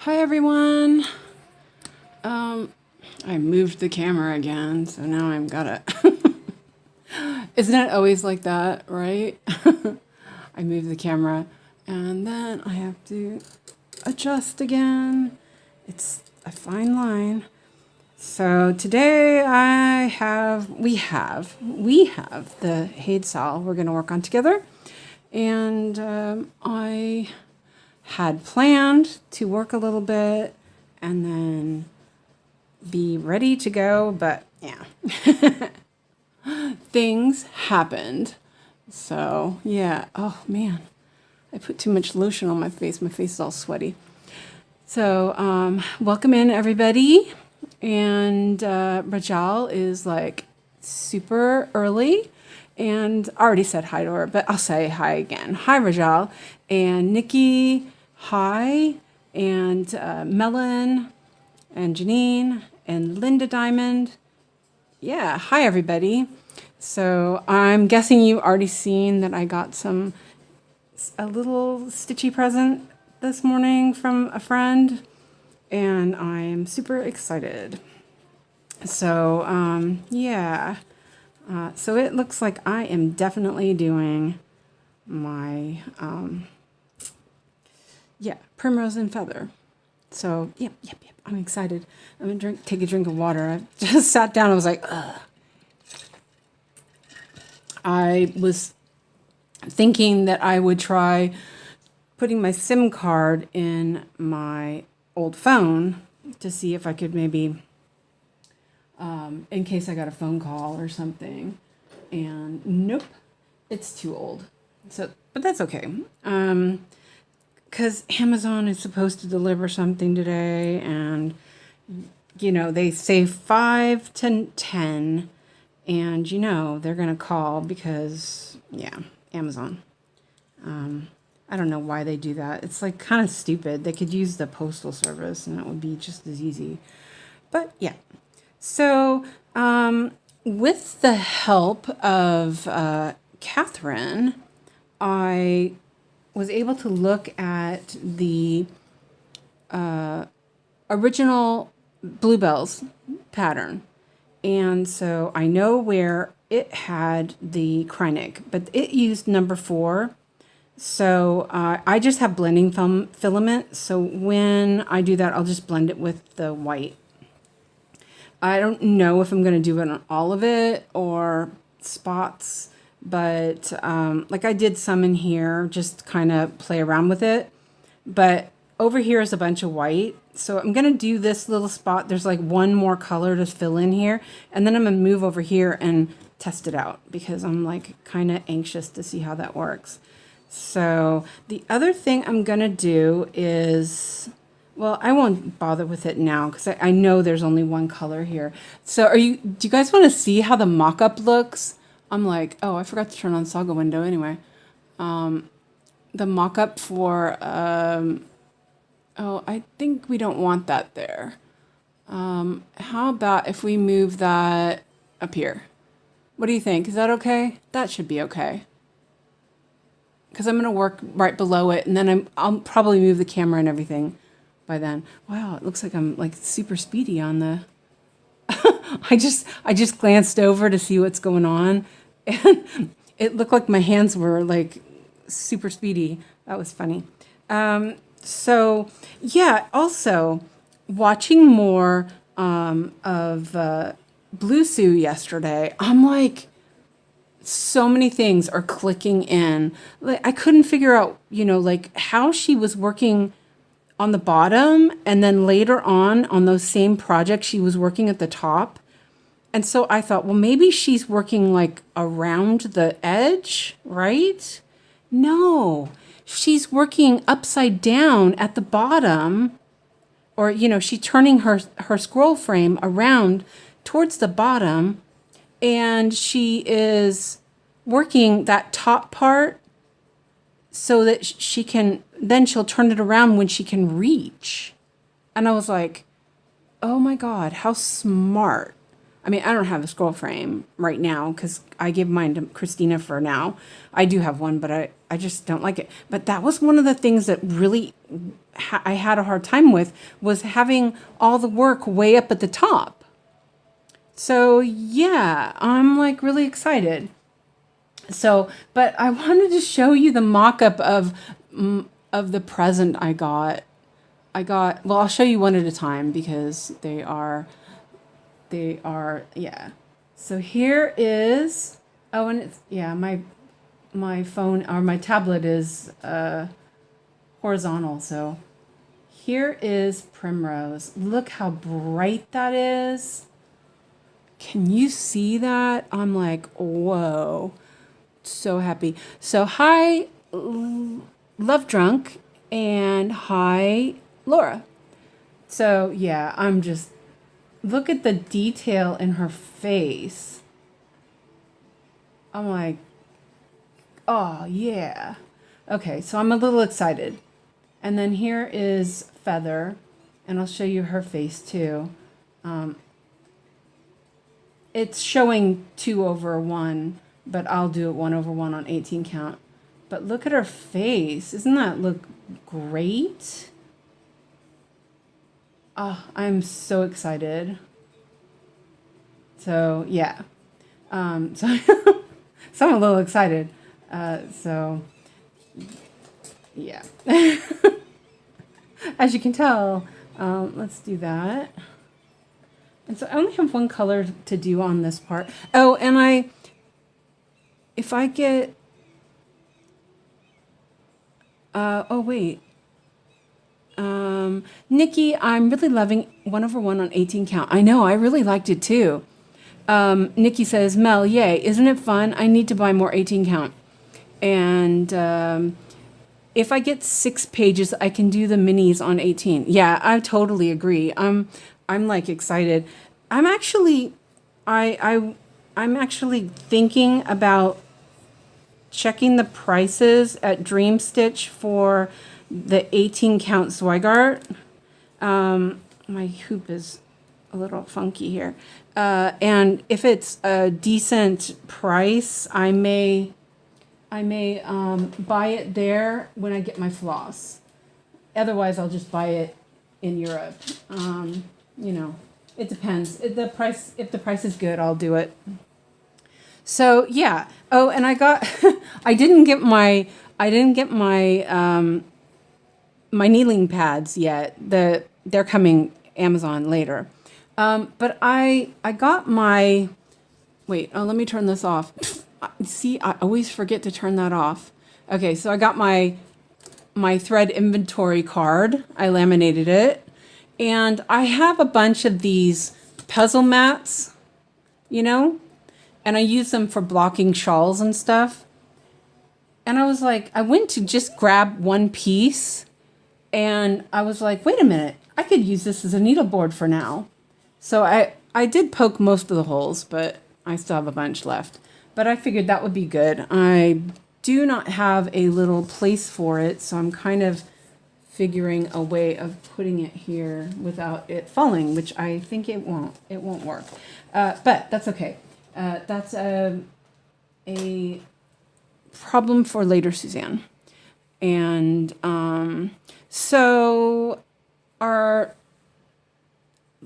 Hi everyone. I moved the camera again, so now I've got it. Isn't it always like that, right? I move the camera and then I have to adjust again. It's a fine line. So today we have the HAED SAL we're going to work on together. And I had planned to work a little bit and then be ready to go, but yeah, things happened. So yeah, oh man, I put too much lotion on my face. My face is all sweaty. So welcome in everybody. And Rajal is like super early. And I already said hi to her, but I'll say hi again. Hi, Rajal. And Nikki, hi. And Melon, and Janine, and Linda Diamond. Yeah, hi, everybody. So I'm guessing you've already seen that I got a little stitchy present this morning from a friend. And I am super excited. So, yeah. So it looks like I am definitely doing my, primrose and feather. So, yep. I'm excited. I'm going to take a drink of water. I just sat down and was like, ugh. I was thinking that I would try putting my SIM card in my old phone to see if I could maybe, in case I got a phone call or something. And nope, it's too old. So, but that's okay. Because Amazon is supposed to deliver something today, and you know, they say 5 to 10, and you know, they're going to call because, yeah, Amazon. I don't know why they do that. It's like kind of stupid. They could use the postal service and that would be just as easy. But yeah. So with the help of Catherine, I was able to look at the original Bluebells pattern. And so I know where it had the 𝐒𝐀𝐋, but it used number 4. So I just have blending filament. So when I do that, I'll just blend it with the white. I don't know if I'm going to do it on all of it or spots, but like I did some in here, just kind of play around with it. But over here is a bunch of white. So I'm going to do this little spot. There's like one more color to fill in here. And then I'm going to move over here and test it out because I'm like kind of anxious to see how that works. So the other thing I'm going to do is, well, I won't bother with it now because I know there's only one color here. So do you guys want to see how the mock-up looks? I'm like, oh, I forgot to turn on Saga window anyway. The mock-up for, I think we don't want that there. How about if we move that up here? What do you think? Is that okay? That should be okay. Because I'm going to work right below it, and then I'll probably move the camera and everything by then. Wow, it looks like I'm like super speedy on the... I just glanced over to see what's going on, and it looked like my hands were like super speedy. That was funny. So yeah, also watching more of Blue Sue yesterday, I'm like, so many things are clicking in. Like I couldn't figure out, you know, like how she was working on the bottom and then later on those same projects she was working at the top. And so I thought, well, maybe she's working like around the edge, right? No, she's working upside down at the bottom, or, you know, she's turning her scroll frame around towards the bottom. And she is working that top part so that she can, then she'll turn it around when she can reach. And I was like, oh my God, how smart. I mean, I don't have a scroll frame right now because I give mine to Christina for now. I do have one, but I just don't like it. But that was one of the things that really I had a hard time with, was having all the work way up at the top. So yeah, I'm like really excited. So, but I wanted to show you the mock-up of the present I got. Well, I'll show you one at a time because they are, yeah. So here is, oh, and it's, yeah, my phone or my tablet is horizontal. So here is Primrose. Look how bright that is. Can you see that? I'm like, whoa, so happy. So hi, Love Drunk, and hi, Laura. So yeah, I'm just, look at the detail in her face. I'm like, oh yeah. Okay, so I'm a little excited. And then here is Feather, and I'll show you her face too. It's showing 2/1, but I'll do it 1/1 on 18 count. But look at her face. Doesn't that look great? Oh, I'm so excited. So yeah. So I'm a little excited. So yeah. As you can tell, let's do that. And so I only have one color to do on this part. Oh, and if I get, oh wait. Nikki, I'm really loving 1/1 on 18 count. I know, I really liked it too. Nikki says, Mel, yay, isn't it fun? I need to buy more 18 count. And if I get 6 pages, I can do the minis on 18. Yeah, I totally agree. I'm like excited. I'm actually thinking about checking the prices at Dream Stitch for the 18 count Zweigart. My hoop is a little funky here. And if it's a decent price, I may buy it there when I get my floss. Otherwise, I'll just buy it in Europe. You know, it depends. If the price is good, I'll do it. So yeah. Oh, and I got, I didn't get my my kneeling pads yet. They're coming Amazon later. But I got my, wait, oh, let me turn this off. See, I always forget to turn that off. Okay, so I got my thread inventory card. I laminated it. And I have a bunch of these puzzle mats, you know, and I use them for blocking shawls and stuff. And I was like, I went to just grab one piece and I was like, wait a minute, I could use this as a needleboard for now. So I did poke most of the holes, but I still have a bunch left. But I figured that would be good. I do not have a little place for it, so I'm kind of figuring a way of putting it here without it falling, which I think it won't work. But that's okay. That's a problem for later, Suzanne. And so I'm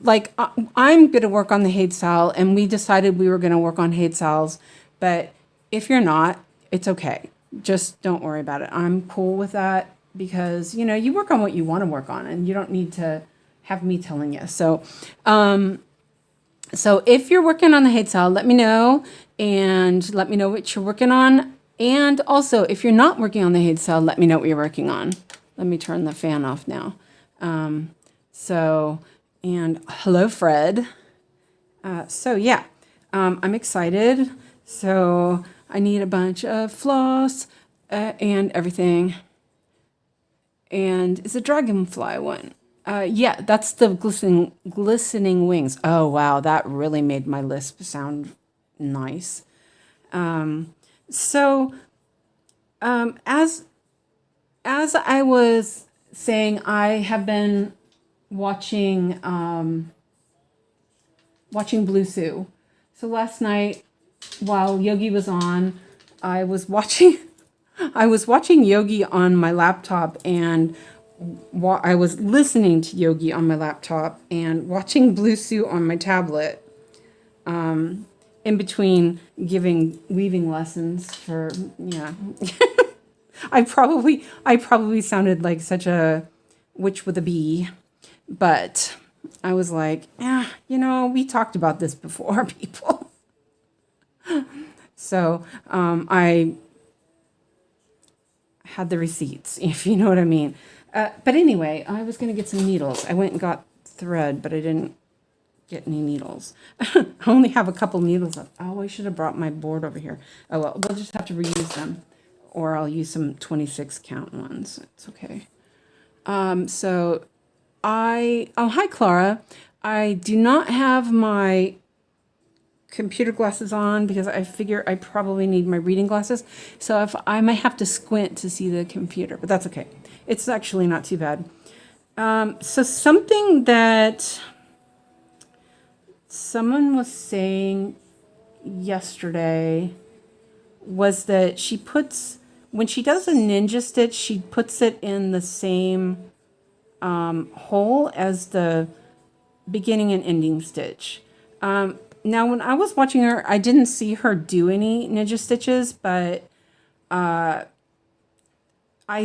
going to work on the HAED SAL, and we decided we were going to work on HAED SALs, but if you're not, it's okay. Just don't worry about it. I'm cool with that because, you know, you work on what you want to work on and you don't need to have me telling you. So, so if you're working on the HAED SAL, let me know and let me know what you're working on. And also, if you're not working on the HAED SAL, let me know what you're working on. Let me turn the fan off now. And hello, Fred. So yeah, I'm excited. So I need a bunch of floss and everything. And it's a dragonfly one. Yeah, that's the glistening wings. Oh, wow, that really made my lisp sound nice. So as I was saying, I have been watching Blue Sue. So last night, while Yogi was on, I was watching I was watching Yogi on my laptop, and I was listening to Yogi on my laptop and watching Blue Suit on my tablet, in between giving weaving lessons for, yeah. I probably sounded like such a witch with a bee, but I was like, we talked about this before, people. So I had the receipts, if you know what I mean. But anyway, I was going to get some needles. I went and got thread, but I didn't get any needles. I only have a couple needles left. Oh, I should have brought my board over here. Oh, well, we'll just have to reuse them. Or I'll use some 26 count ones. It's okay. Hi, Clara. I do not have my computer glasses on because I figure I probably need my reading glasses. So if I might have to squint to see the computer, but that's okay. It's actually not too bad. So something that someone was saying yesterday was that when she does a ninja stitch, she puts it in the same hole as the beginning and ending stitch. Now, when I was watching her, I didn't see her do any ninja stitches, but I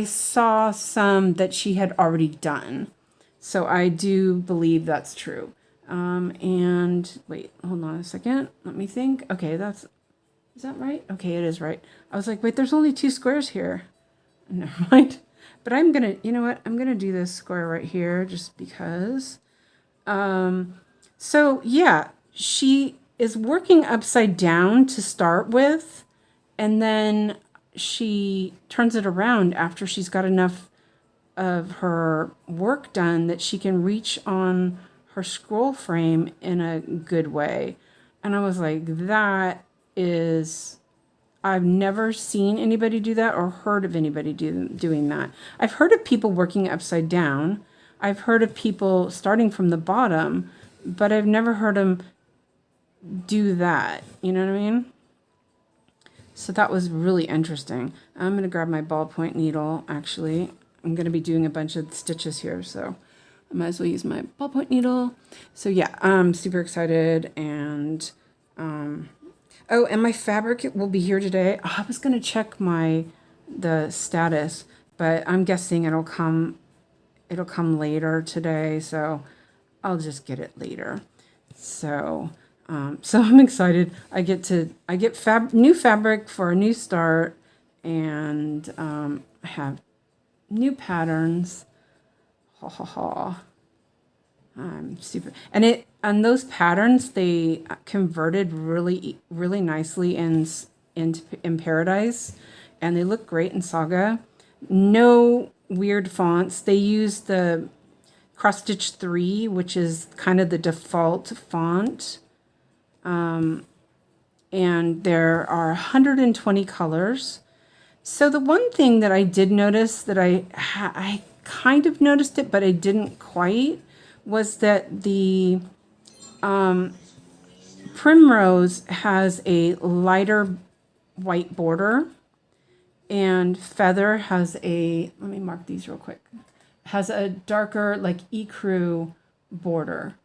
saw some that she had already done. So I do believe that's true. And wait, hold on a second. Let me think. Okay, is that right? Okay, it is right. I was like, wait, there's only 2 squares here. Never mind. But I'm going to, you know what? I'm going to do this square right here just because. So yeah, she is working upside down to start with, and then she turns it around after she's got enough of her work done that she can reach on her scroll frame in a good way. And I was like, I've never seen anybody do that or heard of anybody doing that. I've heard of people working upside down. I've heard of people starting from the bottom, but I've never heard them do that. You know what I mean? So that was really interesting. I'm going to grab my ballpoint needle, actually. I'm going to be doing a bunch of stitches here, so I might as well use my ballpoint needle. So yeah, I'm super excited. And oh, and my fabric will be here today. I was going to check the status, but I'm guessing it'll come later today, so I'll just get it later. So so I'm excited. I get new fabric for a new start, and I have new patterns. Ha ha ha. I'm super, and those patterns, they converted really really nicely in Paradise, and they look great in Saga. No weird fonts. They use the Cross Stitch 3, which is kind of the default font. And there are 120 colors. So the one thing that I did notice that I kind of noticed it, but I didn't quite, was that the Primrose has a lighter white border, and Feather has let me mark these real quick, has a darker, like ecru border.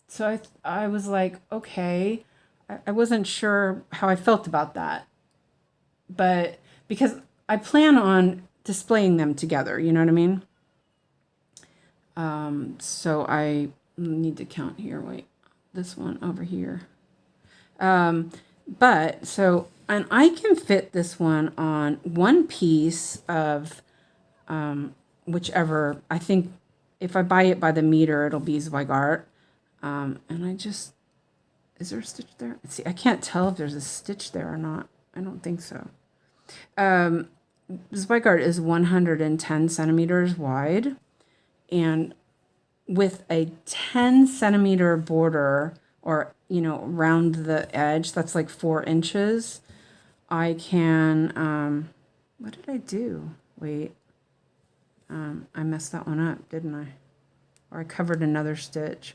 So I was like, okay, I wasn't sure how I felt about that, but because I plan on displaying them together, you know what I mean? So I need to count here. Wait, this one over here. But so, and I can fit this one on one piece of whichever. I think if I buy it by the meter, it'll be Zweigart. And is there a stitch there? Let's see, I can't tell if there's a stitch there or not. I don't think so. Zweigart is 110 centimeters wide, and with a 10 centimeter border, or, around the edge, that's like 4 inches. I can, what did I do? Wait, I messed that one up, didn't I? Or I covered another stitch.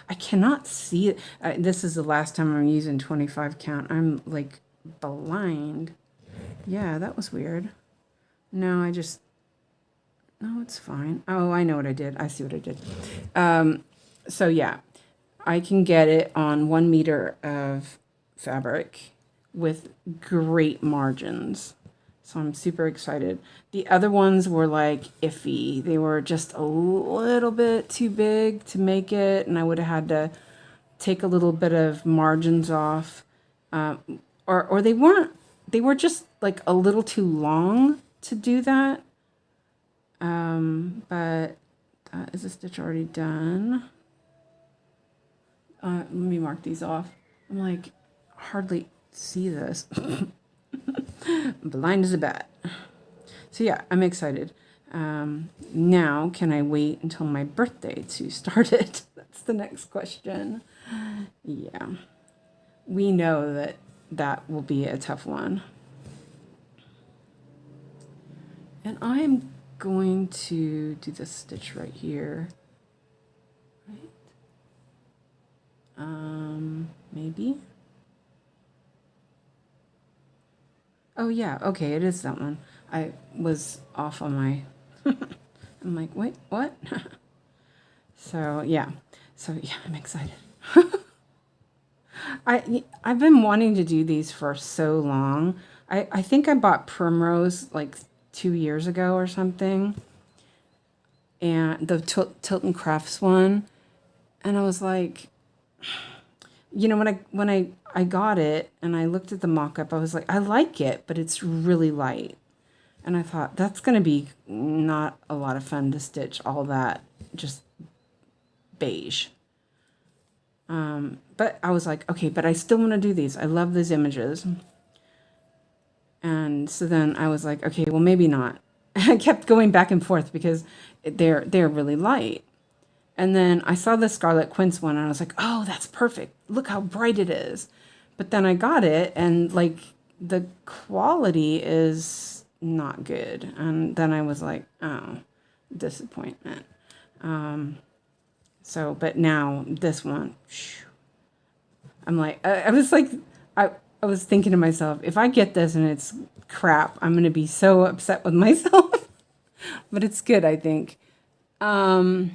I cannot see it. This is the last time I'm using 25 count. I'm like blind. Yeah, that was weird. No, no, it's fine. Oh, I know what I did. I see what I did. So yeah, I can get it on 1 meter of fabric with great margins. So I'm super excited. The other ones were like iffy. They were just a little bit too big to make it, and I would have had to take a little bit of margins off. Or they weren't, they were just like a little too long to do that. But is the stitch already done? Let me mark these off. I'm like, hardly see this. Blind as a bat. So yeah, I'm excited. Now, can I wait until my birthday to start it? That's the next question. Yeah, we know that that will be a tough one. And I am going to do this stitch right here. Right? Maybe. Oh yeah, okay, it is that one. I was off on my I'm like, wait, what? So yeah, I'm excited. I've been wanting to do these for so long. I think I bought Primrose like 2 years ago or something, and the Tilton Crafts one, and I was like, you know, when I got it and I looked at the mock-up, I was like, I like it, but it's really light. And I thought, that's going to be not a lot of fun to stitch all that just beige. But I was like, okay, but I still want to do these. I love these images. And so then I was like, okay, well, maybe not. I kept going back and forth because they're really light. And then I saw the Scarlet Quince one and I was like, oh, that's perfect. Look how bright it is. But then I got it and like the quality is not good. And then I was like, oh, disappointment. So, but now this one, I'm like, I was like, I was thinking to myself, if I get this and it's crap, I'm going to be so upset with myself. But it's good, I think. Janine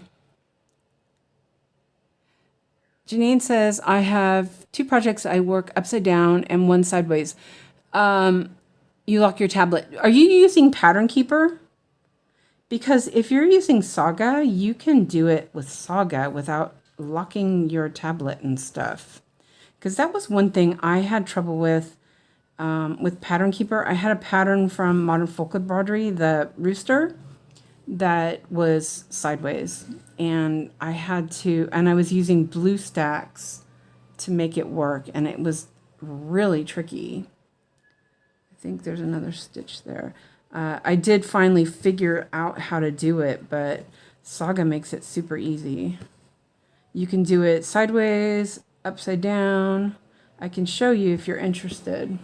says, I have 2 projects I work upside down and one sideways. You lock your tablet. Are you using Pattern Keeper? Because if you're using Saga, you can do it with Saga without locking your tablet and stuff. Because that was one thing I had trouble with Pattern Keeper. I had a pattern from Modern Folk Embroidery, the rooster, that was sideways. And I was using BlueStacks to make it work. And it was really tricky. I think there's another stitch there. I did finally figure out how to do it, but Saga makes it super easy. You can do it sideways, upside down. I can show you if you're interested.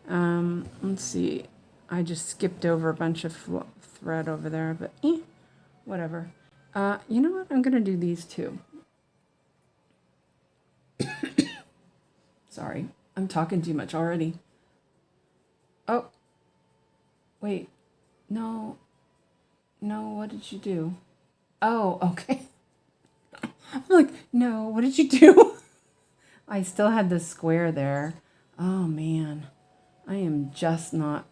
Let's see. I just skipped over a bunch of thread over there, but whatever. You know what? I'm going to do these too. Sorry, I'm talking too much already. Oh, wait. No, what did you do? Oh, okay. I'm like, no, what did you do? I still had the square there. Oh, man. I am just not.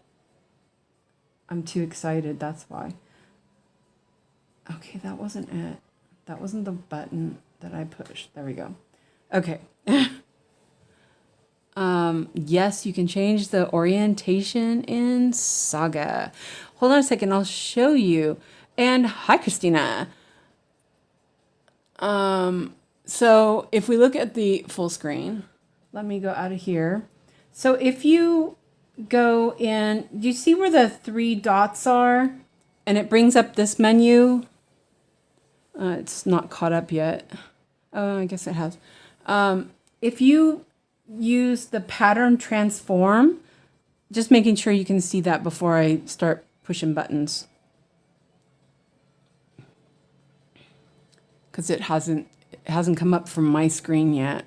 I'm too excited. That's why. Okay, that wasn't it. That wasn't the button that I pushed. There we go. Okay. Yes, you can change the orientation in Saga. Hold on a second. I'll show you. And hi, Christina. So if we look at the full screen, let me go out of here. So if you go in, do you see where the 3 dots are? And it brings up this menu. It's not caught up yet. Oh, I guess it has. If you use the pattern transform, just making sure you can see that before I start pushing buttons. Because it hasn't come up from my screen yet.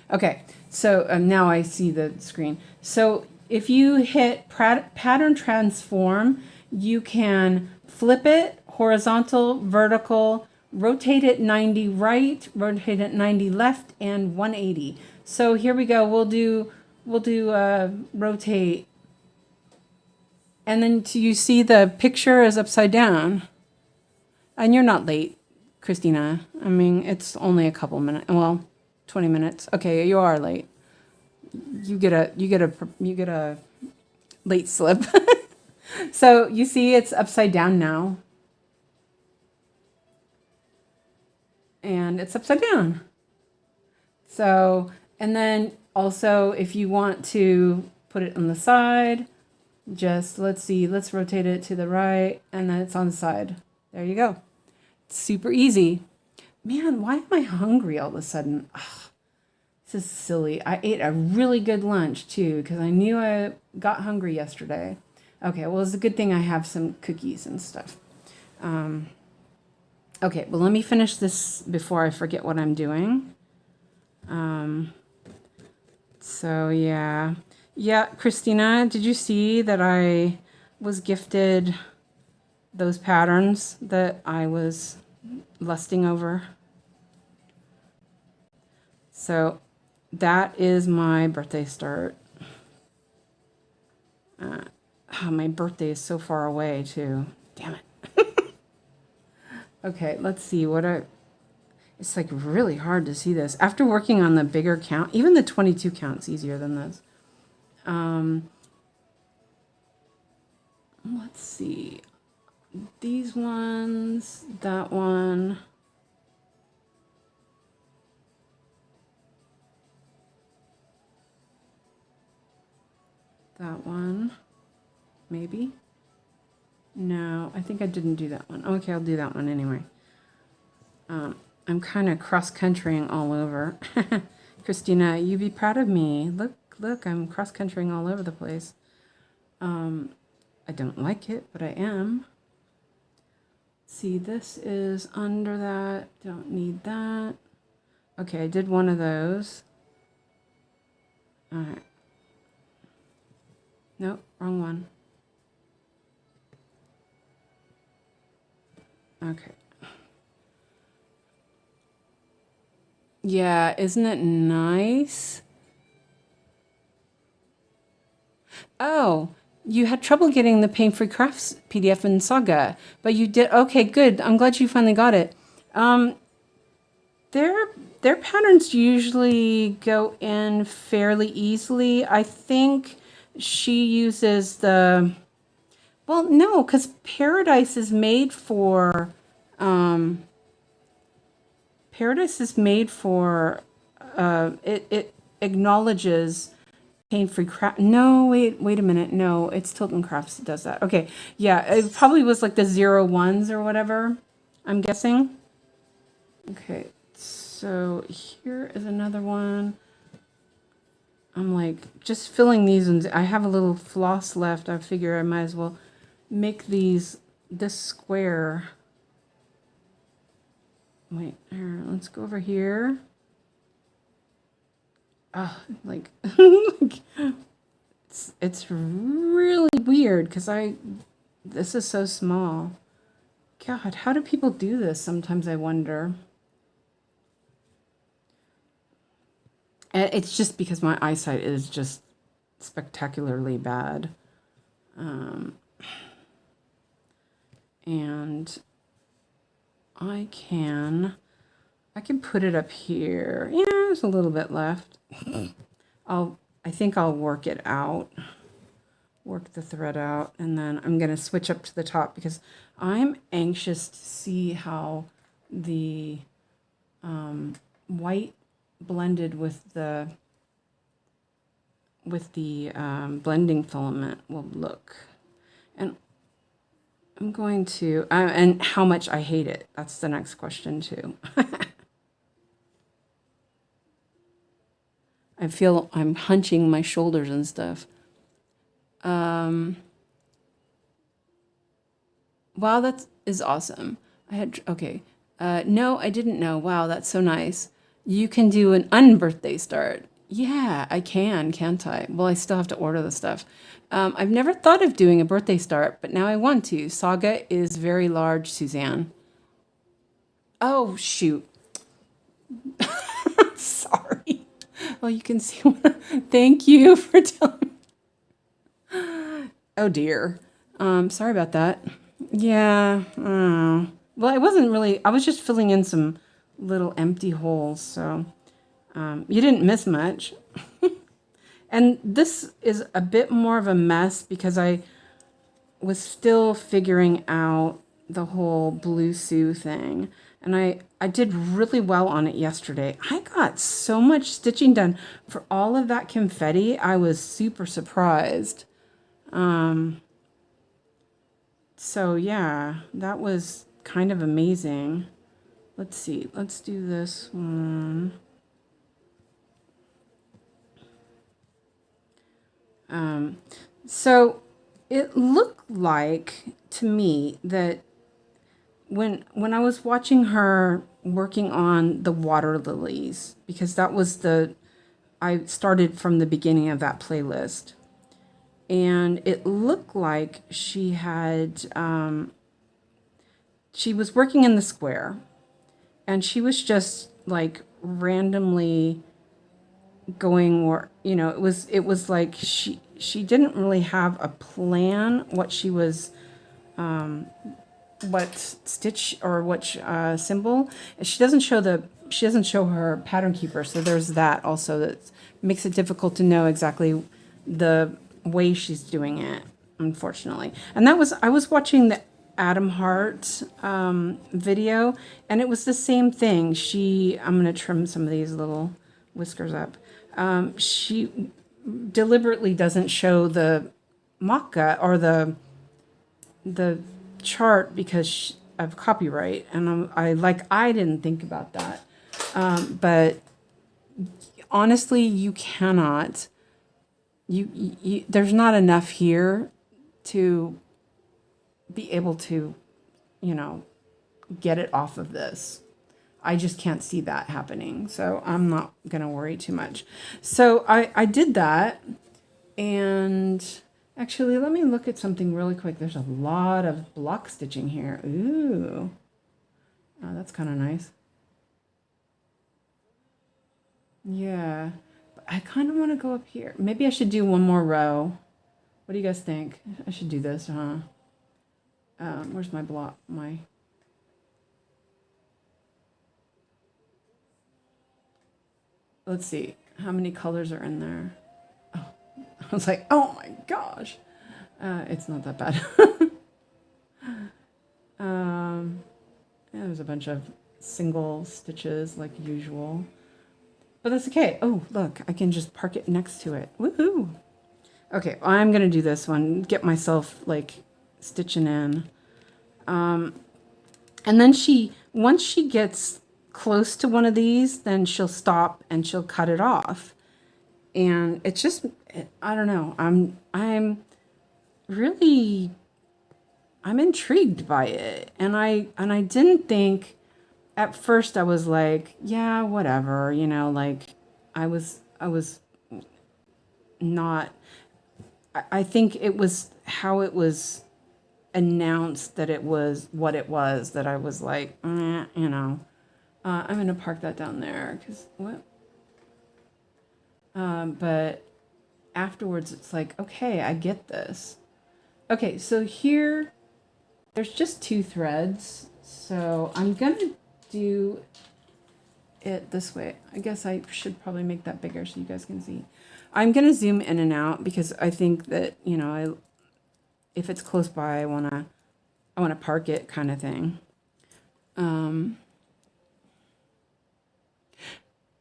Okay, so now I see the screen. So if you hit pattern transform, you can flip it horizontal, vertical, rotate it 90 right, rotate it 90 left, and 180. So here we go. We'll do rotate. And then you see the picture is upside down. And you're not late, Christina. I mean, it's only a couple minutes. Well, 20 minutes. Okay, you are late. You get a late slip. So you see it's upside down now. And it's upside down. So, and then also if you want to put it on the side, just let's rotate it to the right, and then it's on the side. There you go. It's super easy. Man, why am I hungry all of a sudden? Ugh, this is silly. I ate a really good lunch too, because I knew I got hungry yesterday. Okay, well, it's a good thing I have some cookies and stuff. Okay, well, let me finish this before I forget what I'm doing. So yeah, Christina, did you see that I was gifted those patterns that I was lusting over? So that is my birthday start. Oh, my birthday is so far away too. Damn it. Okay, let's see it's like really hard to see this. After working on the bigger count, even the 22 count's easier than this. Let's see. These ones, that one. That one, maybe. No, I think I didn't do that one. Okay, I'll do that one anyway. I'm kind of cross-countrying all over. Christina, you be proud of me. Look, I'm cross-countrying all over the place. I don't like it, but I am. See, this is under that. Don't need that. Okay, I did one of those. All right. Nope, wrong one. Okay. Yeah, isn't it nice? Oh, you had trouble getting the Pain-Free Crafts PDF in Saga, but you did. Okay, good. I'm glad you finally got it. Their patterns usually go in fairly easily. I think she uses the, well, no, because Paradise is made for, it acknowledges Pain-Free Craft. No, wait a minute. No, it's Tilton Crafts that does that. Okay, yeah, it probably was like the 01s or whatever, I'm guessing. Okay, so here is another one. I'm like just filling these, and I have a little floss left. I figure I might as well make this square. Wait, here, let's go over here. Oh, like it's really weird because this is so small. God, how do people do this? Sometimes I wonder. And it's just because my eyesight is just spectacularly bad. And I can put it up here. Yeah, there's a little bit left. I think I'll work it out. Work the thread out, and then I'm going to switch up to the top because I'm anxious to see how the white blended with the blending filament will look. And I'm going to, and how much I hate it. That's the next question too. I feel I'm hunching my shoulders and stuff. Wow, that is awesome. No, I didn't know. Wow, that's so nice. You can do an unbirthday start. Yeah, I can, can't I? Well, I still have to order the stuff. I've never thought of doing a birthday start, but now I want to. Saga is very large, Suzanne. Oh, shoot. Sorry. Well, you can see what. Thank you for telling me. Oh, dear. Sorry about that. Yeah. Oh. Well, I wasn't really, I was just filling in some little empty holes, so you didn't miss much. And this is a bit more of a mess because I was still figuring out the whole Blue Sue thing. And I did really well on it yesterday. I got so much stitching done for all of that confetti. I was super surprised. So yeah, that was kind of amazing. Let's see. Let's do this one. So it looked like to me that when I was watching her working on the water lilies, because that was I started from the beginning of that playlist, and it looked like she had she was working in the square, and she was just like randomly going, or it was like she didn't really have a plan what she was what stitch or what symbol. She doesn't show her pattern keeper, so there's that also that makes it difficult to know exactly the way she's doing it, unfortunately. And I was watching the Adam Hart video, and it was the same thing. I'm going to trim some of these little whiskers up. She deliberately doesn't show the maca or the chart because of copyright, and I didn't think about that. But honestly, you cannot. There's not enough here to be able to, get it off of this. I just can't see that happening. So I'm not going to worry too much. So I did that. And actually, let me look at something really quick. There's a lot of block stitching here. Ooh. Oh, that's kind of nice. Yeah. But I kind of want to go up here. Maybe I should do one more row. What do you guys think? I should do this, huh? Where's my block? Let's see. How many colors are in there? Oh, I was like, oh my gosh. It's not that bad. Yeah, there's a bunch of single stitches like usual. But that's okay. Oh, look, I can just park it next to it. Woohoo! Okay, I'm going to do this one. Get myself like stitching in. And then once she gets close to one of these, then she'll stop and she'll cut it off. And it's just, I don't know. I'm really, I'm intrigued by it. And I didn't think, at first I was like, yeah, whatever, like I was not, I think it was how it was announced that it was what it was that I was like, I'm going to park that down there because what? But afterwards it's like, okay, I get this. Okay, so here, there's just 2 threads. So I'm going to do it this way. I guess I should probably make that bigger so you guys can see. I'm going to zoom in and out because I think that, if it's close by, I want to park it kind of thing.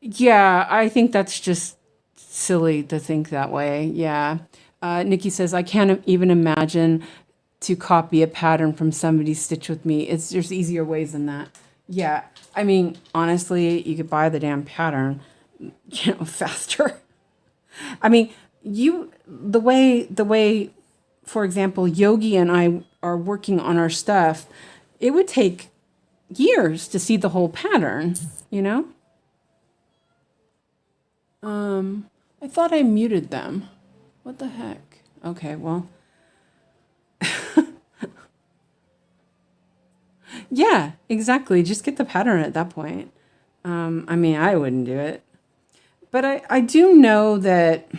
Yeah, I think that's just silly to think that way. Yeah. Nikki says, I can't even imagine to copy a pattern from somebody's stitch with me. There's easier ways than that. Yeah. I mean, honestly, you could buy the damn pattern, faster. I mean, the way, for example, Yogi and I are working on our stuff, it would take years to see the whole pattern, I thought I muted them. What the heck? Okay, well. Yeah, exactly. Just get the pattern at that point. I mean, I wouldn't do it. But I do know that,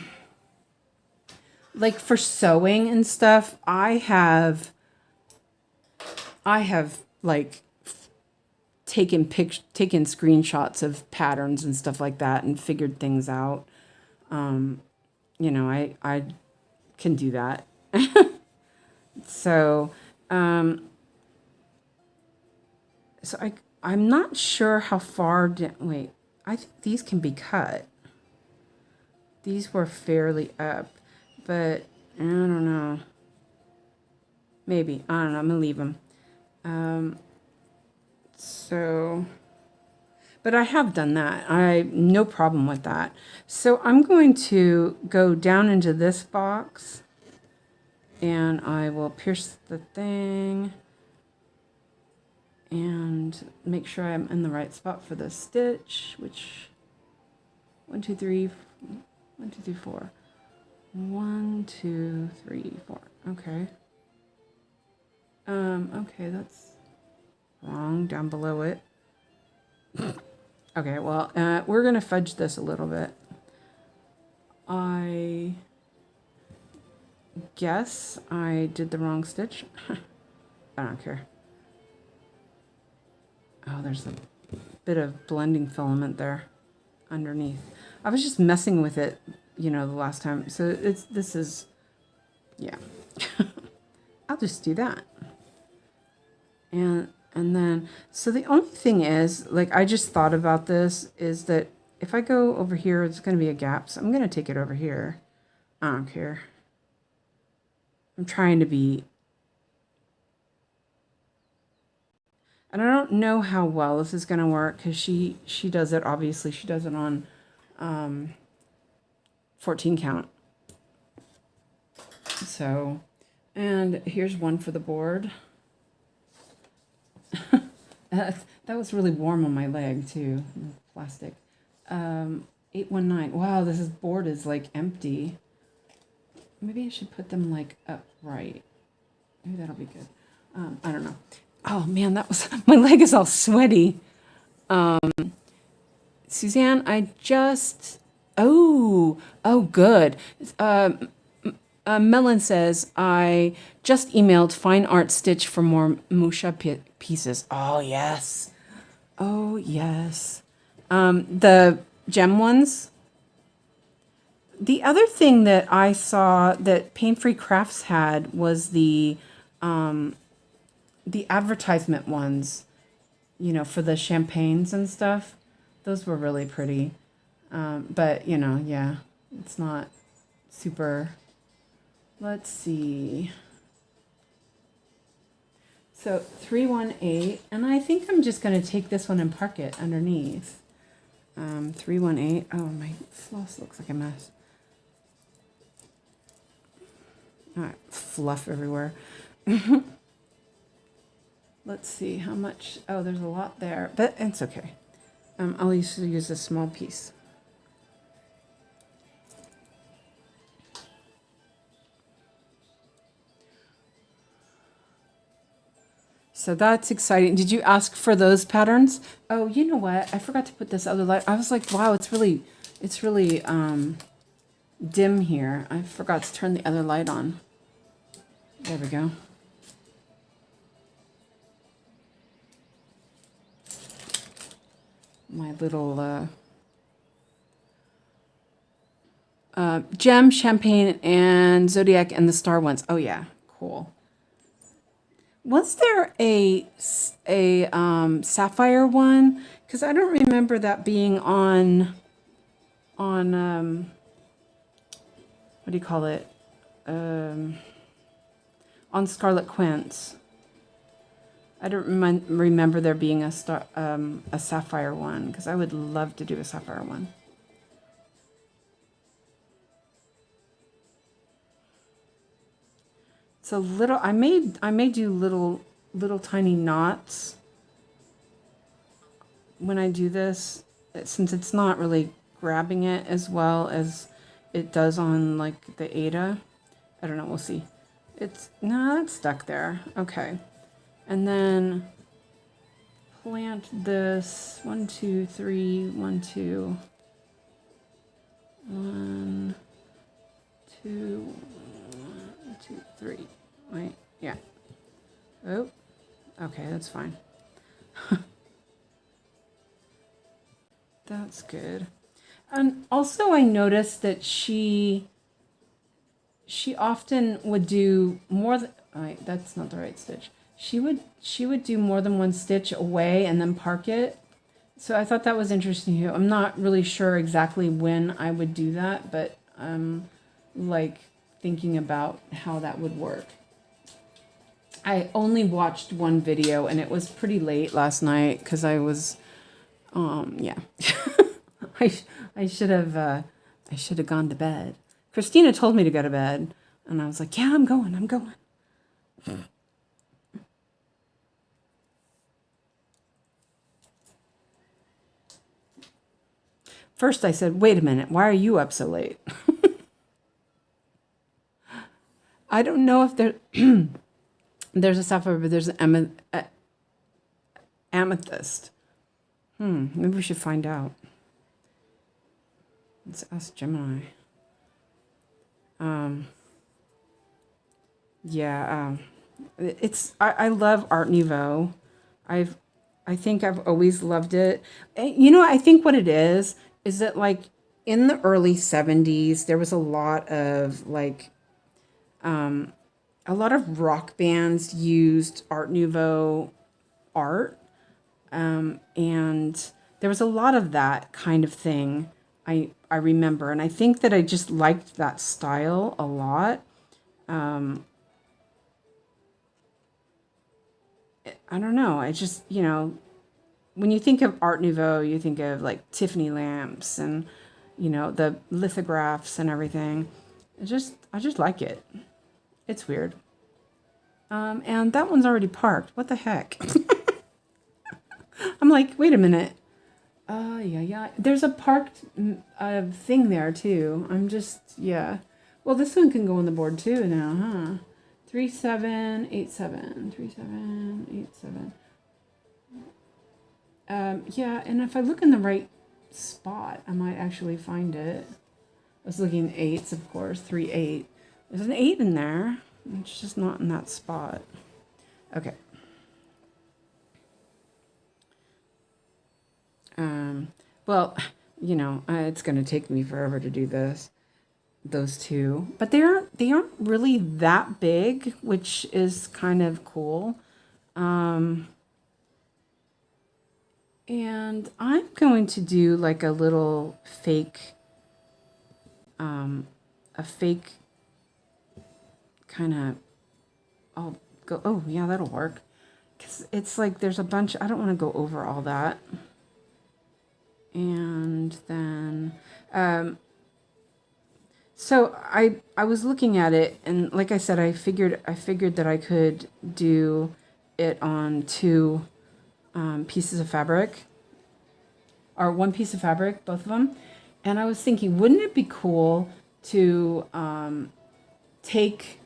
like for sewing and stuff, I have like taken screenshots of patterns and stuff like that and figured things out. You know, I can do that. So, I'm not sure how far down, wait, I think these can be cut. These were fairly up, but I don't know. Maybe, I don't know, I'm gonna leave them. But I have done that. No problem with that. So I'm going to go down into this box and I will pierce the thing and make sure I'm in the right spot for the stitch, which 1, 2, 3, 1, 2, 3, 4. 1, 2, 3, 4. Okay. Okay, that's wrong down below it. Okay, well, we're gonna fudge this a little bit. I guess I did the wrong stitch. I don't care. Oh, there's a bit of blending filament there underneath. I was just messing with it, you know, the last time. So this is, yeah. I'll just do that. And then, so the only thing is, like, I just thought about this, is that if I go over here, it's going to be a gap. So I'm going to take it over here. I don't care. I'm trying to be, and I don't know how well this is going to work because she does it, obviously she does it on 14 count. So, and here's one for the board. That was really warm on my leg too, plastic. 819. Wow, this board is like empty. Maybe I should put them like upright. Maybe that'll be good. I don't know. Oh man, that was, my leg is all sweaty. Suzanne, I just, oh good. Melon says, I just emailed Fine Art Stitch for more Musha pieces. Oh, yes. Oh, yes. The gem ones. The other thing that I saw that Pain Free Crafts had was the advertisement ones, you know, for the champagnes and stuff. Those were really pretty. But, you know, yeah, it's not super... Let's see. So 318, and I think I'm just going to take this one and park it underneath. 318. Oh, my floss looks like a mess. All right, fluff everywhere. Let's see how much. Oh, there's a lot there, but it's okay. I'll use a small piece. So that's exciting. Did you ask for those patterns? Oh, you know what? I forgot to put this other light. I was like, wow, it's really dim here. I forgot to turn the other light on. There we go. My little gem, champagne, and zodiac, and the star ones. Oh yeah, cool. Was there a sapphire one? Because I don't remember that being on what do you call it? On Scarlet Quince. I don't remember there being a sapphire one, because I would love to do a sapphire one. So little, I may do little tiny knots when I do this, since it's not really grabbing it as well as it does on like the Ada. I don't know, we'll see. No, it's stuck there. Okay. And then plant this 1, 2, 3, 1, 2. 1, 2, 1, 2, 3. Wait, yeah. Oh, okay, that's fine. That's good. And also I noticed that she often would do more than, wait, that's not the right stitch. She would do more than one stitch away and then park it. So I thought that was interesting too. I'm not really sure exactly when I would do that, but I'm like thinking about how that would work. I only watched one video and it was pretty late last night because I was, yeah. I should have gone to bed. Christina told me to go to bed and I was like, yeah, I'm going. First I said, wait a minute, why are you up so late? I don't know if there, there's a sapphire, but there's an amethyst. Maybe we should find out. Let's ask Gemini. Yeah, I love Art Nouveau. I think I've always loved it. You know, I think what it is that like in the early 70s, there was a lot of like, a lot of rock bands used Art Nouveau art. And there was a lot of that kind of thing I remember. And I think that I just liked that style a lot. I don't know. I just, you know, when you think of Art Nouveau, you think of like Tiffany lamps and, you know, the lithographs and everything. I just like it. It's weird. And that one's already parked. What the heck? I'm like, wait a minute. Yeah. There's a parked thing there too. I'm just, yeah. Well, this one can go on the board too now, huh? 3787. 3787. Yeah, and if I look in the right spot, I might actually find it. I was looking at 8s, of course. 3, 8. There's an 8 in there. It's just not in that spot. Okay. Well, you know, it's going to take me forever to do those two, but they aren't really that big, which is kind of cool. And I'm going to do like a little fake, a fake kind of, I'll go, oh yeah, that'll work. Cause it's like, there's a bunch, I don't want to go over all that. And then, so I was looking at it, and like I said, I figured that I could do it on 2 pieces of fabric, or 1 piece of fabric, both of them. And I was thinking, wouldn't it be cool to take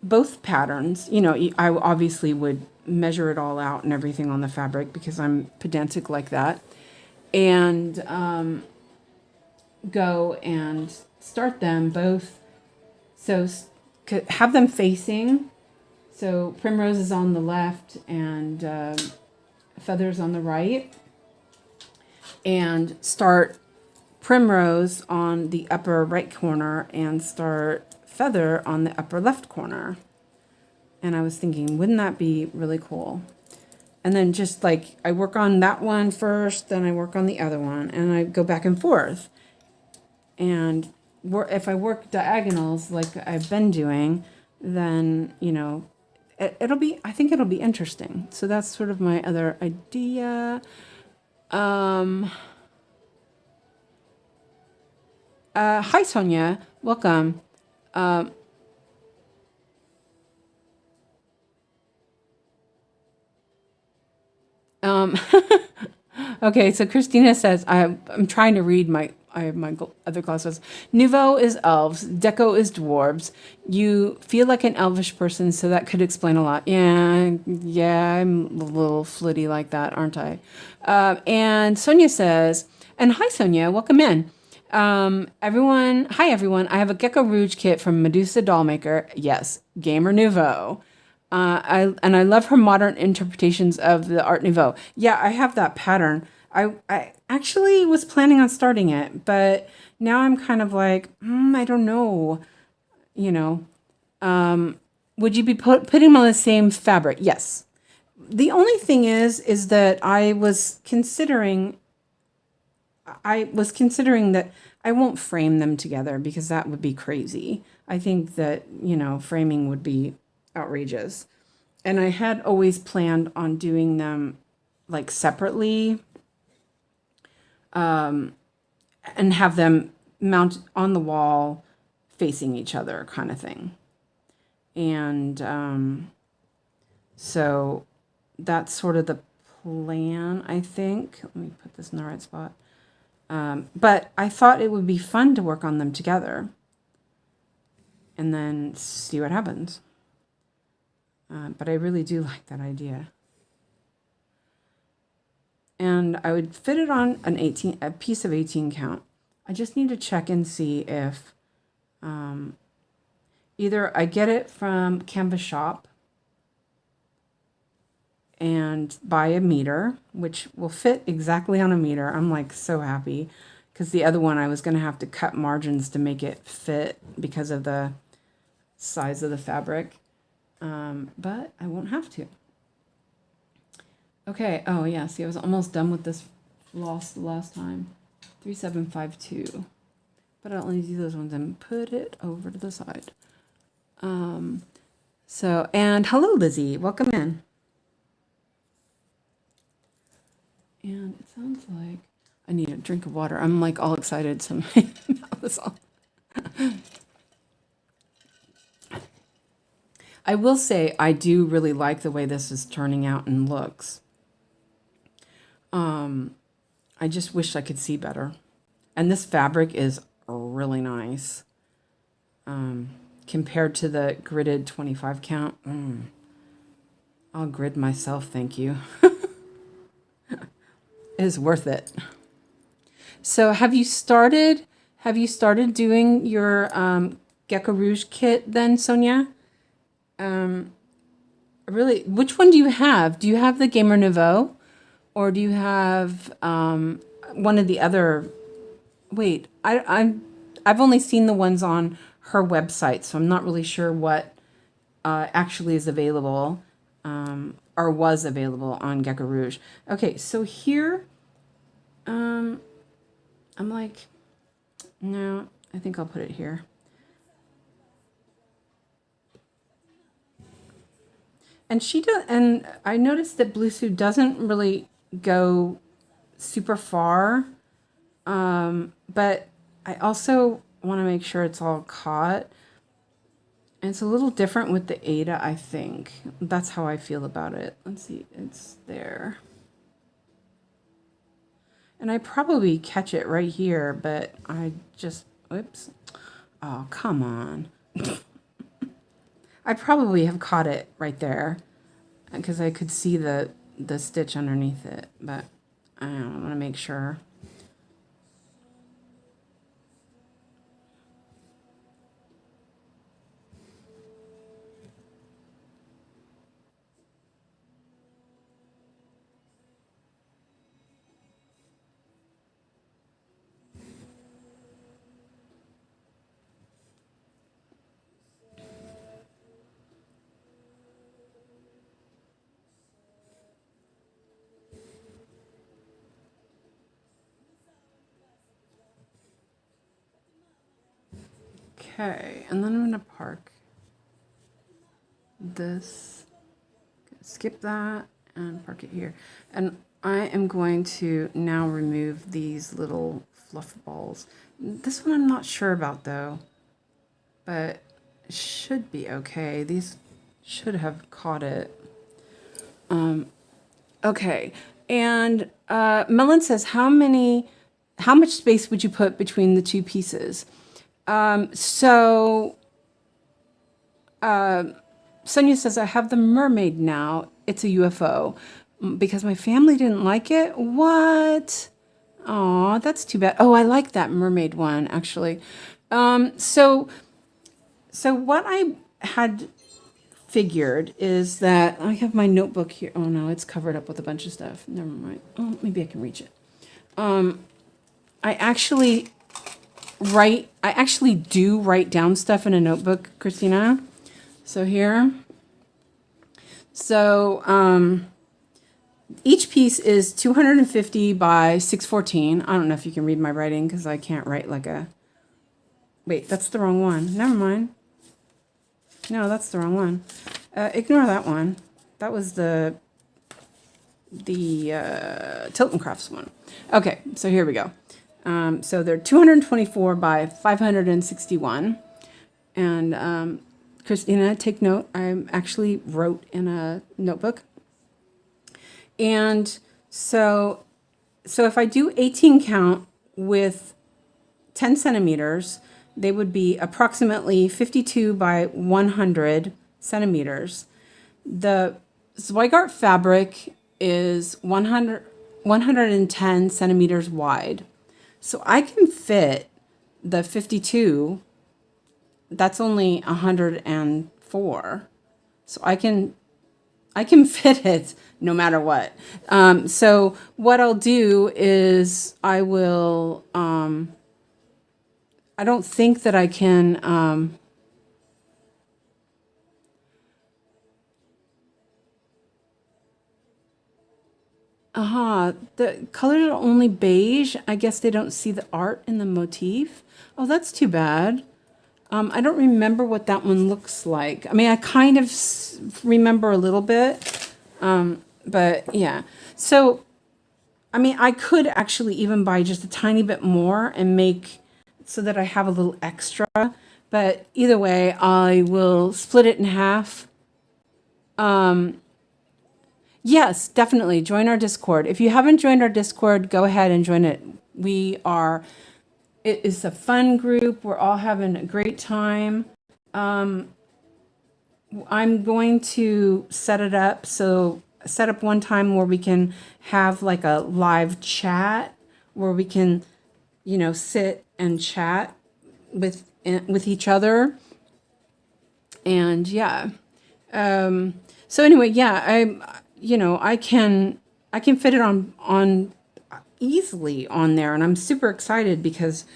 both patterns? You know, I obviously would measure it all out and everything on the fabric because I'm pedantic like that. And go and start them both. So have them facing. So Primrose is on the left and Feathers on the right. And start Primrose on the upper right corner and start Feather on the upper left corner. And I was thinking, wouldn't that be really cool? And then just like, I work on that one first, then I work on the other one, and I go back and forth. And if I work diagonals like I've been doing, then, you know, I think it'll be interesting. So that's sort of my other idea. Hi, Sonia. Welcome. Okay, so Christina says, I'm trying to read I have my other classes. Nouveau is elves, Deco is dwarves. You feel like an elvish person, so that could explain a lot. Yeah, I'm a little flitty like that, aren't I? And Sonia says, and hi Sonia, welcome in. Hi everyone. I have a Gecko Rouge kit from Medusa Dollmaker. Yes, Gamer Nouveau. I love her modern interpretations of the Art Nouveau. Yeah, I have that pattern. I actually was planning on starting it, but now I'm kind of like, I don't know. You know, would you be putting them on the same fabric? Yes. The only thing is that I was considering that I won't frame them together because that would be crazy. I think that, framing would be outrageous. And I had always planned on doing them like separately, and have them mount on the wall facing each other kind of thing. And so that's sort of the plan, I think. Let me put this in the right spot. But I thought it would be fun to work on them together and then see what happens. But I really do like that idea. And I would fit it on a piece of 18 count. I just need to check and see if either I get it from Canvas Shop and buy a meter, which will fit exactly on a meter. I'm like so happy because the other one I was going to have to cut margins to make it fit because of the size of the fabric. But I won't have to. Okay. Oh yeah. See, I was almost done with this floss the last time. 3752. But I'll only do those ones and put it over to the side. So, and hello, Lizzie. Welcome in. And it sounds like I need a drink of water. I'm like all excited. So that's all. I will say I do really like the way this is turning out and looks. I just wish I could see better. And this fabric is really nice. Compared to the gridded 25 count. I'll grid myself, thank you. It is worth it. So have you started doing your Gecko Rouge kit then, Sonia? Really, which one do you have? Do you have the Gamer Nouveau? Or do you have one of the other? Wait, I've only seen the ones on her website, so I'm not really sure what actually is available or was available on Gecko Rouge. Okay, so here, I'm like, no, I think I'll put it here. And I noticed that Blue Suit doesn't really go super far, but I also want to make sure it's all caught. And it's a little different with the Ada, I think. That's how I feel about it. Let's see, it's there. And I probably catch it right here, but I just, oops. Oh, come on. I probably have caught it right there because I could see the stitch underneath it, but I don't want to make sure. Okay, and then I'm going to park this, skip that, and park it here. And I am going to now remove these little fluff balls. This one I'm not sure about though, but it should be okay. These should have caught it. Okay, And Melon says, how much space would you put between the two pieces? So Sonia says, I have the mermaid now. It's a UFO because my family didn't like it. What? Oh, that's too bad. Oh, I like that mermaid one, actually. So what I had figured is that I have my notebook here. Oh no, it's covered up with a bunch of stuff. Never mind. Oh, maybe I can reach it. I actually do write down stuff in a notebook, Christina. So here. So each piece is 250 by 614. I don't know if you can read my writing because I can't write like a... Wait, that's the wrong one. Never mind. No, that's the wrong one. Ignore that one. That was the Tilton Crafts one. Okay, so here we go. So they're 224 by 561. And Christina, take note. I actually wrote in a notebook. And so if I do 18 count with 10 centimeters, they would be approximately 52 by 100 centimeters. The Zweigart fabric is 110 centimeters wide. So I can fit the 52, that's only 104. So I can fit it no matter what. So what I'll do is I will, I don't think that I can, the colors are only beige. I guess they don't see the art in the motif. Oh, that's too bad. I don't remember what that one looks like. I mean, I kind of remember a little bit, but yeah. So, I mean, I could actually even buy just a tiny bit more and make so that I have a little extra. But either way, I will split it in half. Yes, definitely join our Discord. If you haven't joined our Discord, go ahead and join it. It is a fun group. We're all having a great time. I'm going to set up one time where we can have like a live chat where we can, sit and chat with each other. And yeah. So anyway, yeah, I can fit it on easily on there, and I'm super excited because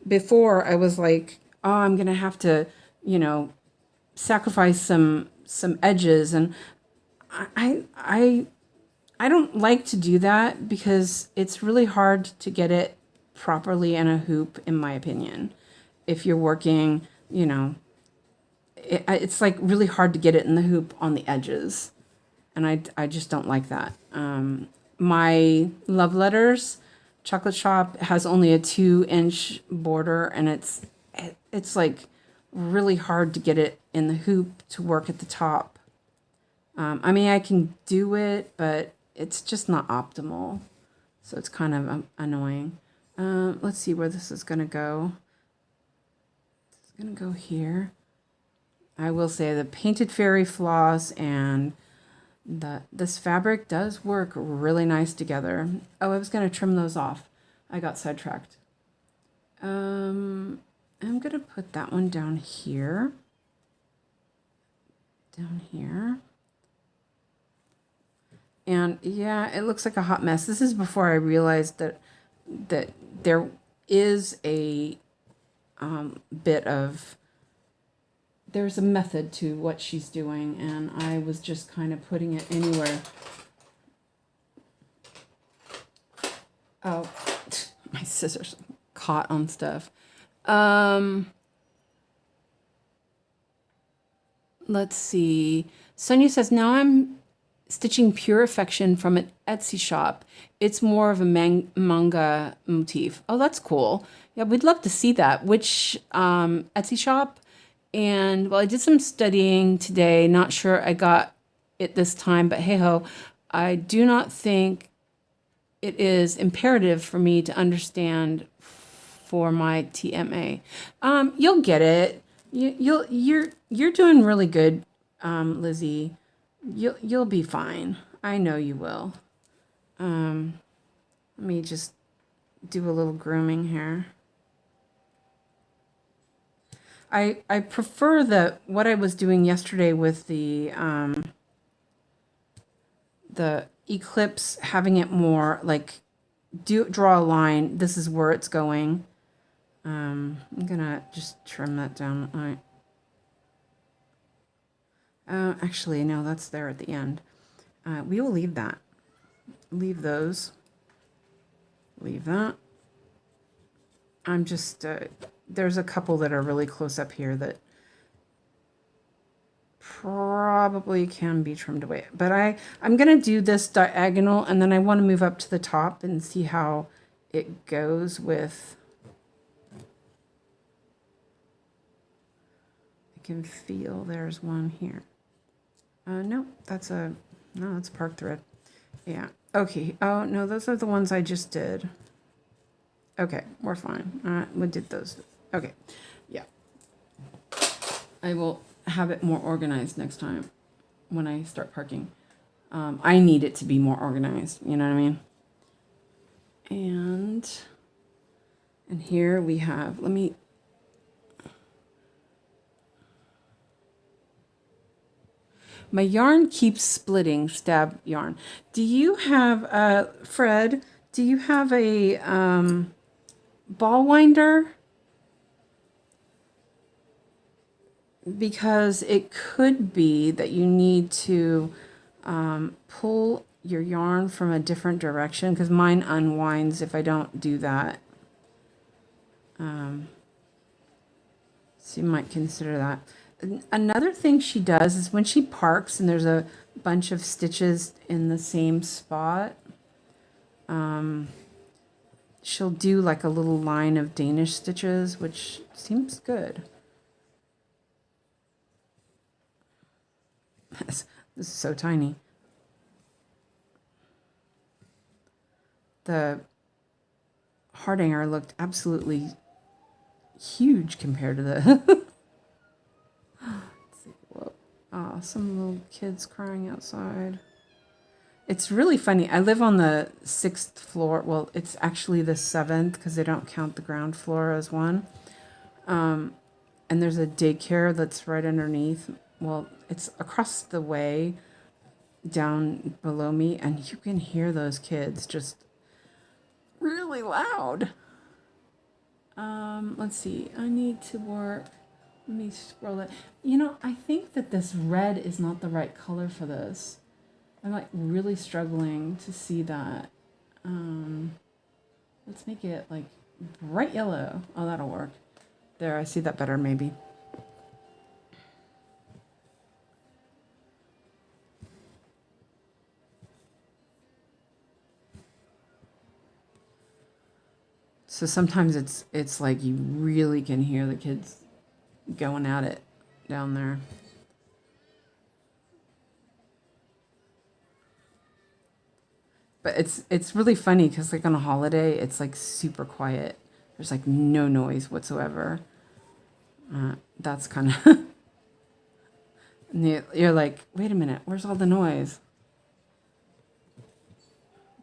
before I was like, oh, I'm gonna have to, sacrifice some edges, and I don't like to do that because it's really hard to get it properly in a hoop, in my opinion. If you're working, it's like really hard to get it in the hoop on the edges. And I just don't like that. My Love Letters chocolate shop has only a 2-inch border, and it's like really hard to get it in the hoop to work at the top. I mean, I can do it, but it's just not optimal. So it's kind of annoying. Let's see where this is going to go. It's going to go here. I will say the Painted Fairy floss and this fabric does work really nice together. Oh, I was going to trim those off. I got sidetracked. I'm going to put that one down here. Down here. And yeah, it looks like a hot mess. This is before I realized that there is a bit of... There's a method to what she's doing, and I was just kind of putting it anywhere. Oh, my scissors caught on stuff. Let's see. Sonia says, now I'm stitching Pure Affection from an Etsy shop. It's more of a manga motif. Oh, that's cool. Yeah, we'd love to see that. Which Etsy shop? And well, I did some studying today. Not sure I got it this time, but hey ho, I do not think it is imperative for me to understand for my TMA. You'll get it. You're doing really good, Lizzie. You'll be fine. I know you will. Let me just do a little grooming here. I prefer what I was doing yesterday with the eclipse, having it more like draw a line. This is where it's going. I'm gonna just trim that down. All right. Actually, no, that's there at the end. We will leave that. Leave those. Leave that. I'm just, there's a couple that are really close up here that probably can be trimmed away. But I'm going to do this diagonal, and then I want to move up to the top and see how it goes with... I can feel there's one here. No, that's park thread. Yeah. Okay. Oh, no, those are the ones I just did. Okay, we're fine. We did those. Okay. Yeah. I will have it more organized next time when I start parking. I need it to be more organized. You know what I mean? And here we have, my yarn keeps splitting, stab yarn. Do you have, Fred, do you have a ball winder? Because it could be that you need to pull your yarn from a different direction, because mine unwinds if I don't do that. So you might consider that. Another thing she does is when she parks and there's a bunch of stitches in the same spot, she'll do like a little line of Danish stitches, which seems good. This is so tiny. The Hardanger looked absolutely huge compared to the... Let's see. Whoa. Oh, some little kids crying outside. It's really funny. I live on the 6th floor. Well, it's actually the 7th because they don't count the ground floor as one. And there's a daycare that's right underneath. Well, it's across the way down below me, and you can hear those kids just really loud. Let's see. I need to work. Let me scroll it. You know, I think that this red is not the right color for this. I'm like really struggling to see that. Let's make it like bright yellow. Oh, that'll work. There, I see that better maybe. So sometimes it's like you really can hear the kids going at it down there. But it's really funny because like on a holiday, it's like super quiet. There's like no noise whatsoever. That's kind of... And you're like, wait a minute, where's all the noise?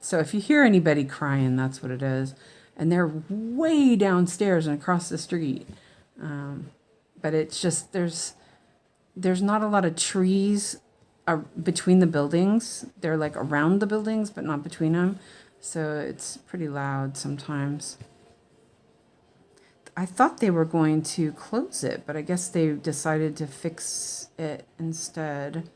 So if you hear anybody crying, that's what it is. And they're way downstairs and across the street. But it's just, there's not a lot of trees between the buildings. They're like around the buildings, but not between them. So it's pretty loud sometimes. I thought they were going to close it, but I guess they decided to fix it instead.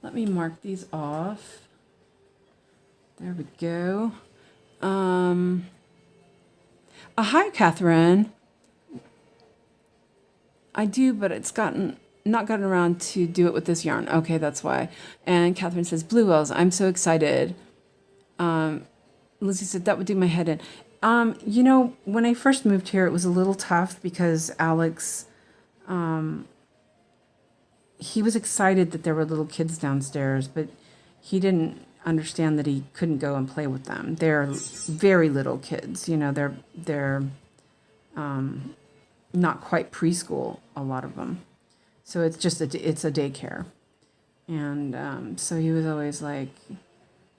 Let me mark these off. There we go. Hi, Catherine. I do, but it's not gotten around to do it with this yarn. Okay, that's why. And Catherine says, Bluebells, I'm so excited. Lizzie said, that would do my head in. You know, when I first moved here, it was a little tough because Alex, he was excited that there were little kids downstairs, but he didn't understand that he couldn't go and play with them. They're very little kids, you know, they're not quite preschool, a lot of them. So it's just it's a daycare. And so he was always like,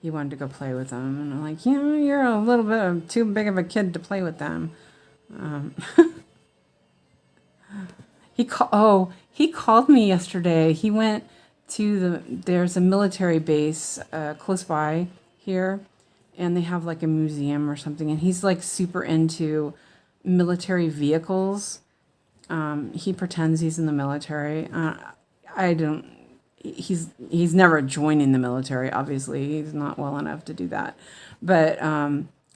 he wanted to go play with them. And I'm like, yeah, you're a little bit too big of a kid to play with them. He called me yesterday. He went to there's a military base close by here, and they have like a museum or something, and he's like super into military vehicles. He pretends he's in the military. He's never joining the military, obviously. He's not well enough to do that. But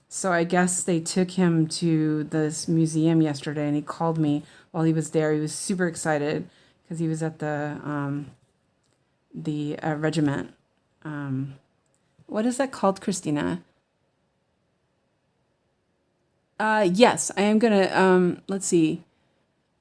so I guess they took him to this museum yesterday, and he called me while he was there. He was super excited because he was at the regiment. What is that called, Christina? Yes, I am gonna, let's see.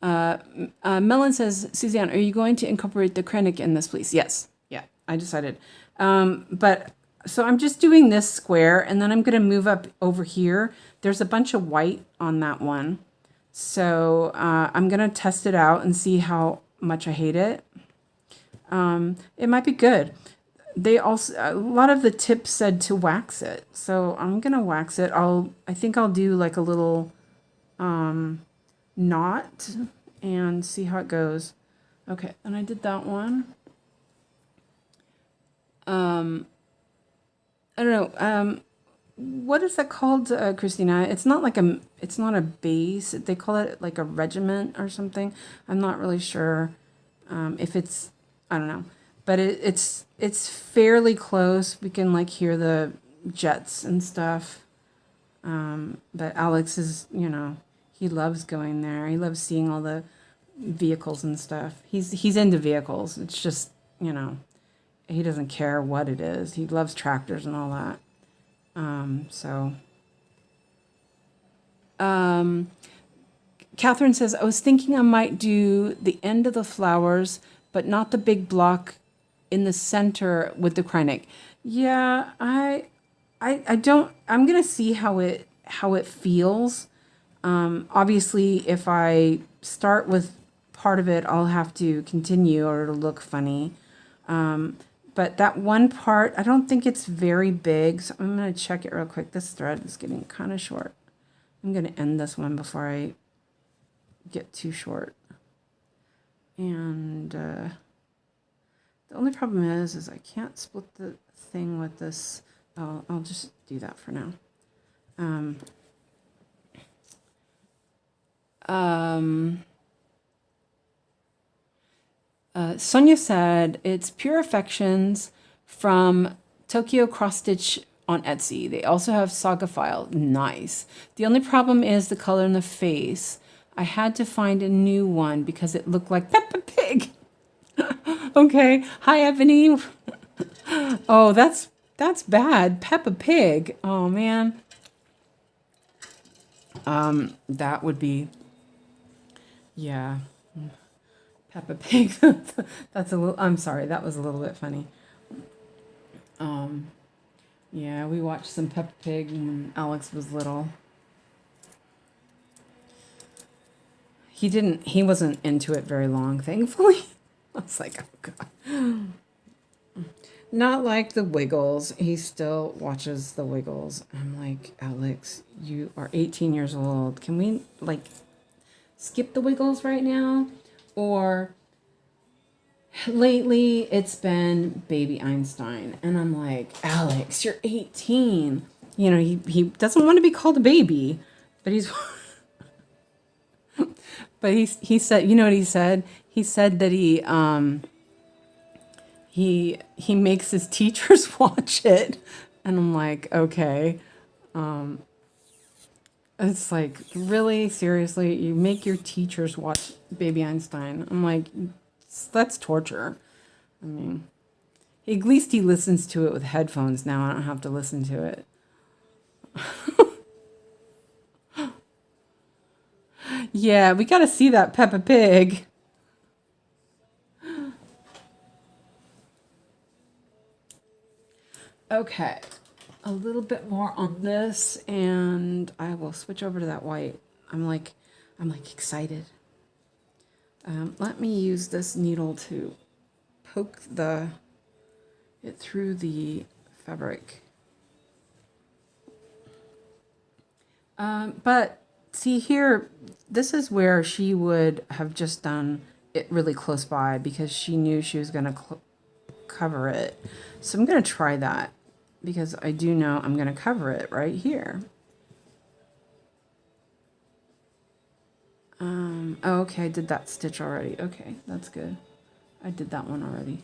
Melon says, Suzanne, are you going to incorporate the 𝐒𝐀𝐋 in this, please? Yes. Yeah, I decided. But so I'm just doing this square, and then I'm going to move up over here. There's a bunch of white on that one. So I'm going to test it out and see how much I hate it. It might be good. They also, a lot of the tips said to wax it. So I'm going to wax it. I think I'll do like a little knot and see how it goes. Okay, and I did that one. I don't know. What is that called, Christina? It's not like it's not a base. They call it like a regiment or something. I'm not really sure if it's, I don't know. But it's fairly close. We can like hear the jets and stuff. But Alex is, you know, he loves going there. He loves seeing all the vehicles and stuff. He's into vehicles. It's just, you know, he doesn't care what it is. He loves tractors and all that. Catherine says, I was thinking I might do the end of the flowers, but not the big block in the center with the 𝐒𝐀𝐋. Yeah, I don't, I'm going to see how it feels. Obviously, if I start with part of it, I'll have to continue or it'll look funny. But that one part, I don't think it's very big, so I'm going to check it real quick. This thread is getting kind of short. I'm going to end this one before I get too short. And the only problem is I can't split the thing with this. I'll just do that for now. Sonia said, it's Pure Affections from Tokyo Cross Stitch on Etsy. They also have Saga File. Nice. The only problem is the color in the face. I had to find a new one because it looked like Peppa Pig. Okay. Hi, Ebony. Oh, that's bad. Peppa Pig. Oh, man. That would be, yeah. Peppa Pig. That's a little, I'm sorry, that was a little bit funny. Yeah, we watched some Peppa Pig when Alex was little. He wasn't into it very long, thankfully. I was like, oh God. Not like the Wiggles. He still watches the Wiggles. I'm like, Alex, you are 18 years old. Can we like skip the Wiggles right now? Or lately it's been Baby Einstein. And I'm like, Alex, you're 18. You know, he doesn't want to be called a baby, but he's but he said, you know what he said? He said that he makes his teachers watch it. And I'm like, okay. It's like, really? Seriously? You make your teachers watch Baby Einstein? I'm like, that's torture. I mean, at least he listens to it with headphones now. I don't have to listen to it. Yeah, we got to see that Peppa Pig. Okay, a little bit more on this, and I will switch over to that white. I'm like excited. Let me use this needle to poke it through the fabric. But see here, this is where she would have just done it really close by because she knew she was going to cover it. So I'm going to try that because I do know I'm going to cover it right here. Oh, okay, I did that stitch already. Okay, that's good. I did that one already.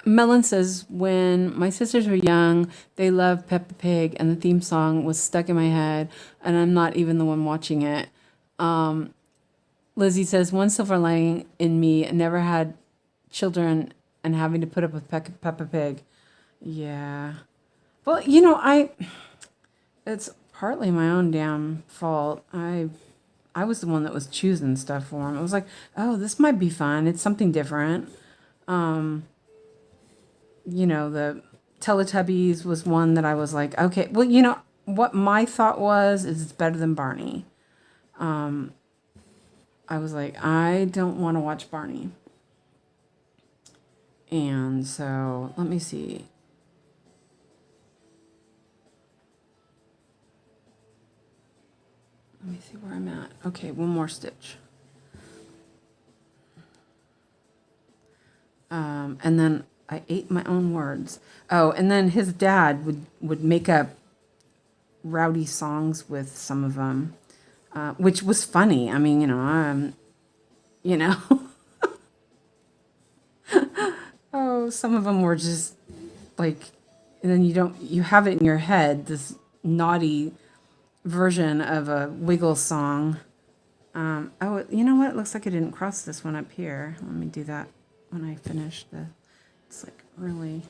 Melon says, when my sisters were young, they loved Peppa Pig, and the theme song was stuck in my head, and I'm not even the one watching it. Lizzie says, one silver lining in me, never had children and having to put up with Peppa Pig. Yeah. Well, you know, it's partly my own damn fault. I was the one that was choosing stuff for him. I was like, oh, this might be fun. It's something different. You know, the Teletubbies was one that I was like, okay, well, you know, what my thought was is it's better than Barney. I was like, I don't want to watch Barney. And so, let me see. Let me see where I'm at. Okay, one more stitch. And then I ate my own words. Oh, and then his dad would make up rowdy songs with some of them, which was funny. I mean, you know, oh, some of them were just like, and then you have it in your head, this naughty version of a Wiggle song. Oh, you know what? It looks like I didn't cross this one up here. Let me do that when I finish it's like really.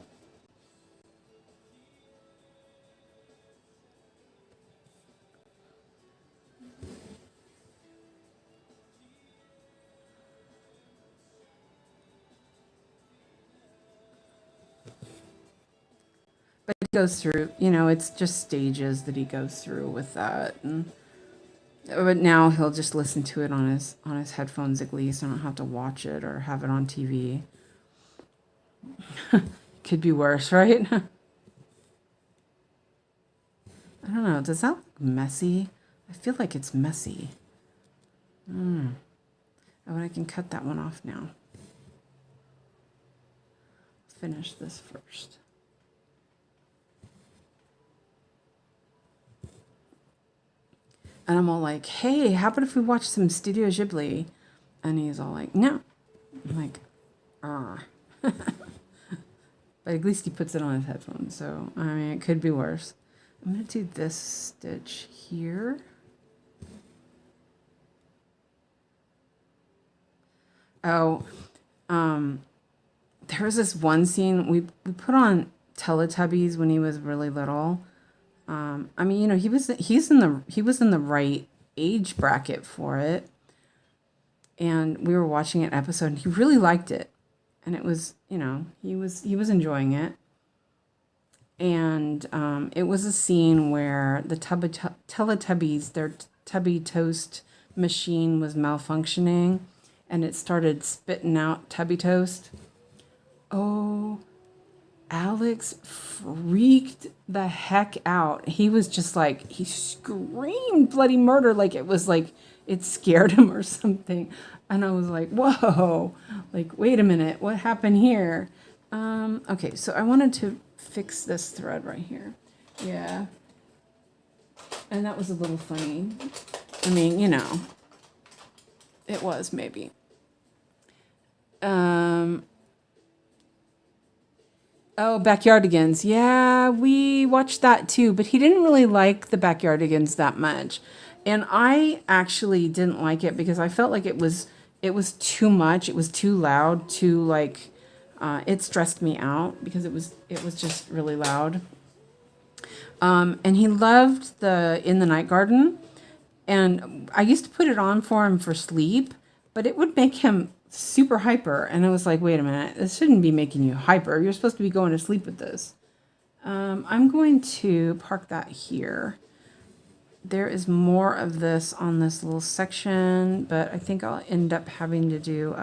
But he goes through, you know, it's just stages that he goes through with that. But now he'll just listen to it on his headphones at least. I don't have to watch it or have it on TV. Could be worse, right? I don't know. Does that look messy? I feel like it's messy. Oh, and I can cut that one off now. Finish this first. And I'm all like, hey, how about if we watch some Studio Ghibli? And he's all like, no. I'm like, ah. But at least he puts it on his headphones. So, I mean, it could be worse. I'm going to do this stitch here. Oh, there was this one scene we put on Teletubbies when he was really little. I mean, you know, he was in the right age bracket for it, and we were watching an episode, and he really liked it, and it was, you know, he was enjoying it, and it was a scene where the Teletubbies, their Tubby Toast machine was malfunctioning, and it started spitting out Tubby Toast. Oh, Alex freaked the heck out. He was just like, he screamed bloody murder, like it was like it scared him or something. And I was like, whoa, like, wait a minute, what happened here? Okay, so I wanted to fix this thread right here. Yeah. And that was a little funny. I mean, you know, it was maybe. Oh, Backyardigans. Yeah, we watched that too, but he didn't really like the Backyardigans that much. And I actually didn't like it because I felt like it was too much. It was too loud, too like it stressed me out because it was just really loud. And he loved the In the Night Garden. And I used to put it on for him for sleep, but it would make him super hyper. And I was like, wait a minute, this shouldn't be making you hyper. You're supposed to be going to sleep with this. I'm going to park that here. There is more of this on this little section, but I think I'll end up having to do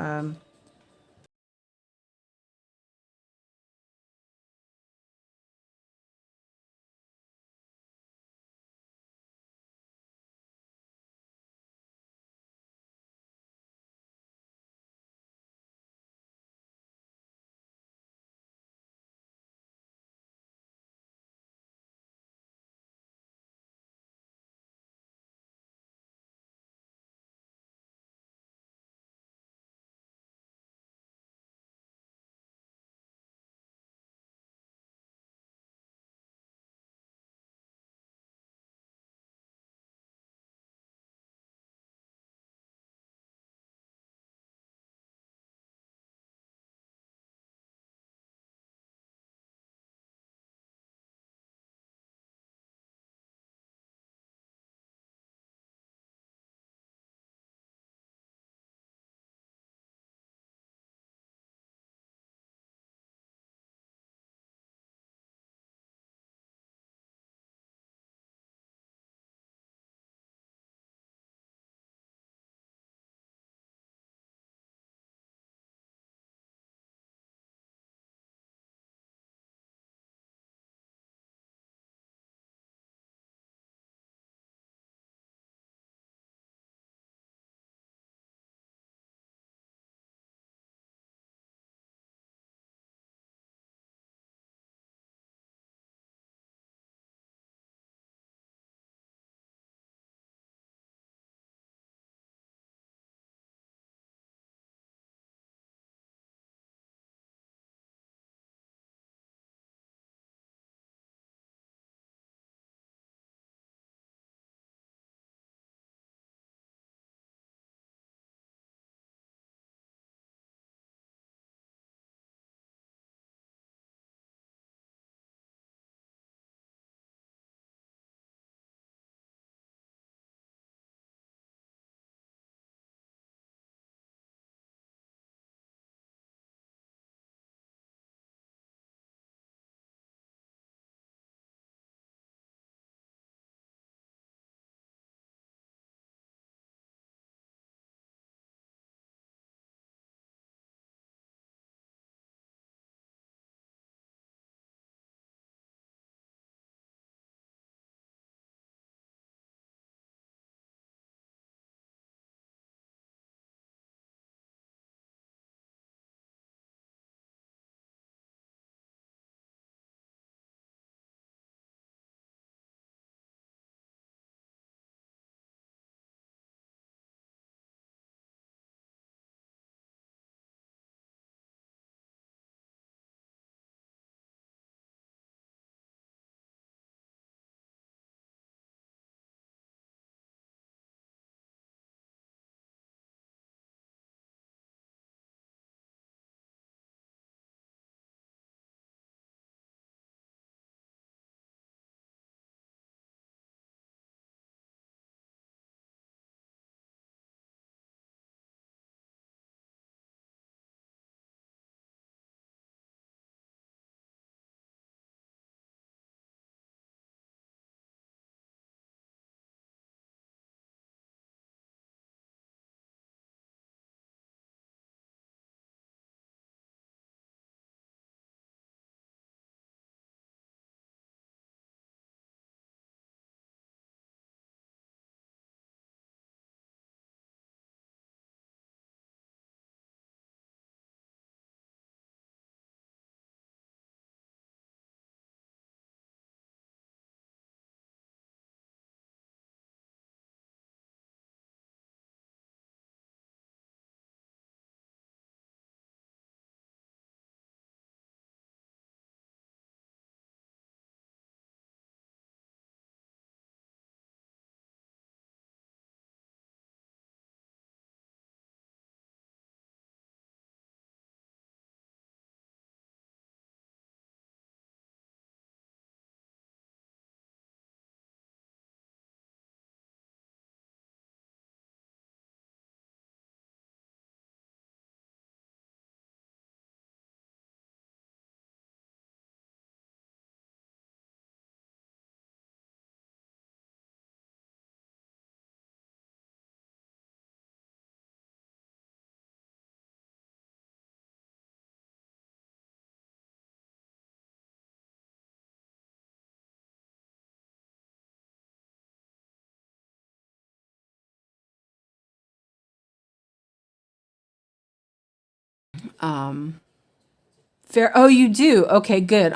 Fair. Oh, you do? Okay, good.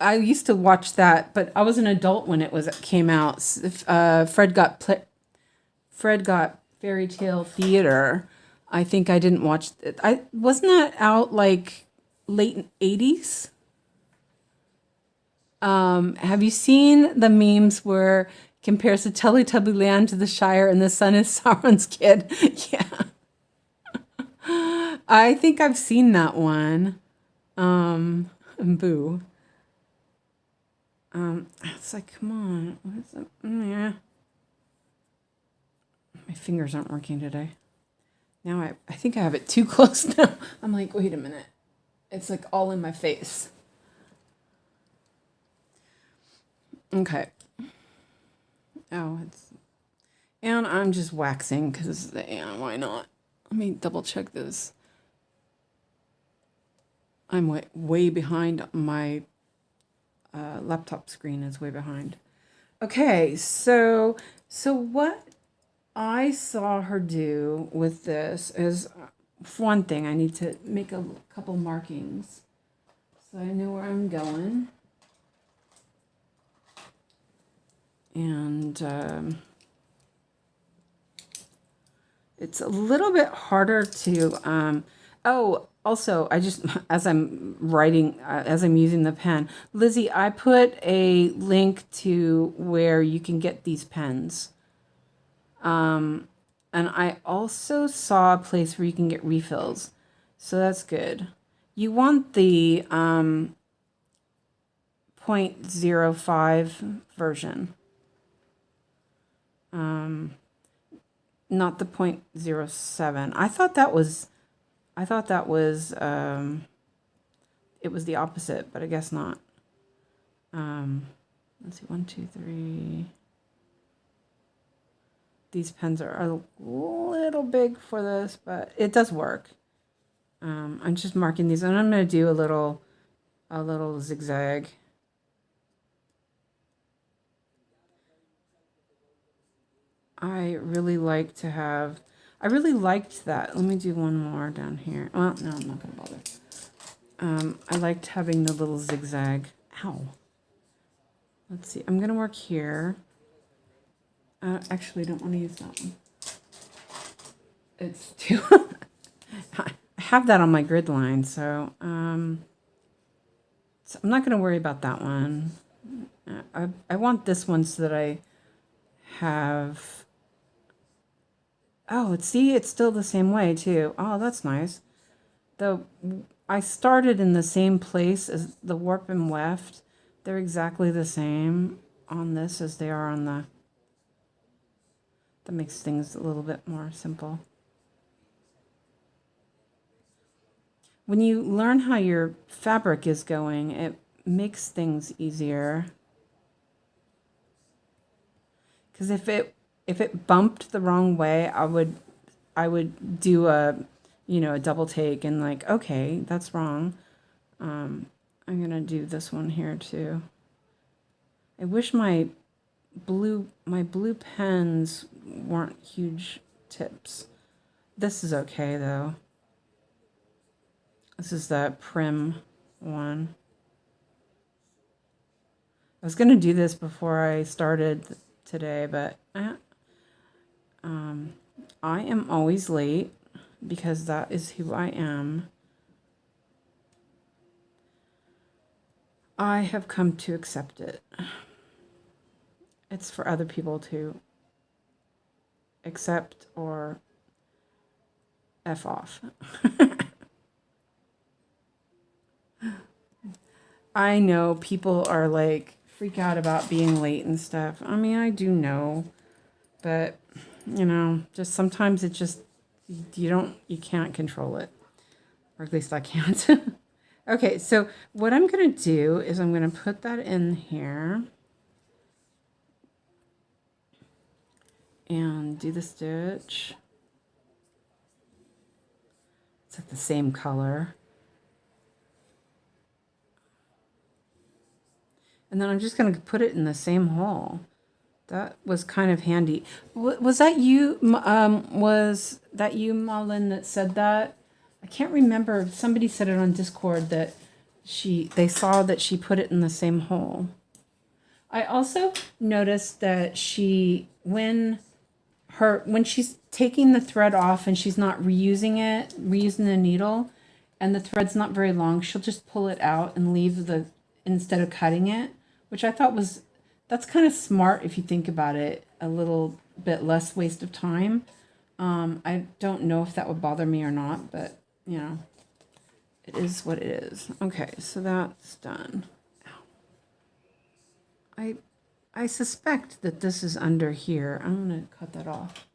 I used to watch that, but I was an adult when it came out. Fred got Fairy Tale Theater. I think I didn't watch it. Wasn't that out like late 80s? Have you seen the memes where it compares the Teletubby Land to the Shire and the sun is Sauron's kid? Yeah. I think I've seen that one. Boo. It's like, come on. What is it? Yeah. My fingers aren't working today. Now I think I have it too close now. I'm like, wait a minute. It's like all in my face. Okay. Oh, and I'm just waxing because, yeah, why not? Let me double check this. I'm way behind. My laptop screen is way behind. Okay, so what I saw her do with this is, for one thing, I need to make a couple markings so I know where I'm going. And it's a little bit harder to, also, I just, as I'm writing, as I'm using the pen, Lizzie, I put a link to where you can get these pens. And I also saw a place where you can get refills. So that's good. You want the 0.05 version. Not the 0.07. I thought that was it was the opposite, but I guess not. Let's see, 1, 2, 3. These pens are a little big for this, but it does work. I'm just marking these, and I'm going to do a little zigzag. I really liked that. Let me do one more down here. Well, no, I'm not going to bother. I liked having the little zigzag. Ow. Let's see. I'm going to work here. Actually, I don't want to use that one. It's too... I have that on my grid line, so I'm not going to worry about that one. I want this one so that I have... Oh, see, it's still the same way, too. Oh, that's nice. I started in the same place as the warp and weft. They're exactly the same on this as they are on the... That makes things a little bit more simple. When you learn how your fabric is going, it makes things easier. Because if it bumped the wrong way, I would do a double take and like, okay, that's wrong. I'm gonna do this one here too. I wish my blue pens weren't huge tips. This is okay though. This is the Prim one. I was gonna do this before I started today, but I am always late because that is who I am. I have come to accept it. It's for other people to accept or F off. I know people are like freak out about being late and stuff. I mean, I do know, but just sometimes it just, you can't control it, or at least I can't. Okay, so what I'm going to do is I'm going to put that in here and do the stitch. It's like the same color. And then I'm just going to put it in the same hole. That was kind of handy. Was that you, Marlon, that said that? I can't remember. Somebody said it on Discord that they saw that she put it in the same hole. I also noticed that when she's taking the thread off and she's not reusing the needle, and the thread's not very long, she'll just pull it out and leave instead of cutting it, which I thought that's kind of smart if you think about it, a little bit less waste of time. I don't know if that would bother me or not, but it is what it is. Okay, so that's done. I suspect that this is under here. I'm going to cut that off.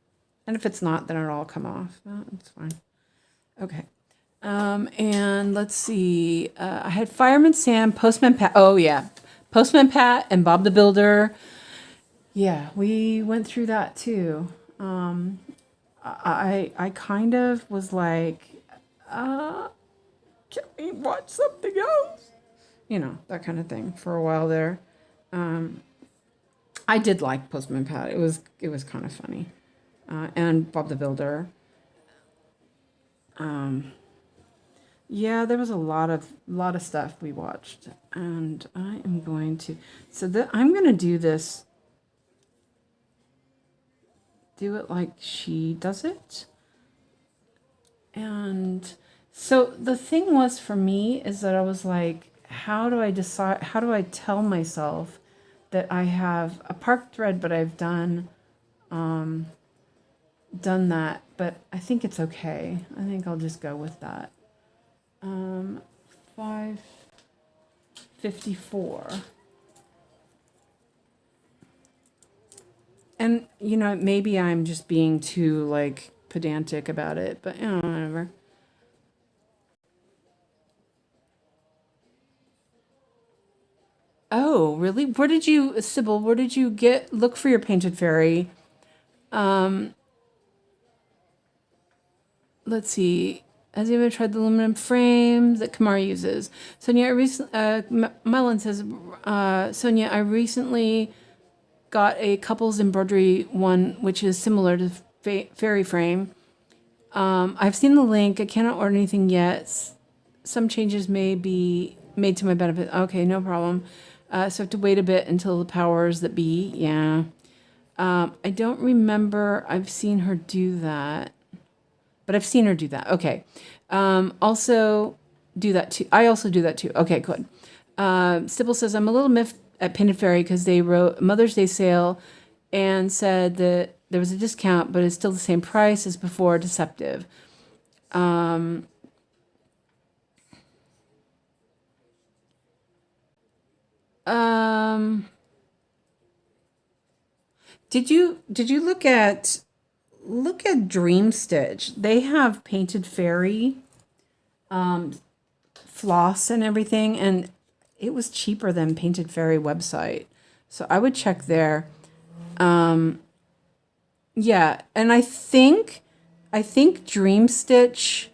And if it's not, then it'll all come off. It's fine. Okay. And let's see. I had Fireman Sam, Postman Pat. Oh, yeah. Postman Pat and Bob the Builder. Yeah, we went through that too. I kind of was like, can we watch something else? That kind of thing for a while there. I did like Postman Pat. It was kind of funny. And Bob the Builder. Yeah, there was a lot of stuff we watched, and I am going to. I'm going to do this. Do it like she does it. And so the thing was for me is that I was like, how do I decide? How do I tell myself that I have a park thread, but I've done that, but I think it's okay. I think I'll just go with that. 554. And maybe I'm just being too like pedantic about it, but whatever. Oh, really? Sybil, where did you look for your painted fairy? Let's see. Has anyone tried the aluminum frame that Kamara uses? Sonia, Mylan says, Sonia, I recently got a couples embroidery one, which is similar to fairy frame. I've seen the link. I cannot order anything yet. Some changes may be made to my benefit. Okay, no problem. So I have to wait a bit until the powers that be. Yeah. I don't remember. I've seen her do that. But I've seen her do that. Okay. Also do that too. I also do that too. Okay, good. Sybil says, I'm a little miffed at Painted Fairy because they wrote Mother's Day sale and said that there was a discount, but it's still the same price as before. Deceptive. Did you look at Dream Stitch? They have Painted Fairy floss and everything, and it was cheaper than Painted Fairy website. So I would check there. Yeah, and I think Dream Stitch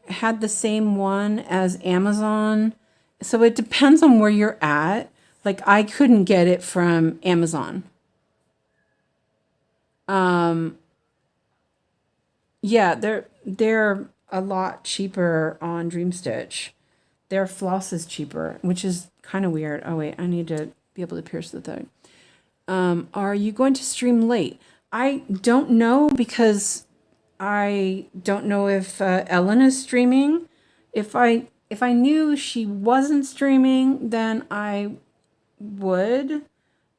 had the same one as Amazon. So it depends on where you're at. Like I couldn't get it from Amazon. Yeah, they're a lot cheaper on Dream Stitch. Their floss is cheaper, which is kind of weird. Oh wait, I need to be able to pierce the thing. Are you going to stream late? I don't know because I don't know if Ellen is streaming. If I knew she wasn't streaming, then I would.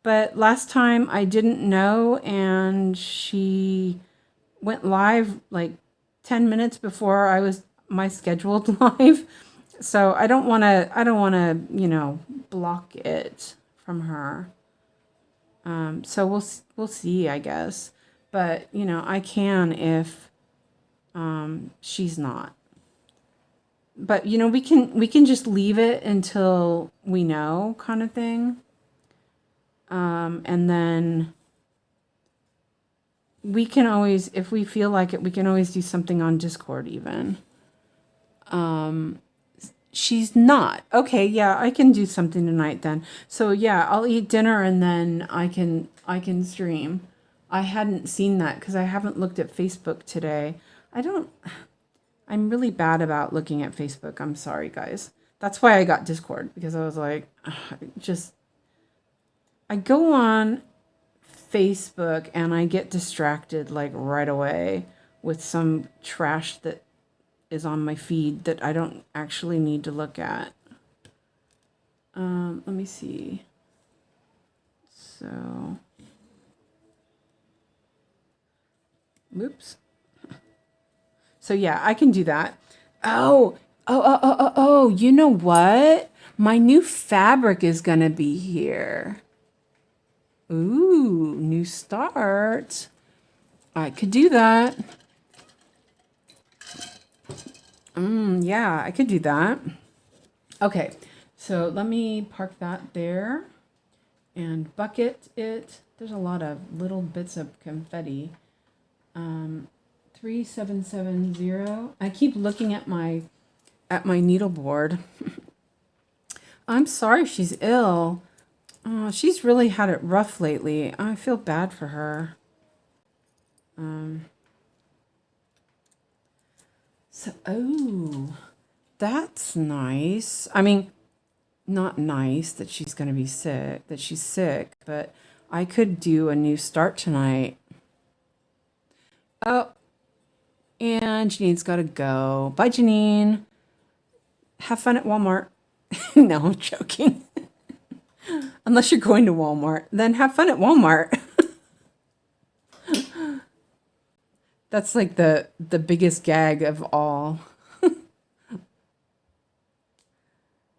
But last time I didn't know, and she went live like 10 minutes before my scheduled live. So I don't want to, block it from her. So we'll see, I guess. But, I can if she's not. But, we can just leave it until we know, kind of thing. And then we can always, if we feel like it, we can always do something on Discord even. She's not. Okay, yeah, I can do something tonight then. So yeah, I'll eat dinner and then I can stream. I hadn't seen that because I haven't looked at Facebook today. I I'm really bad about looking at Facebook. I'm sorry, guys. That's why I got Discord, because I was like, I go on Facebook and I get distracted like right away with some trash that is on my feed that I don't actually need to look at. Let me see. So, oops. So yeah, I can do that. Oh, you know what? My new fabric is gonna be here. Ooh, new start. I could do that. Yeah, I could do that. Okay, so let me park that there and bucket it. There's a lot of little bits of confetti. 3770. I keep looking at my needleboard. I'm sorry she's ill. She's really had it rough lately. I feel bad for her. Oh, that's nice. I mean, not nice that she's going to be sick, that she's sick, but I could do a new start tonight. Oh, and Janine's got to go. Bye, Janine. Have fun at Walmart. No, I'm joking. Unless you're going to Walmart, then have fun at Walmart. That's like the biggest gag of all.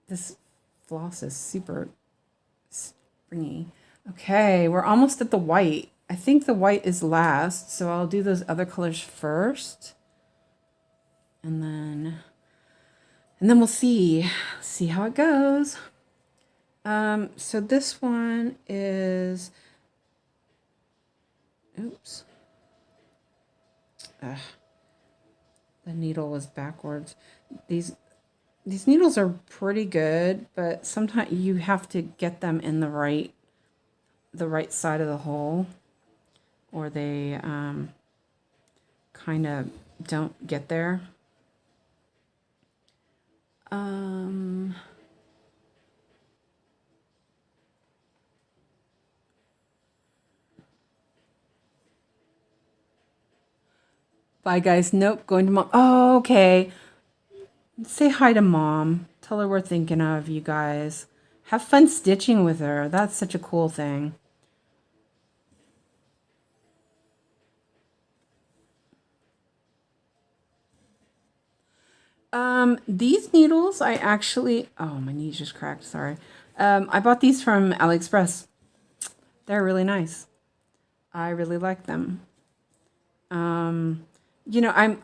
This floss is super springy. Okay, we're almost at the white. I think the white is last, so I'll do those other colors first. And then we'll see how it goes. So this one is, oops. The needle was backwards. These needles are pretty good, but sometimes you have to get them in the right side of the hole, or they kind of don't get there. Bye, guys. Nope, going to mom. Oh, okay. Say hi to mom. Tell her we're thinking of you guys. Have fun stitching with her. That's such a cool thing. These needles, I actually, oh, my knees just cracked. Sorry. I bought these from AliExpress. They're really nice. I really like them. You know,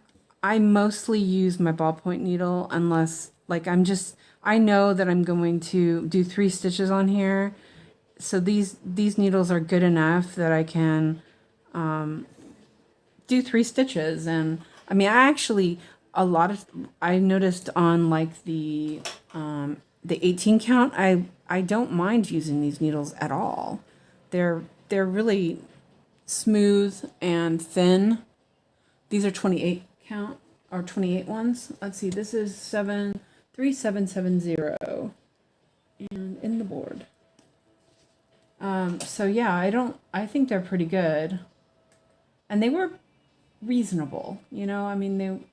I mostly use my ballpoint needle unless, like, I know that I'm going to do 3 stitches on here. So these needles are good enough that I can do 3 stitches. And I mean, I noticed on like the 18 count, I don't mind using these needles at all. They're really smooth and thin. These are 28 count, or 28 ones. Let's see, this is 3770 and in the board. So yeah, I think they're pretty good. And they were reasonable, you know, I mean,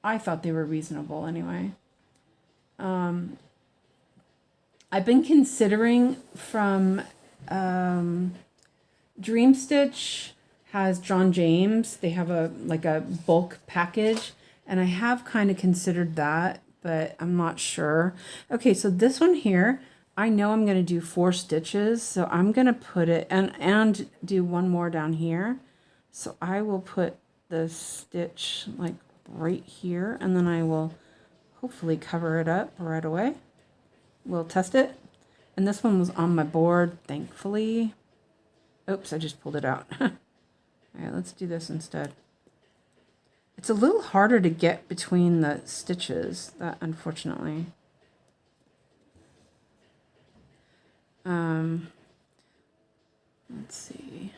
I thought they were reasonable anyway. I've been considering from, Dream Stitch has John James. They have a bulk package, and I have kind of considered that, but I'm not sure. Okay, so this one here, I know I'm going to do 4 stitches, so I'm going to put it and do one more down here. So I will put the stitch like right here, and then I will hopefully cover it up right away. We'll test it. And this one was on my board, thankfully. Oops, I just pulled it out. All right, let's do this instead. It's a little harder to get between the stitches, that unfortunately. Let's see.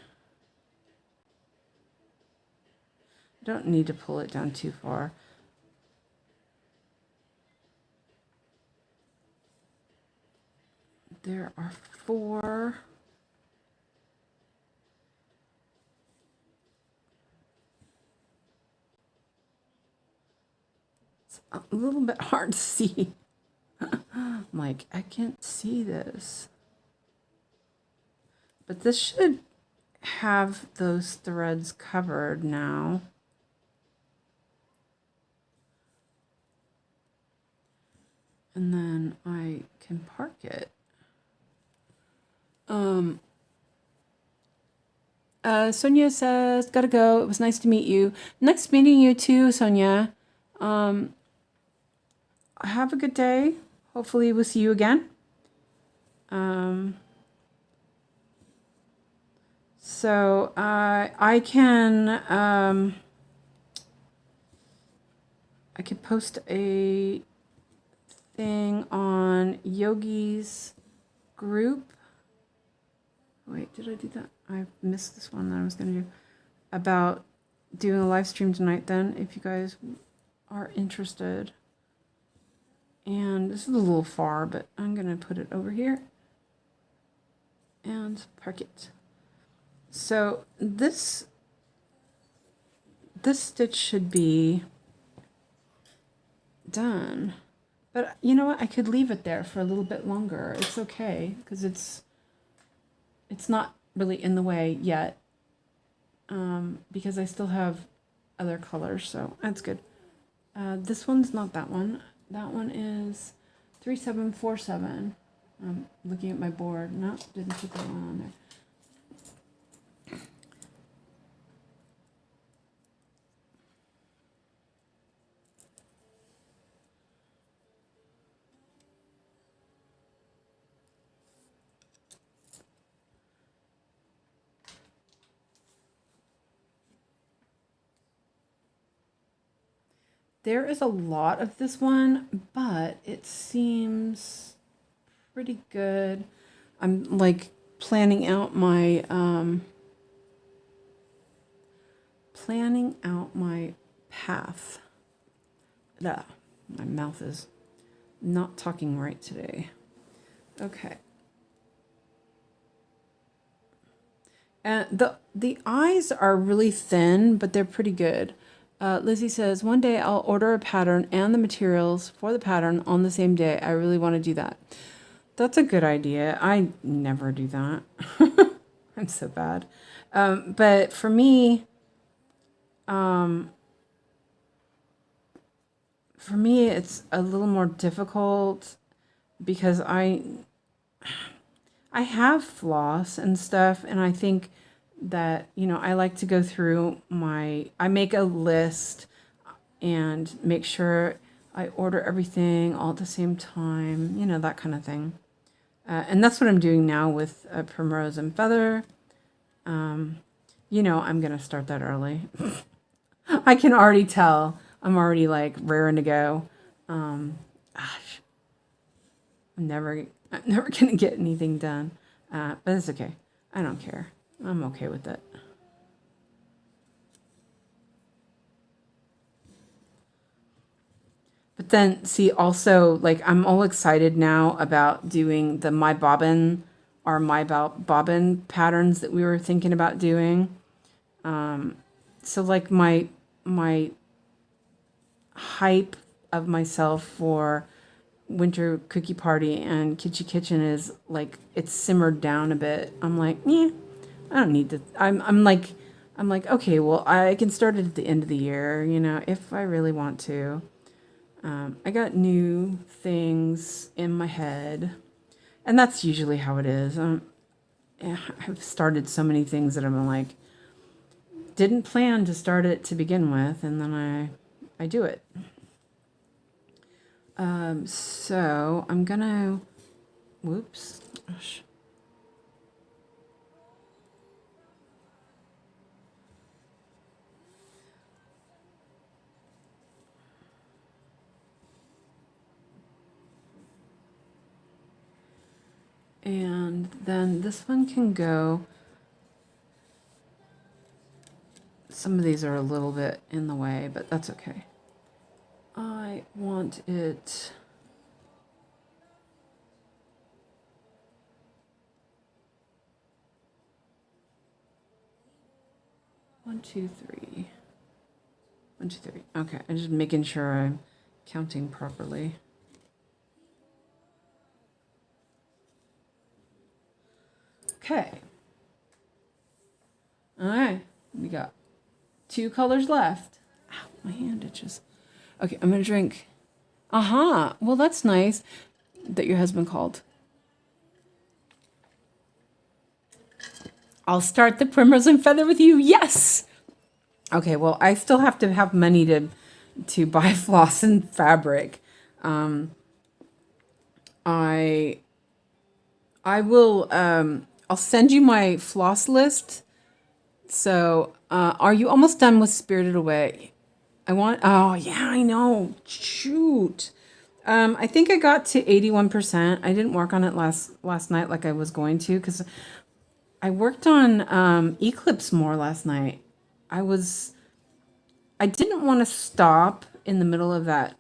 Don't need to pull it down too far. there are 4. It's a little bit hard to see. I'm like, I can't see this. But this should have those threads covered now. And then I can park it. Sonia says, gotta go. It was nice to meet you. Nice meeting you too, Sonia. Have a good day. Hopefully we'll see you again. So I can post a thing on Yogi's group. Wait, did I do that? I missed this one that I was going to do about doing a live stream tonight then, if you guys are interested. And this is a little far, but I'm going to put it over here and park it. So this stitch should be done. But you know what? I could leave it there for a little bit longer. It's okay, because it's not really in the way yet, because I still have other colors, so that's good. This one's not that one. That one is 3747. I'm looking at my board. No, didn't put that one on there. There is a lot of this one, but it seems pretty good. I'm like planning out my path. My mouth is not talking right today. Okay. And the eyes are really thin, but they're pretty good. Lizzie says, one day I'll order a pattern and the materials for the pattern on the same day. I really want to do that. That's a good idea. I never do that. I'm so bad. But for me, it's a little more difficult because I have floss and stuff, and I think that, you know, I like to go through I make a list and make sure I order everything all at the same time, you know, that kind of thing. And that's what I'm doing now with Primrose and Feather. You know, I'm going to start that early. I can already tell. I'm already like raring to go. Gosh, I'm never going to get anything done. But it's okay. I don't care. I'm okay with it. But then, see, also, like, I'm all excited now about doing the My Bobbin patterns that we were thinking about doing. So, like, my hype of myself for Winter Cookie Party and Kitschy Kitchen is, like, it's simmered down a bit. I'm like, yeah. I don't need to. I'm like, okay, well, I can start it at the end of the year, you know, if I really want to. I got new things in my head, and that's usually how it is. I've started so many things that I'm like, didn't plan to start it to begin with, and then I do it. So I'm gonna, whoops. Gosh. And then this one can go, some of these are a little bit in the way, but that's okay. I want it 1, 2, 3. 1, 2, 3. Okay, I'm just making sure I'm counting properly. Okay. All right, we got 2 colors left. Ow, my hand itches. Okay, I'm gonna drink. Well, that's nice that your husband called. I'll start the Primrose and Feather with you. Yes. Okay, well, I still have to have money to buy floss and fabric. I will. I'll send you my floss list. So, are you almost done with Spirited Away? Oh yeah, I know. Shoot. I think I got to 81%. I didn't work on it last night like I was going to, because I worked on eclipse more last night. I didn't want to stop in the middle of that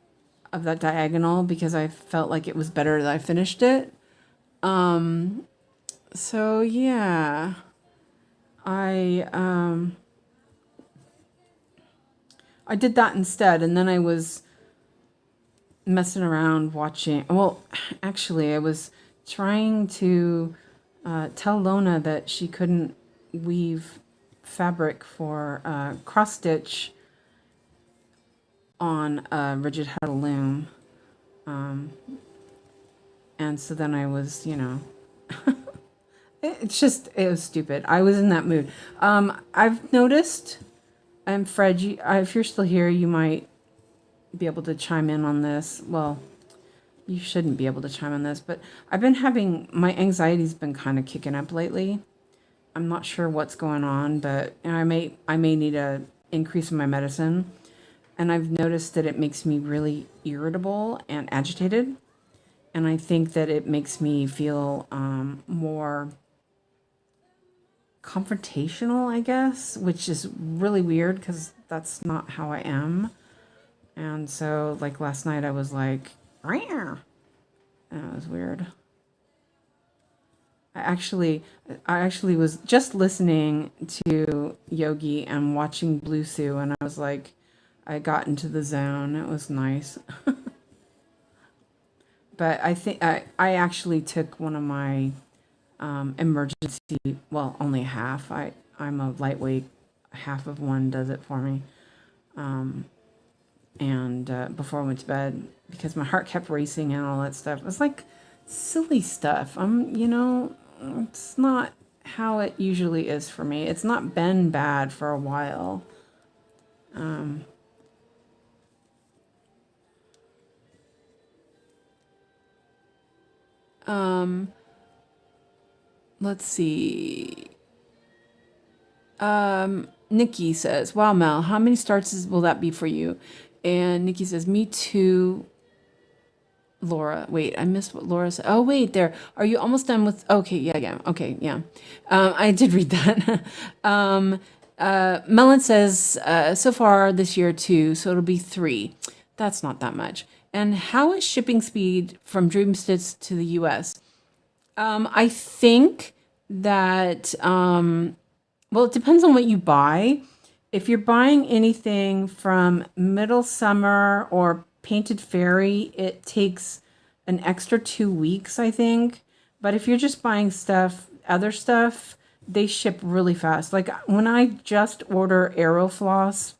diagonal because I felt like it was better that I finished it. So yeah, I did that instead, and then I was messing around watching. Well, actually, I was trying to tell Lona that she couldn't weave fabric for cross stitch on a rigid heddle loom. And so then I was, it was stupid. I was in that mood. I've noticed, and Fred, if you're still here, you might be able to chime in on this. Well, you shouldn't be able to chime on this, but I've been my anxiety's been kind of kicking up lately. I'm not sure what's going on, but I may need a increase in my medicine. And I've noticed that it makes me really irritable and agitated. And I think that it makes me feel more confrontational, I guess, which is really weird because that's not how I am. And so, like last night, I was like, "Rawr." And it was weird. I actually was just listening to Yogi and watching Blue Sue, and I was like, I got into the zone. It was nice. But I think I actually took one of my emergency, well, only half. I'm a lightweight, half of one does it for me. And before I went to bed, because my heart kept racing and all that stuff. It was like silly stuff. It's not how it usually is for me. It's not been bad for a while. Let's see. Nikki says, "Wow, Mel, how many starts will that be for you?" And Nikki says, "Me too." Laura, wait, I missed what Laura said. Oh, wait, there. Are you almost done with? Okay, yeah. Okay, yeah. I did read that. Melon says, so far this year 2, so it'll be 3. That's not that much. And how is shipping speed from Dreamstitch to the US? I think that, well, it depends on what you buy. If you're buying anything from Middle Summer or Painted Fairy, it takes an extra 2 weeks, I think. But if you're just buying other stuff, they ship really fast. Like when I just order Aerofloss,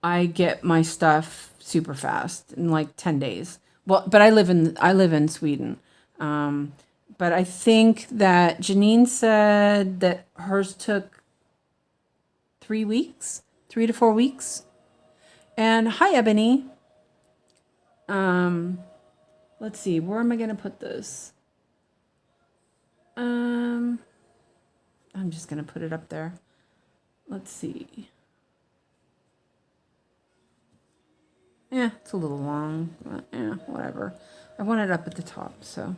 I get my stuff super fast in like 10 days. Well, but I live in Sweden. But I think that Janine said that hers took 3 weeks, 3 to 4 weeks. And hi, Ebony. Let's see, where am I going to put this? I'm just going to put it up there. Let's see. Yeah, it's a little long. Yeah, whatever. I want it up at the top, so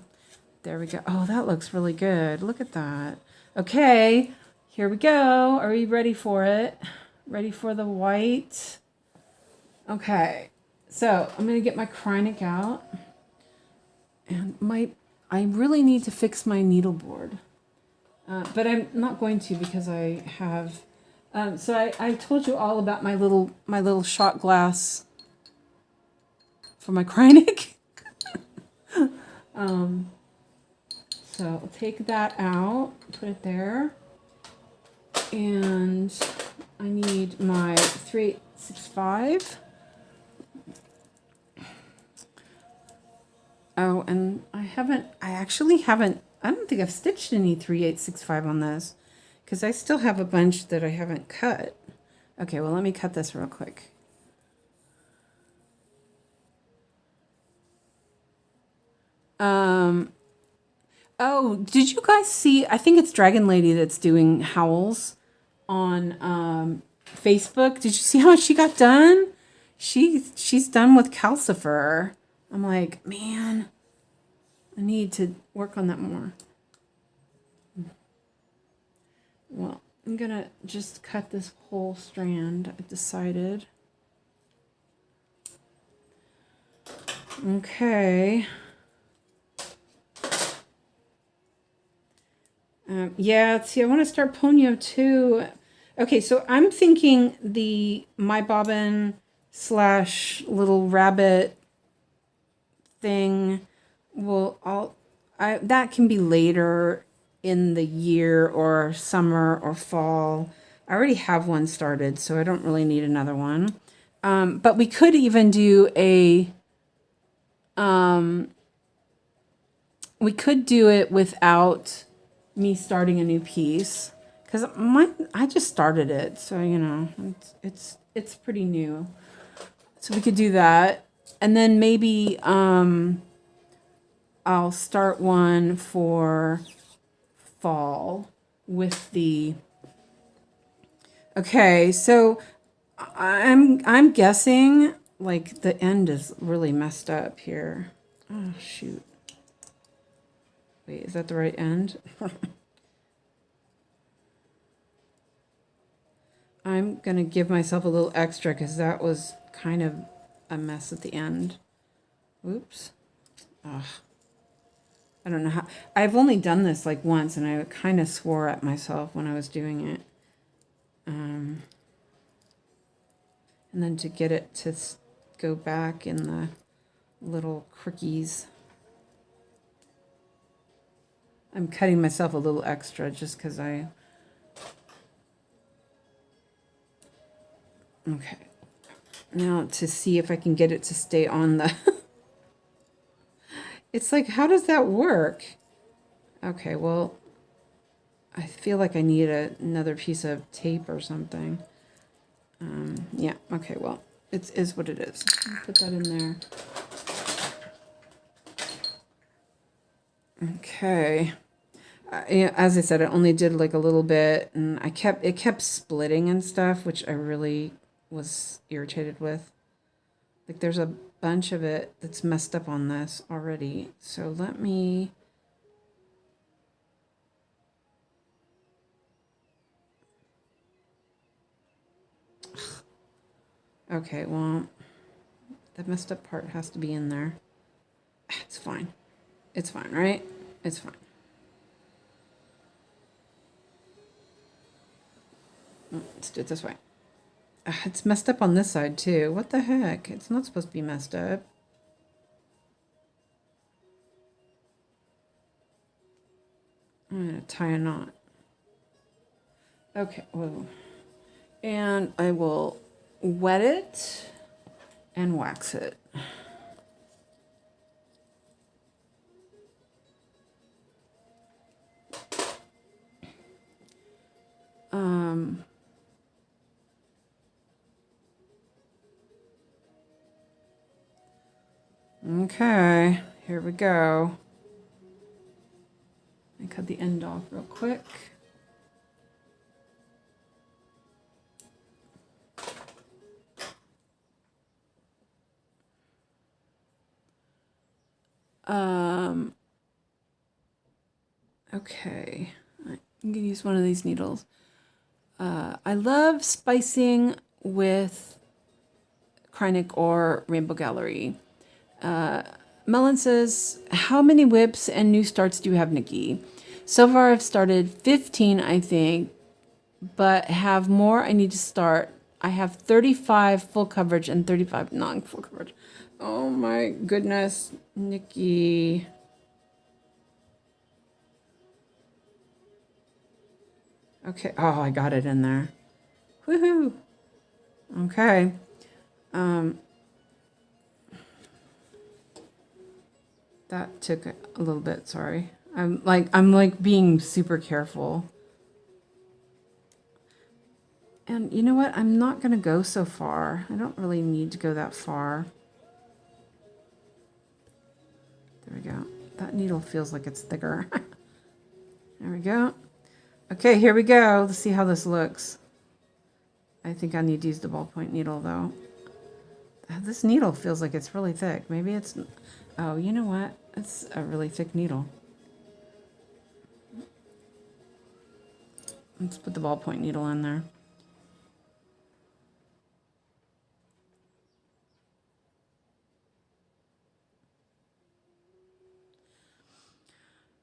there we go. Oh, that looks really good. Look at that. Okay, here we go. Are we ready for it? Ready for the white? Okay, so I'm going to get my 𝐒𝐀𝐋 out. And I really need to fix my needleboard. But I'm not going to because I have So I told you all about my little shot glass for my 𝐒𝐈𝐄𝐻. So I'll take that out, put it there. And I need my 3865. Oh, and I actually haven't, I don't think I've stitched any 3865 on this because I still have a bunch that I haven't cut. Okay, well, let me cut this real quick. Oh, did you guys see, I think it's Dragon Lady that's doing howls on Facebook. Did you see how she got done? She's done with calcifer. I'm like, man, I need to work on that more. Well, I'm gonna just cut this whole strand, I've decided. Okay. Yeah, see, I want to start Ponyo too. Okay, so I'm thinking my bobbin / little rabbit thing that can be later in the year or summer or fall. I already have one started, so I don't really need another one. But we could even do we could do it without me starting a new piece because I just started it, so you know it's pretty new. So we could do that, and then maybe I'll start one for fall with the. Okay, so I'm guessing like the end is really messed up here. Oh shoot. Wait, is that the right end? I'm going to give myself a little extra because that was kind of a mess at the end. Oops. Ugh. I don't know how. I've only done this like once and I kind of swore at myself when I was doing it. And then to get it to go back in the little crookies. I'm cutting myself a little extra just because okay. Now to see if I can get it to stay on the... It's like, how does that work? Okay, well, I feel like I need another piece of tape or something. Yeah, okay, well, it is what it is. Put that in there. Okay. As I said, I only did like a little bit, and it kept splitting and stuff, which I really was irritated with. Like there's a bunch of it that's messed up on this already. So let me. Okay, well, the messed up part has to be in there. It's fine. It's fine, right? It's fine. Let's do it this way. It's messed up on this side too. What the heck? It's not supposed to be messed up. I'm going to tie a knot. Okay, whoa. And I will wet it and wax it. Okay, here we go. I cut the end off real quick. Okay, I'm gonna use one of these needles. I love spicing with 𝐒𝐈𝐄 or Rainbow Gallery. Melon says, how many whips and new starts do you have, Nikki? So far I've started 15, I think. but have more. I need to start. I have 35 full coverage and 35 non-full coverage. Oh my goodness, Nikki. Okay. Oh, I got it in there. Woohoo. Okay. That took a little bit, sorry. I'm like being super careful. And you know what? I'm not going to go so far. I don't really need to go that far. There we go. That needle feels like it's thicker. There we go. Okay, here we go. Let's see how this looks. I think I need to use the ballpoint needle though. This needle feels like it's really thick. Maybe it's... Oh, you know what? It's a really thick needle. Let's put the ballpoint needle in there.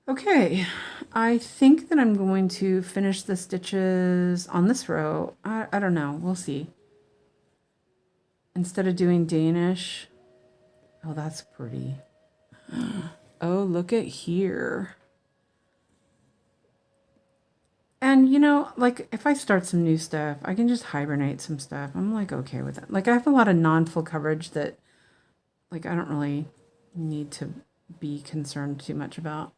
Okay, I think that I'm going to finish the stitches on this row. I don't know. We'll see. Instead of doing Danish. Oh, that's pretty. Oh, look at here. And, you know, like, if I start some new stuff, I can just hibernate some stuff. I'm, like, okay with it. Like, I have a lot of non-full coverage that, like, I don't really need to be concerned too much about.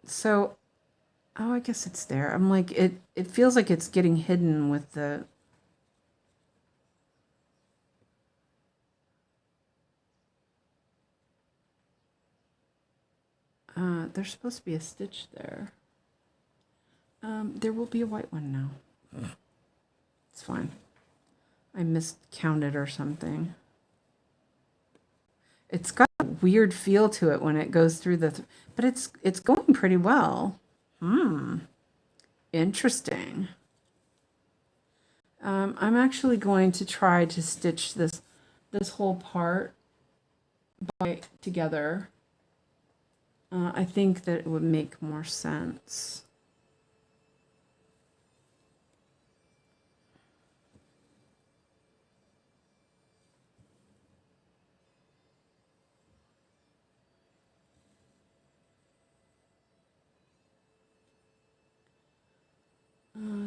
So, oh, I guess it's there. I'm like, it feels like it's getting hidden with the... There's supposed to be a stitch there. There will be a white one now. It's fine. I miscounted or something. It's got a weird feel to it when it goes through the... but it's going pretty well. Interesting. I'm actually going to try to stitch this whole part together. I think that it would make more sense.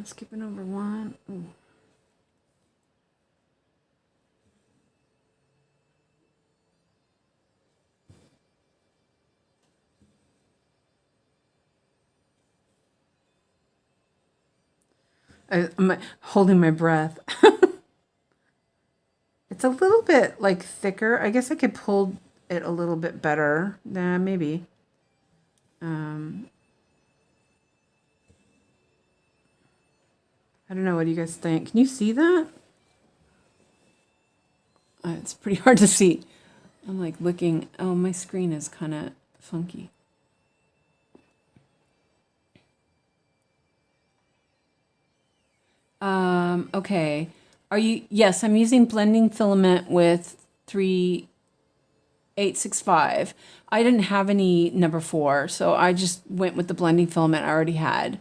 Skipping over one. Ooh. I'm holding my breath. It's a little bit like thicker. I guess I could pull it a little bit better. Nah, maybe. I don't know. What do you guys think? Can you see that? It's pretty hard to see. I'm like looking. Oh, my screen is kind of funky. Okay. Are you... Yes, I'm using blending filament with 3/865. I didn't have any number 4, so I just went with the blending filament I already had.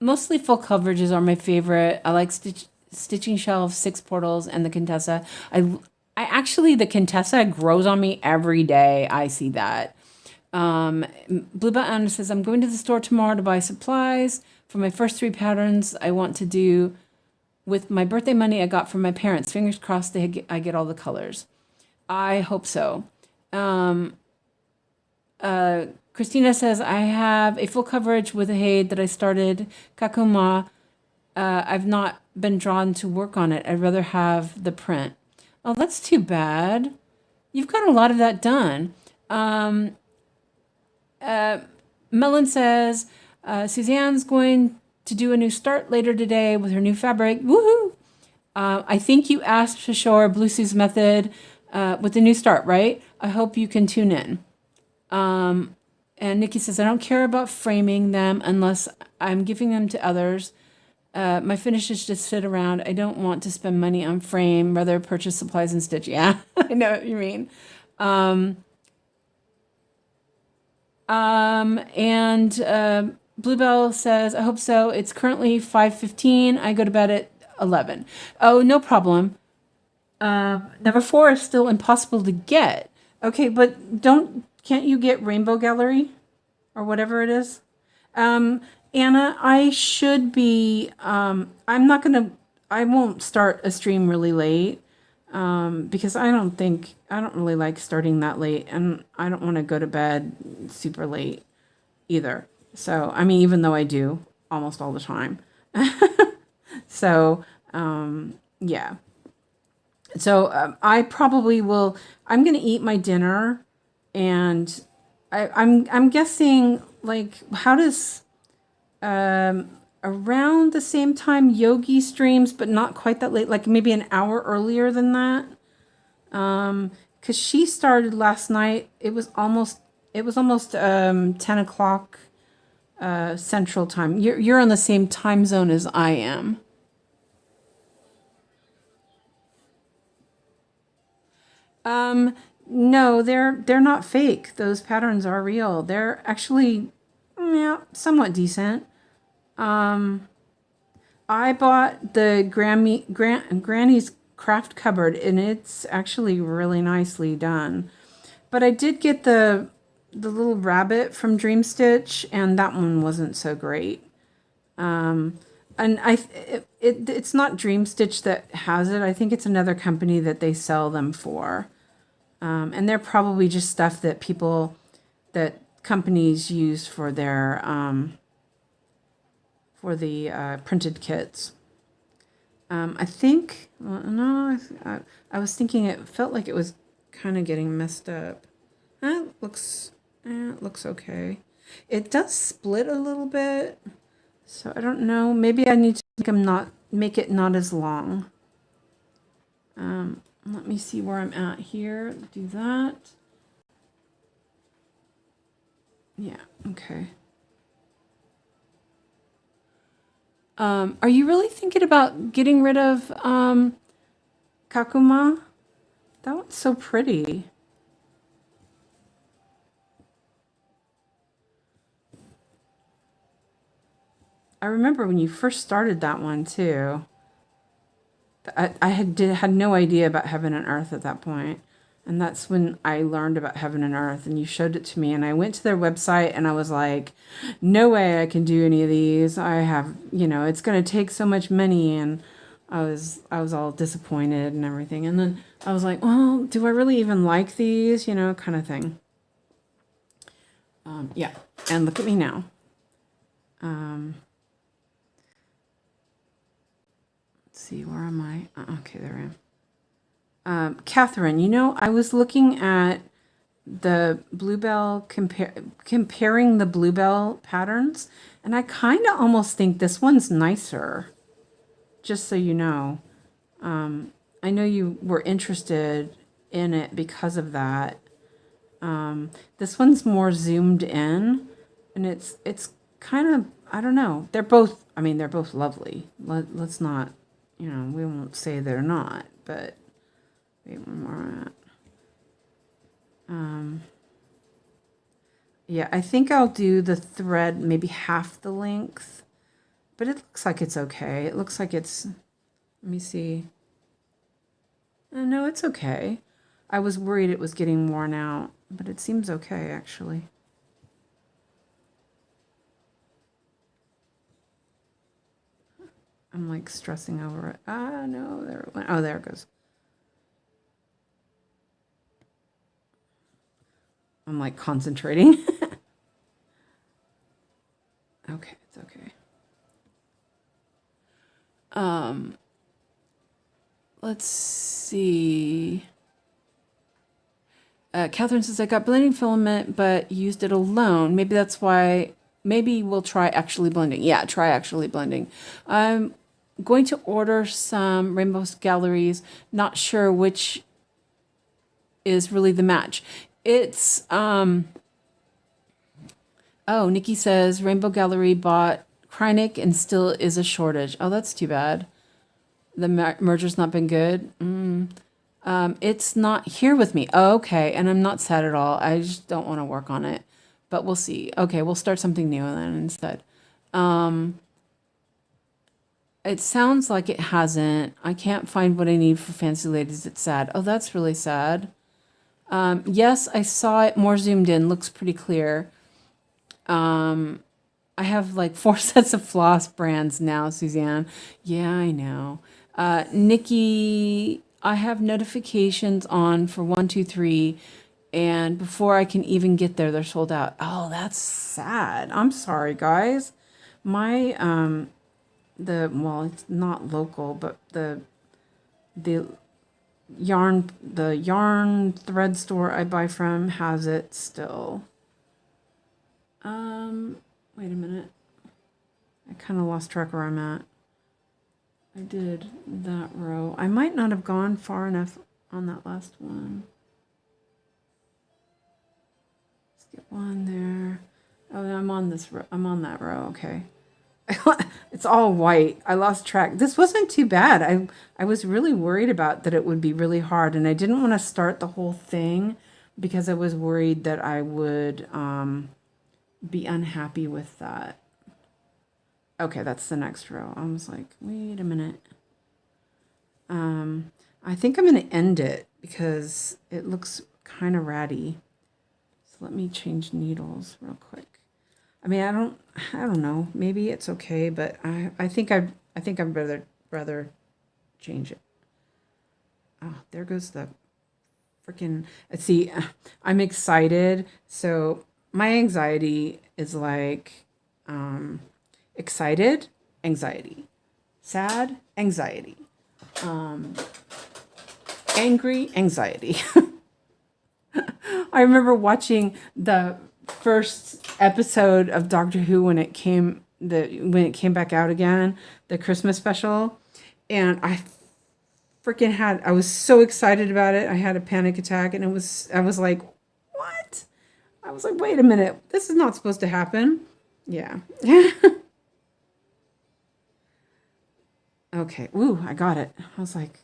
Mostly full coverages are my favorite. I like Stitching Shelf, 6 Portals, and the Contessa. I actually, the Contessa grows on me every day. I see that. Bluebell Anna says, I'm going to the store tomorrow to buy supplies for my first 3 patterns I want to do with my birthday money I got from my parents. Fingers crossed I get all the colors. I hope so. Christina says, I have a full coverage with a HAED that I started, Kakuma. I've not been drawn to work on it. I'd rather have the print. Oh, that's too bad. You've got a lot of that done. Melon says, Suzanne's going to do a new start later today with her new fabric. Woohoo! I think you asked to show her Blue Sue's method with the new start, right? I hope you can tune in. And Nikki says, I don't care about framing them unless I'm giving them to others. My finishes just sit around. I don't want to spend money on frame, rather purchase supplies and stitch. Yeah, I know what you mean. And Bluebell says, I hope so. It's currently 5:15. I go to bed at 11. Oh, no problem. Number 4 is still impossible to get. Okay, but can't you get Rainbow Gallery or whatever it is? Anna, I should be, I won't start a stream really late, because I don't really like starting that late, and I don't want to go to bed super late either. So, I mean, even though I do almost all the time. So, yeah. So I probably will, I'm going to eat my dinner, and I'm guessing, like, how does, around the same time Yogi streams, but not quite that late, like maybe an hour earlier than that. Cause she started last night. It was almost 10 o'clock, Central Time. You're on the same time zone as I am. No, they're not fake. Those patterns are real. They're actually, yeah, somewhat decent. I bought the Granny's Craft Cupboard, and it's actually really nicely done. But I did get the little rabbit from Dream Stitch, and that one wasn't so great. And it's not Dream Stitch that has it. I think it's another company that they sell them for. And they're probably just stuff that companies use for their, for the printed kits. I think, well, no, I was thinking it felt like it was kind of getting messed up. It looks okay. It does split a little bit, so I don't know. Maybe I need to make it not as long. Let me see where I'm at here. Do that. Yeah, okay. Are you really thinking about getting rid of Kakuma? That one's so pretty. I remember when you first started that one too. I had no idea about Heaven and Earth at that point. And that's when I learned about Heaven and Earth, and you showed it to me, and I went to their website, and I was like, no way I can do any of these. I have, it's going to take so much money, and I was all disappointed and everything. And then I was like, well, do I really even like these, kind of thing. Yeah, and look at me now. Let's see, where am I? Okay, there I am. Catherine, I was looking at the Bluebell, comparing the Bluebell patterns, and I kind of almost think this one's nicer, just so you know. I know you were interested in it because of that. This one's more zoomed in, and it's kind of, I don't know. They're both lovely. Let's not, we won't say they're not, but wait, where more at? Yeah, I think I'll do the thread maybe half the length, but it looks like it's okay. It looks like it's, let me see. No, it's okay. I was worried it was getting worn out, but it seems okay, actually. I'm like stressing over it. No, there it went. Oh, there it goes. I'm like concentrating. Okay, it's okay. Let's see. Catherine says, I got blending filament, but used it alone. Maybe that's why, maybe we'll try actually blending. Yeah, try actually blending. I'm going to order some Rainbow Galleries. Not sure which is really the match. It's, oh, Nikki says, Rainbow Gallery bought 𝐒𝐀𝐋 and still is a shortage. Oh, that's too bad. The merger's not been good. It's not here with me. Oh, okay, and I'm not sad at all. I just don't want to work on it. but we'll see. Okay, we'll start something new then instead. It sounds like it hasn't. I can't find what I need for Fancy Ladies. It's sad. Oh, that's really sad. Yes, I saw it more zoomed in. Looks pretty clear. I have like 4 sets of floss brands now, Suzanne. Yeah, I know. Nikki, I have notifications on for 1, 2, 3, and before I can even get there, they're sold out. Oh, that's sad. I'm sorry, guys. My well, it's not local, but the yarn thread store I buy from has it still. Wait a minute. I kind of lost track where I'm at. I did that row. I might not have gone far enough on that last one. Skip one there. Oh, I'm on this row. I'm on that row. Okay. It's all white. I lost track. This wasn't too bad. I was really worried about that it would be really hard, and I didn't want to start the whole thing because I was worried that I would be unhappy with that. Okay, that's the next row. I was like, wait a minute. I think I'm going to end it because it looks kind of ratty. So let me change needles real quick. I mean, I don't know. Maybe it's okay, but I think I'd rather change it. Oh, there goes the freaking. See, I'm excited. So my anxiety is like excited, anxiety, sad, anxiety, angry, anxiety. I remember watching the first episode of Doctor Who when it came back out again, the Christmas special, and I was so excited about it. I had a panic attack, and I was like, what? I was like, wait a minute, this is not supposed to happen. Yeah. Okay. Ooh, I got it. I was like,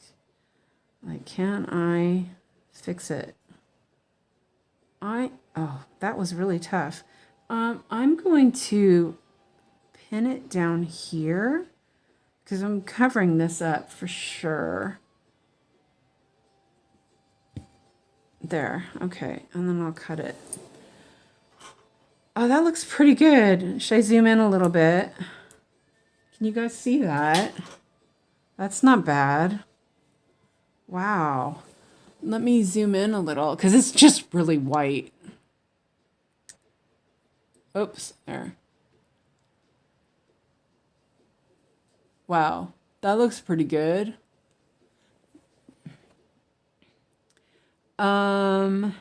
can I fix it? Oh, that was really tough. I'm going to pin it down here because I'm covering this up for sure. There. Okay. And then I'll cut it. Oh, that looks pretty good. Should I zoom in a little bit? Can you guys see that? That's not bad. Wow. Let me zoom in a little because it's just really white. Oops, there. Wow, that looks pretty good. Oh,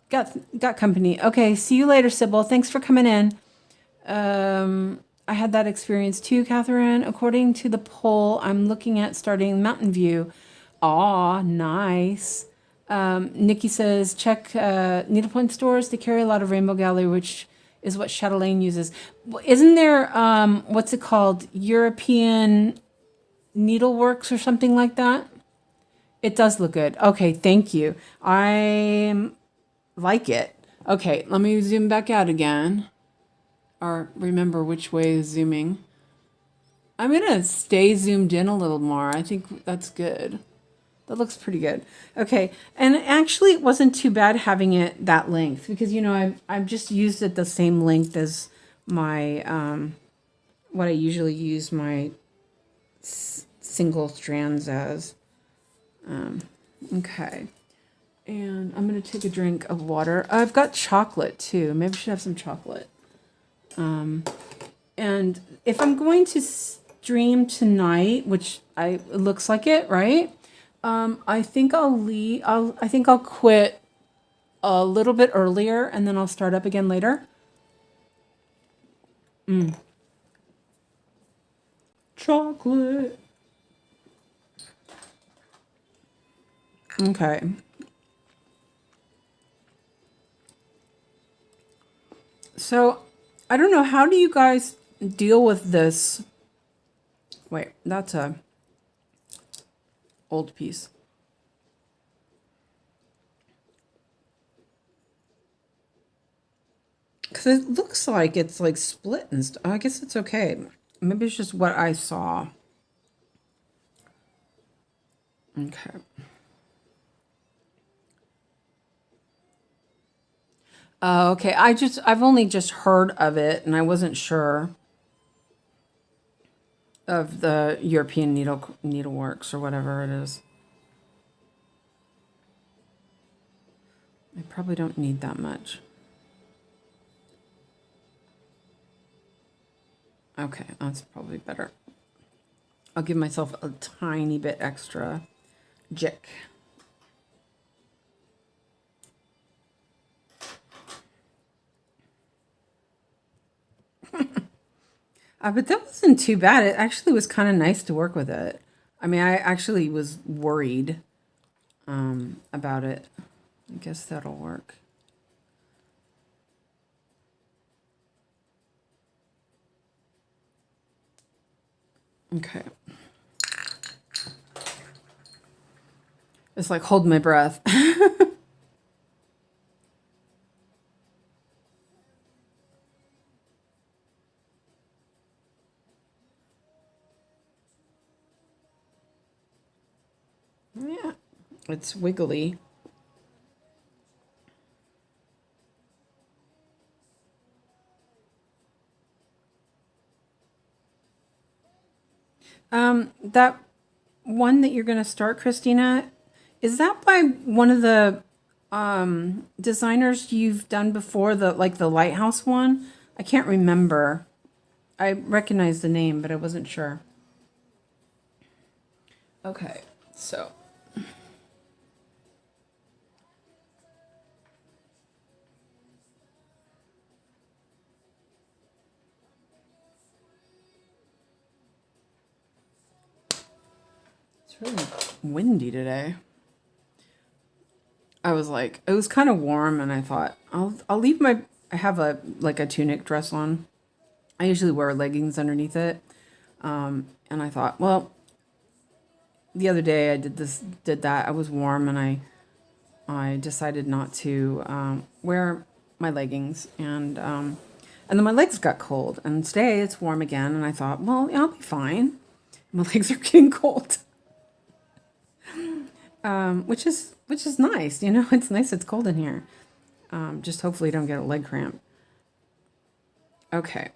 got company. Okay, see you later, Sybil. Thanks for coming in. I had that experience too, Catherine. According to the poll, I'm looking at starting Mountain View. Aw, nice. Nikki says, check needlepoint stores. They carry a lot of Rainbow Gallery, which is what Chatelaine uses. Isn't there, what's it called? European Needleworks or something like that? It does look good. Okay, thank you. I like it. Okay, let me zoom back out again. Or remember which way is zooming. I'm going to stay zoomed in a little more. I think that's good. That looks pretty good. Okay, and actually it wasn't too bad having it that length because, you know, I've just used it the same length as my, what I usually use my single strands as. Okay, and I'm going to take a drink of water. I've got chocolate too. Maybe I should have some chocolate. And if I'm going to stream tonight, which it looks like it, right? I think I'll quit a little bit earlier and then I'll start up again later. Chocolate. Okay. So, I don't know, how do you guys deal with this? Wait, that's a old piece. Because it looks like it's like split and stuff. I guess it's okay. Maybe it's just what I saw. Okay. Okay, I've only just heard of it, and I wasn't sure of the European Needleworks or whatever it is. I probably don't need that much. Okay, that's probably better. I'll give myself a tiny bit extra jick. But that wasn't too bad. It actually was kind of nice to work with it. I mean, I actually was worried about it. I guess that'll work. Okay. It's like hold my breath. Yeah, it's wiggly. That one that you're going to start, Christina, is that by one of the designers you've done before, the lighthouse one? I can't remember. I recognize the name, but I wasn't sure. Okay, so it's really windy today. I was like, it was kind of warm, and I thought I'll leave my. I have a tunic dress on. I usually wear leggings underneath it, and I thought, well, the other day I did that. I was warm, and I decided not to wear my leggings, and then my legs got cold. And today it's warm again, and I thought, well, I'll be fine. My legs are getting cold. Which is nice, you know. It's nice it's cold in here. Just hopefully don't get a leg cramp. Okay,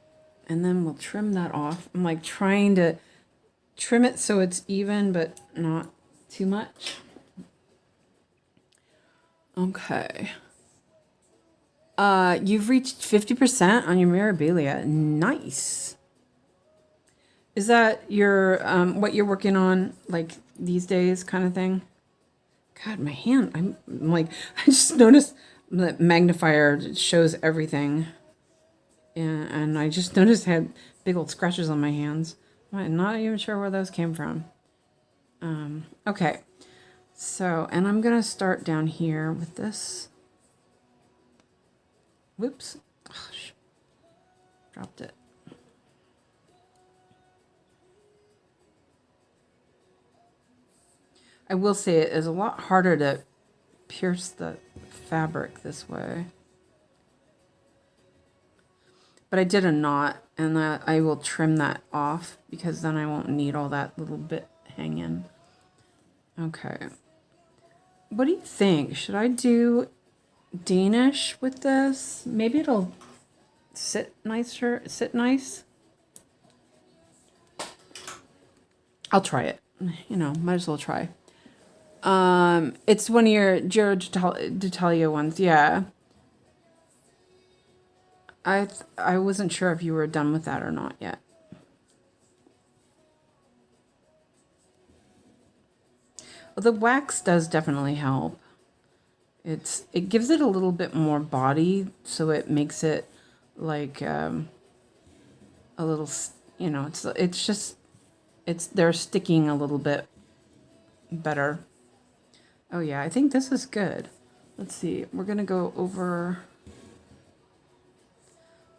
and then we'll trim that off. I'm like trying to trim it so it's even, but not too much. Okay. You've reached 50% on your memorabilia. Nice. Is that your what you're working on like these days kind of thing? God, my hand, I'm like, I just noticed the magnifier shows everything. And I just noticed I had big old scratches on my hands. I'm not even sure where those came from. Okay. So, and I'm going to start down here with this. Whoops. Oh, dropped it. I will say it is a lot harder to pierce the fabric this way. But I did a knot, and I will trim that off because then I won't need all that little bit hanging. Okay. What do you think? Should I do Danish with this? Maybe it'll sit nice. I'll try it. You know, might as well try. It's one of your Giro d'Italia ones, yeah. I wasn't sure if you were done with that or not yet. Well, the wax does definitely help. It gives it a little bit more body, so it makes it like a little, you know, they're sticking a little bit better. Oh yeah, I think this is good. Let's see. We're going to go over.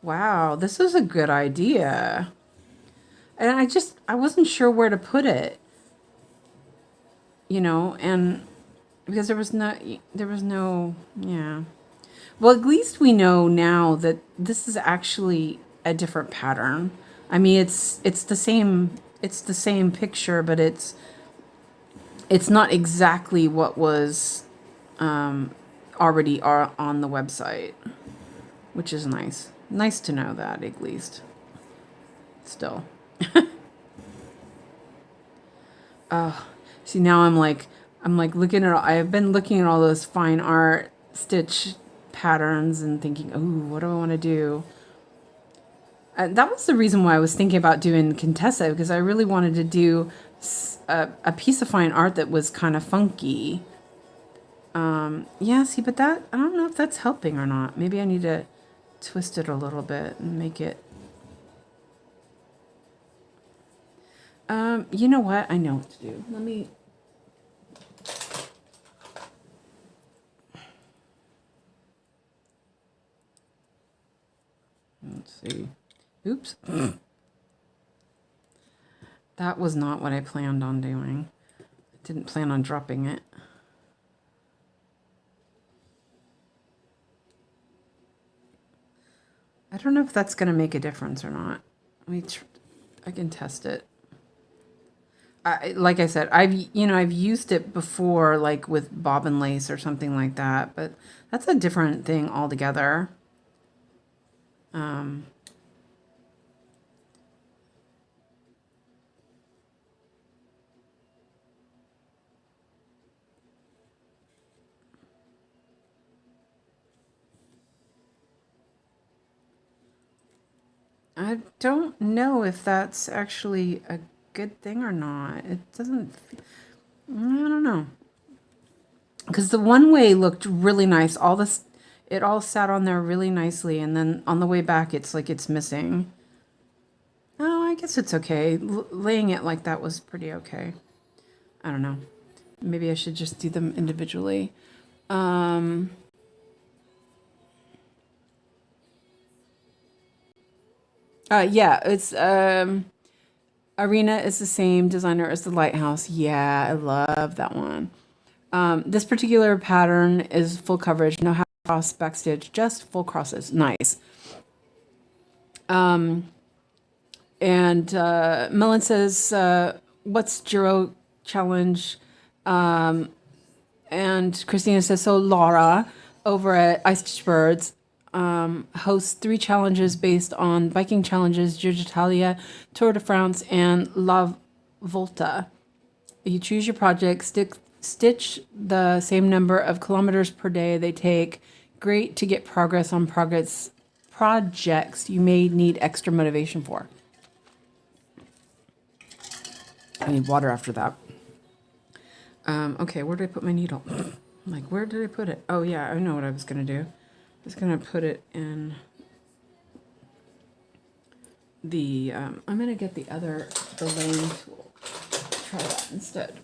Wow, this is a good idea. And I wasn't sure where to put it. You know, and because there was no, yeah. Well, at least we know now that this is actually a different pattern. I mean, it's the same picture, but it's not exactly what was already on the website, which is nice. Nice to know that, at least. Still. See, now I'm like looking at, I've been looking at all those fine art stitch patterns and thinking, oh, what do I want to do? That was the reason why I was thinking about doing Contessa, because I really wanted to do a piece of fine art that was kind of funky. Yeah, see, but that, I don't know if that's helping or not. Maybe I need to twist it a little bit and make it. You know what? I know what to do. Let me. Let's see. Oops. That was not what I planned on doing. I didn't plan on dropping it. I don't know if that's going to make a difference or not. I can test it. Like I said, I've used it before, like with bobbin lace or something like that, but that's a different thing altogether. I don't know if that's actually a good thing or not. It doesn't, I don't know. Because the one way looked really nice. It all sat on there really nicely, and then on the way back, it's like it's missing. Oh, I guess it's okay. Laying it like that was pretty okay. I don't know. Maybe I should just do them individually. Yeah, it's Arena is the same designer as the Lighthouse. Yeah, I love that one. This particular pattern is full coverage, no half cross backstitch, just full crosses. Nice. And Melon says, what's Jiro challenge? And Christina says, so Laura over at Ice Stitch Birds hosts 3 challenges based on biking challenges, Giro, Tour de France, and La Volta. You choose your project, stitch the same number of kilometers per day they take. Great to get progress on projects you may need extra motivation for. I need water after that. Okay, where did I put my needle? Like, where did I put it? Oh, yeah, I know what I was going to do. I was going to put it in the, I'm going to get the laying tool. Try that instead.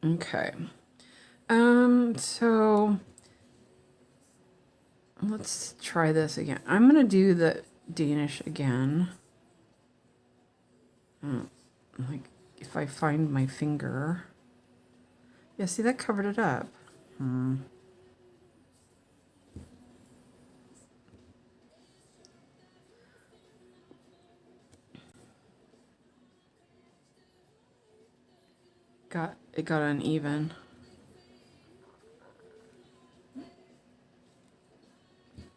Okay. So let's try this again. I'm going to do the Danish again. Like, if I find my finger. Yeah, see, that covered it up. It got uneven.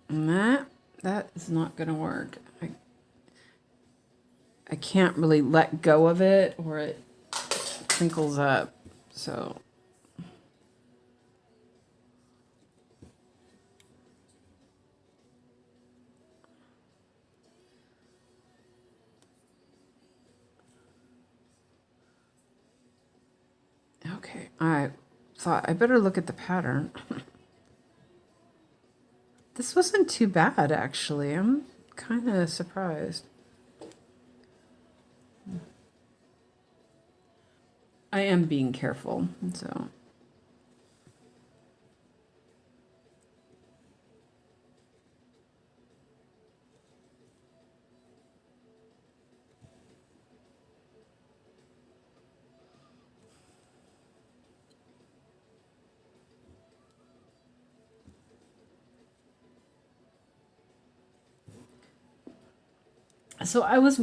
And that is not going to work. I can't really let go of it or it crinkles up. So okay, I thought I better look at the pattern. This wasn't too bad, actually. I'm kind of surprised. I am being careful, so. So I was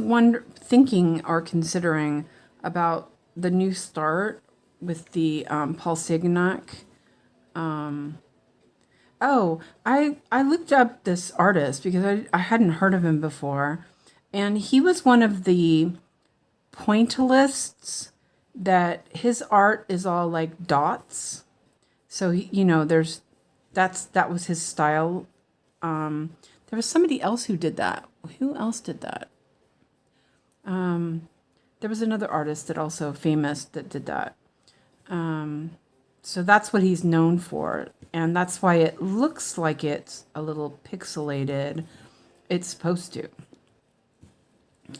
thinking or considering about the new start with the Paul Signac. Oh, I looked up this artist because I hadn't heard of him before, and he was one of the pointillists that his art is all like dots. So you know, that was his style. There was somebody else who did that. Who else did that? There was another artist that also famous that did that. So that's what he's known for, and that's why it looks like it's a little pixelated. It's supposed to.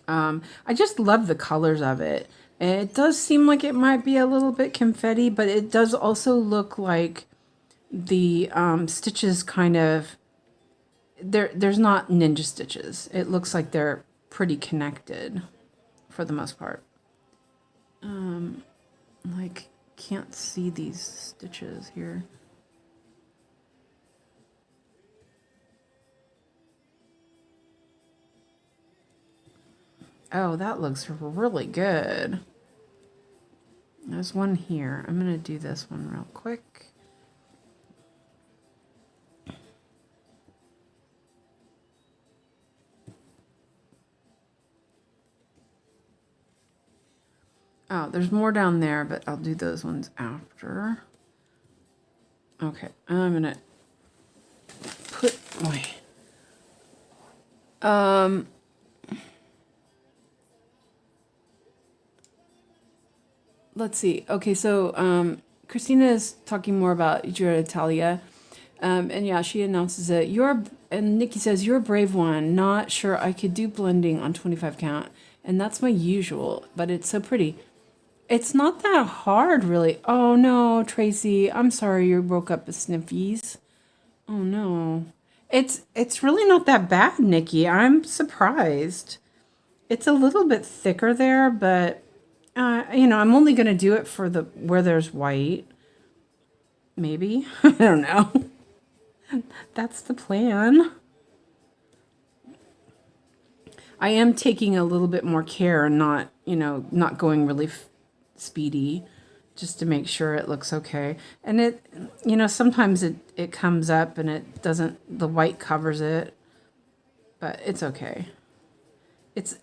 I just love the colors of it. It does seem like it might be a little bit confetti, but it does also look like the stitches kind of, there's not ninja stitches. It looks like they're pretty connected for the most part. Like, can't see these stitches here. Oh, that looks really good. There's one here. I'm going to do this one real quick. Oh, there's more down there, but I'll do those ones after. Okay, I'm going to put my... Let's see. Okay, so Christina is talking more about Giura Italia. And yeah, she announces it. And Nikki says, you're a brave one. Not sure I could do blending on 25 count. And that's my usual, but it's so pretty. It's not that hard, really. Oh, no, Tracy. I'm sorry you broke up with sniffies. Oh, no. It's really not that bad, Nikki. I'm surprised. It's a little bit thicker there, but... you know, I'm only going to do it for where there's white. Maybe. I don't know. That's the plan. I am taking a little bit more care and not, you know, not going really speedy, just to make sure it looks okay. And it, you know, sometimes it comes up and it doesn't, the white covers it, but it's okay.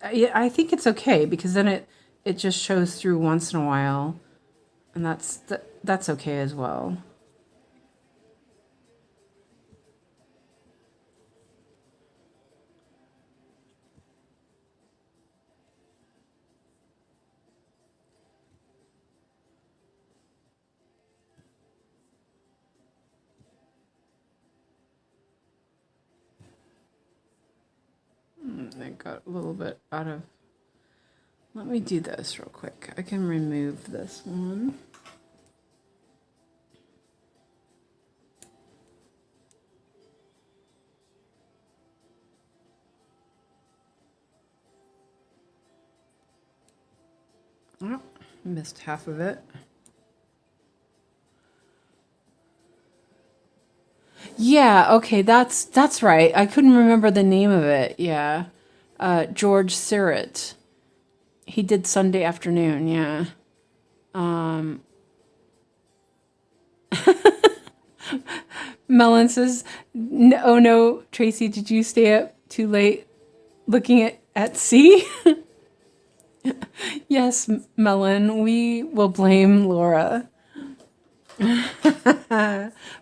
I think it's okay because then it just shows through once in a while, and that's okay as well. I got a little bit out of... Let me do this real quick. I can remove this one. Oh, missed half of it. Yeah, okay, that's right. I couldn't remember the name of it. Yeah. George Sirrett. He did Sunday Afternoon, yeah. Melon says, oh no, Tracy, did you stay up too late looking at C? Yes, Melon, we will blame Laura.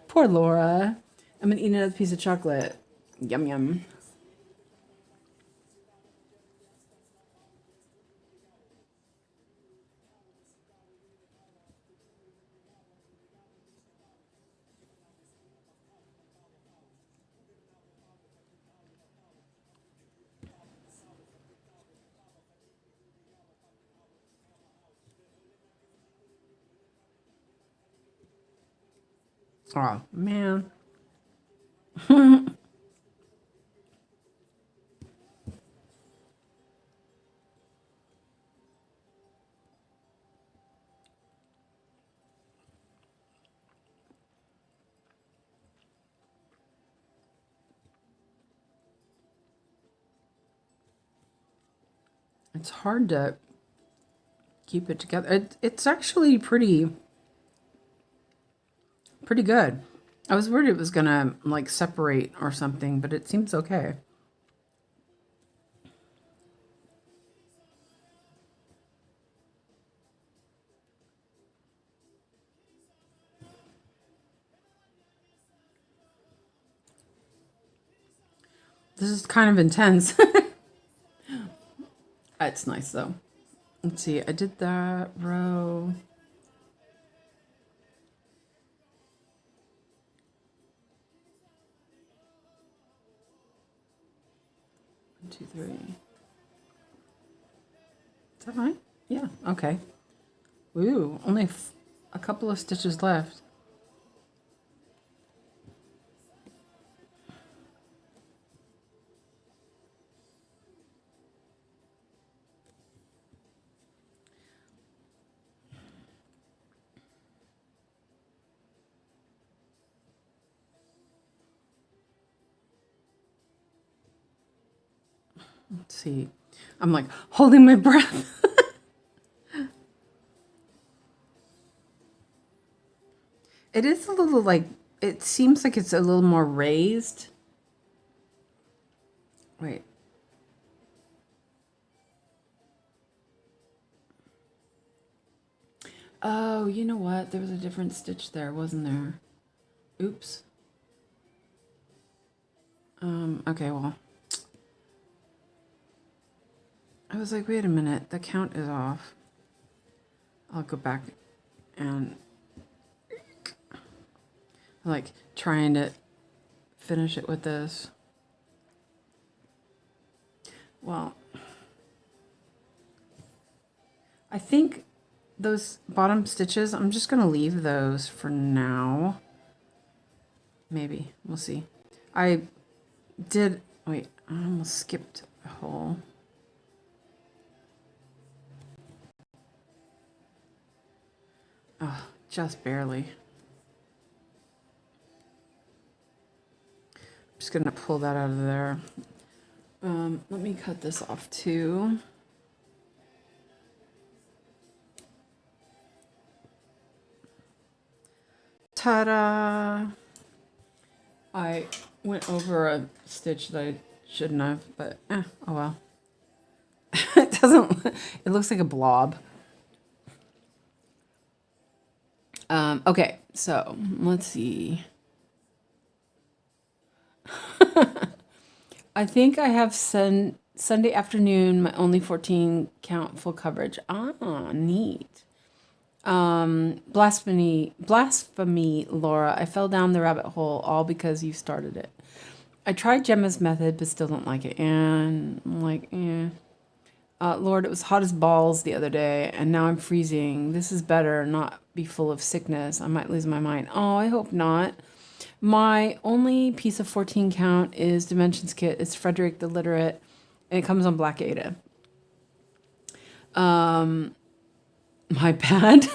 Poor Laura. I'm going to eat another piece of chocolate. Yum, yum. Oh, man. It's hard to keep it together. It's actually pretty good. I was worried it was gonna like separate or something, but it seems okay. This is kind of intense. It's nice though. Let's see, I did that row. One, two, three. Is that right? Yeah, okay. Ooh, only a couple of stitches left. Let's see. I'm like holding my breath. It is a little like, it seems like it's a little more raised. Wait. Oh, you know what? There was a different stitch there, wasn't there? Oops. Okay, well. I was like, wait a minute, the count is off. I'll go back and like trying to finish it with this. Well, I think those bottom stitches, I'm just going to leave those for now. Maybe. We'll see. I did... Wait, I almost skipped a hole. Oh, just barely. I'm just going to pull that out of there. Let me cut this off too. Ta-da! I went over a stitch that I shouldn't have, but oh well. It doesn't, it looks like a blob. Okay, so let's see. I think I have Sunday afternoon, my only 14 count full coverage. Ah, neat. Blasphemy, Laura. I fell down the rabbit hole all because you started it. I tried Gemma's method, but still don't like it. And I'm like, Lord, it was hot as balls the other day, and now I'm freezing. This is better, not be full of sickness. I might lose my mind. Oh, I hope not. My only piece of 14 count is Dimensions Kit. It's Frederick the Literate, and it comes on Black Ada. My bad.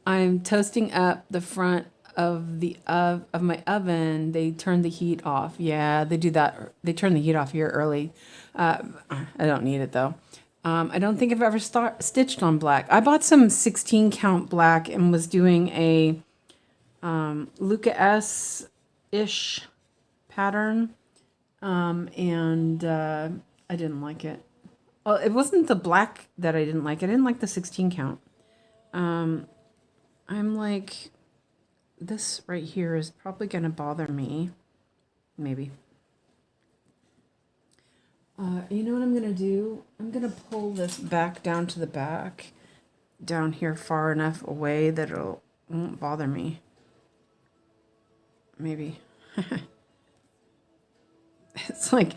I'm toasting up the front of the of my oven. They turn the heat off. Yeah, they do that. They turn the heat off here early. I don't need it though. I don't think I've ever stitched on black. I bought some 16 count black and was doing a Luca S-ish pattern, and I didn't like it. Well, it wasn't the black that I didn't like. I didn't like the 16 count. I'm like, this right here is probably going to bother me. Maybe. You know what I'm going to do? I'm going to pull this back down to the back, down here far enough away that it won't bother me. Maybe. It's like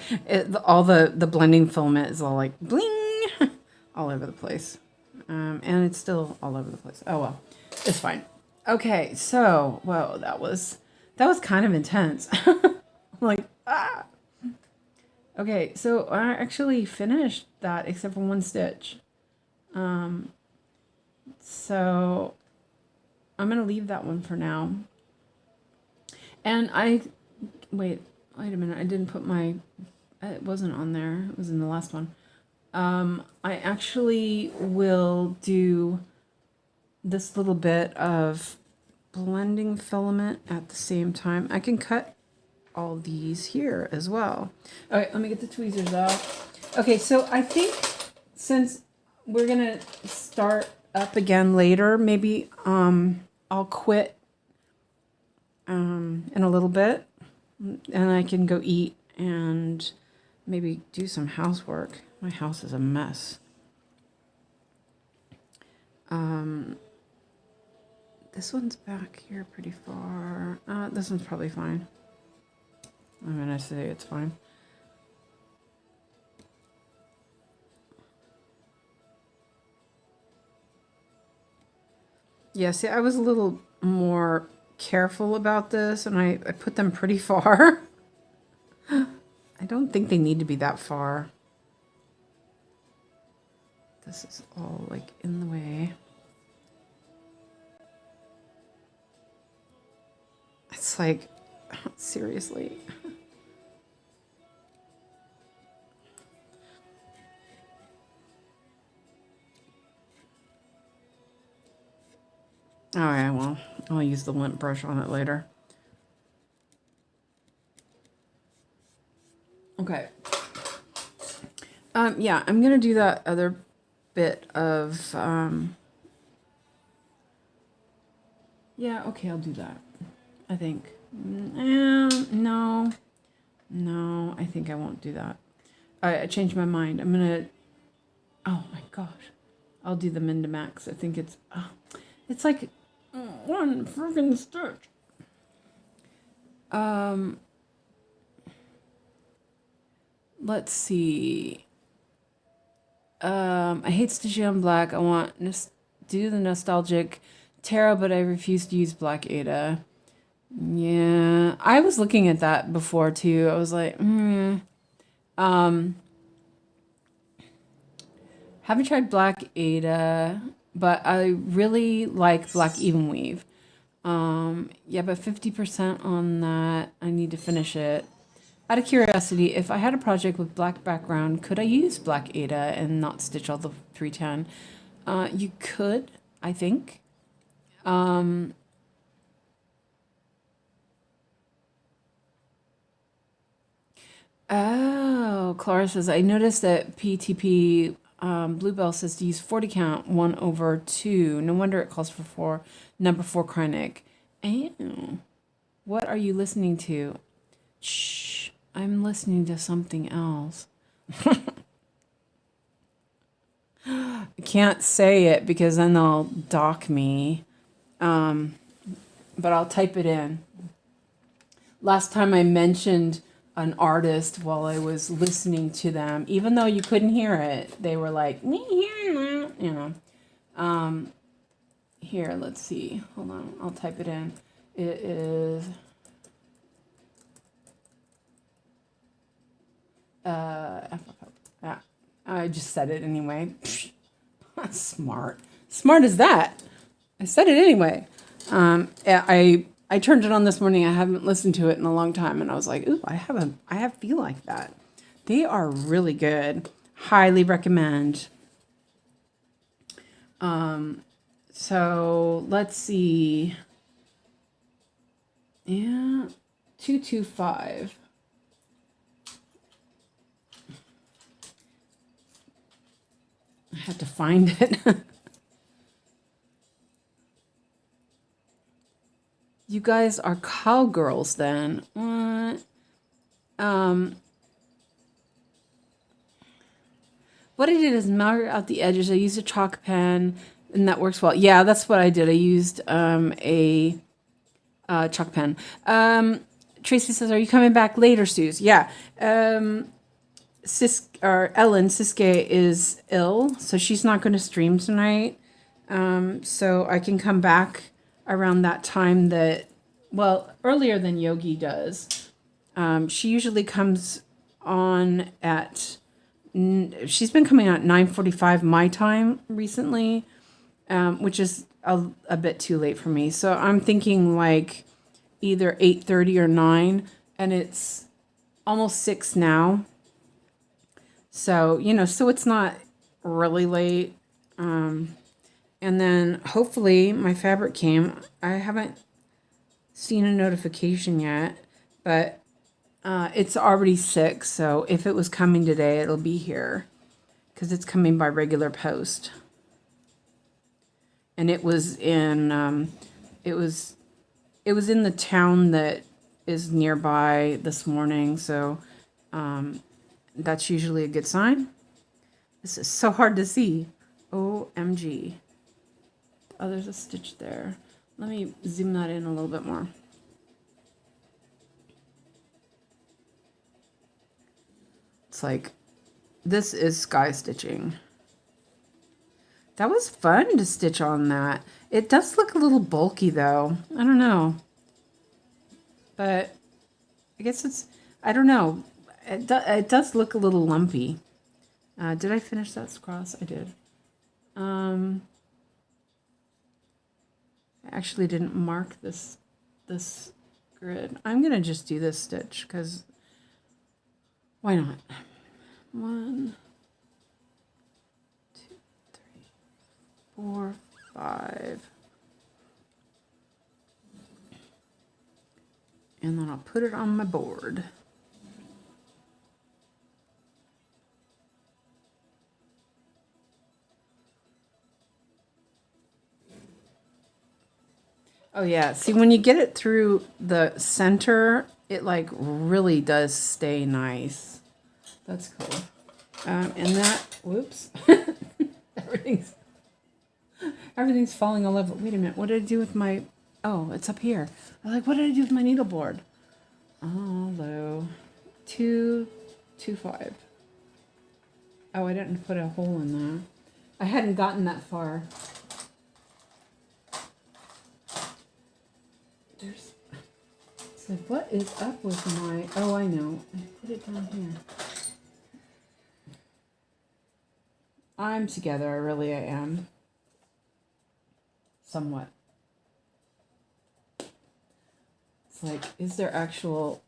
all the blending filament is all like bling all over the place. And it's still all over the place. Oh well, it's fine. Okay, so whoa, that was kind of intense. Like ah. Okay, so I actually finished that except for one stitch. So I'm gonna leave that one for now. And wait a minute, I didn't put my, it wasn't on there, it was in the last one. I actually will do this little bit of blending filament at the same time. I can cut all these here as well. All right, let me get the tweezers out. Okay, so I think since we're gonna start up again later, maybe I'll quit in a little bit, and I can go eat and maybe do some housework. My house is a mess. This one's back here pretty far. This one's probably fine. I'm gonna say it's fine. Yeah, see, I was a little more careful about this, and I put them pretty far. I don't think they need to be that far. This is all like in the way. It's like, seriously. Oh yeah, well, I'll use the lint brush on it later. Okay. Yeah, I'm gonna do that other bit of, yeah, okay, I'll do that. I think. No, I think I won't do that. I changed my mind. I'm gonna, oh my gosh, I'll do the Mindimax. I think it's like one friggin' stitch. Let's see. I hate stitching on black. I want do the nostalgic tarot, but I refuse to use black Ada. Yeah, I was looking at that before too. I was like, haven't tried black Ada, but I really like black even weave. Yeah, but 50% on that. I need to finish it. Out of curiosity, if I had a project with black background, could I use black Ada and not stitch all the 310? You could, I think. Oh, Clara says, I noticed that PTP Bluebell says to use 40 count 1/2. No wonder it calls for number 4 Krennic. Ew. What are you listening to? Shh, I'm listening to something else. I can't say it because then they'll dock me. But I'll type it in. Last time I mentioned an artist while I was listening to them, even though you couldn't hear it, they were like, me hearing that, you know. Here, let's see. Hold on, I'll type it in. It is yeah, I just said it anyway. Smart as that. I said it anyway. I turned it on this morning. I haven't listened to it in a long time, and I was like, ooh, I have Feel Like That. They are really good. Highly recommend. So let's see. Yeah, 225. I have to find it. You guys are cowgirls then. What? What I did is mark out the edges. I used a chalk pen, and that works well. Yeah, that's what I did. I used a chalk pen. Tracy says, "Are you coming back later, Suze?" Yeah. Ellen Siske is ill, so she's not going to stream tonight. So I can come back around that time earlier than Yogi does. She usually comes on at, she's been coming out at 9:45 my time recently, which is a bit too late for me. So I'm thinking like either 8:30 or 9, and it's almost 6 now. So, so it's not really late. And then hopefully my fabric came. I haven't seen a notification yet, but it's already 6. So if it was coming today, it'll be here because it's coming by regular post. And it was in in the town that is nearby this morning. So that's usually a good sign. This is so hard to see. OMG. Oh, there's a stitch there. Let me zoom that in a little bit more. It's like, this is sky stitching. That was fun to stitch on that. It does look a little bulky though. I don't know. But I guess I don't know. It does look a little lumpy. Did I finish that cross? I did. I actually didn't mark this grid. I'm gonna just do this stitch because why not? 1, 2, 3, 4, 5. And then I'll put it on my board. Oh yeah, see when you get it through the center, it like really does stay nice. That's cool. And that, whoops, everything's falling all over. Wait a minute, what did I do with my, oh, it's up here. I was like, what did I do with my needle board? Oh, low, 2, 2, 5. Oh, I didn't put a hole in there. I hadn't gotten that far. So what is up with my, oh, I know. I put it down here. I'm together, I am. Somewhat. It's like, is there actual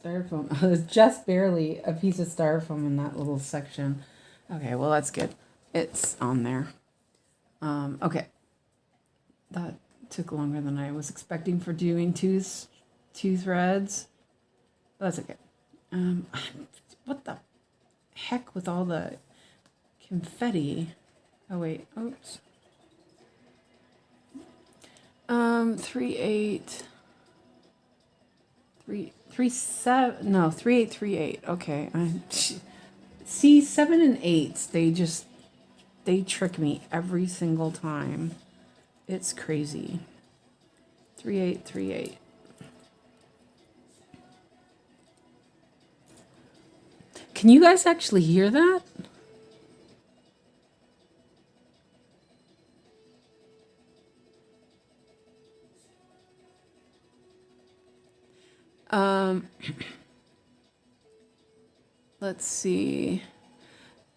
styrofoam? Oh, there's just barely a piece of styrofoam in that little section. Okay, well, that's good. It's on there. Okay. That took longer than I was expecting for doing two threads. But that's okay. What the heck with all the confetti? Oh wait, oops. 3, 8, 3, 3, 7. No, 3, 8, 3, 8. Okay, see 7 and 8s. They trick me every single time. It's crazy. 3, 8, 3, 8. Can you guys actually hear that? Let's see.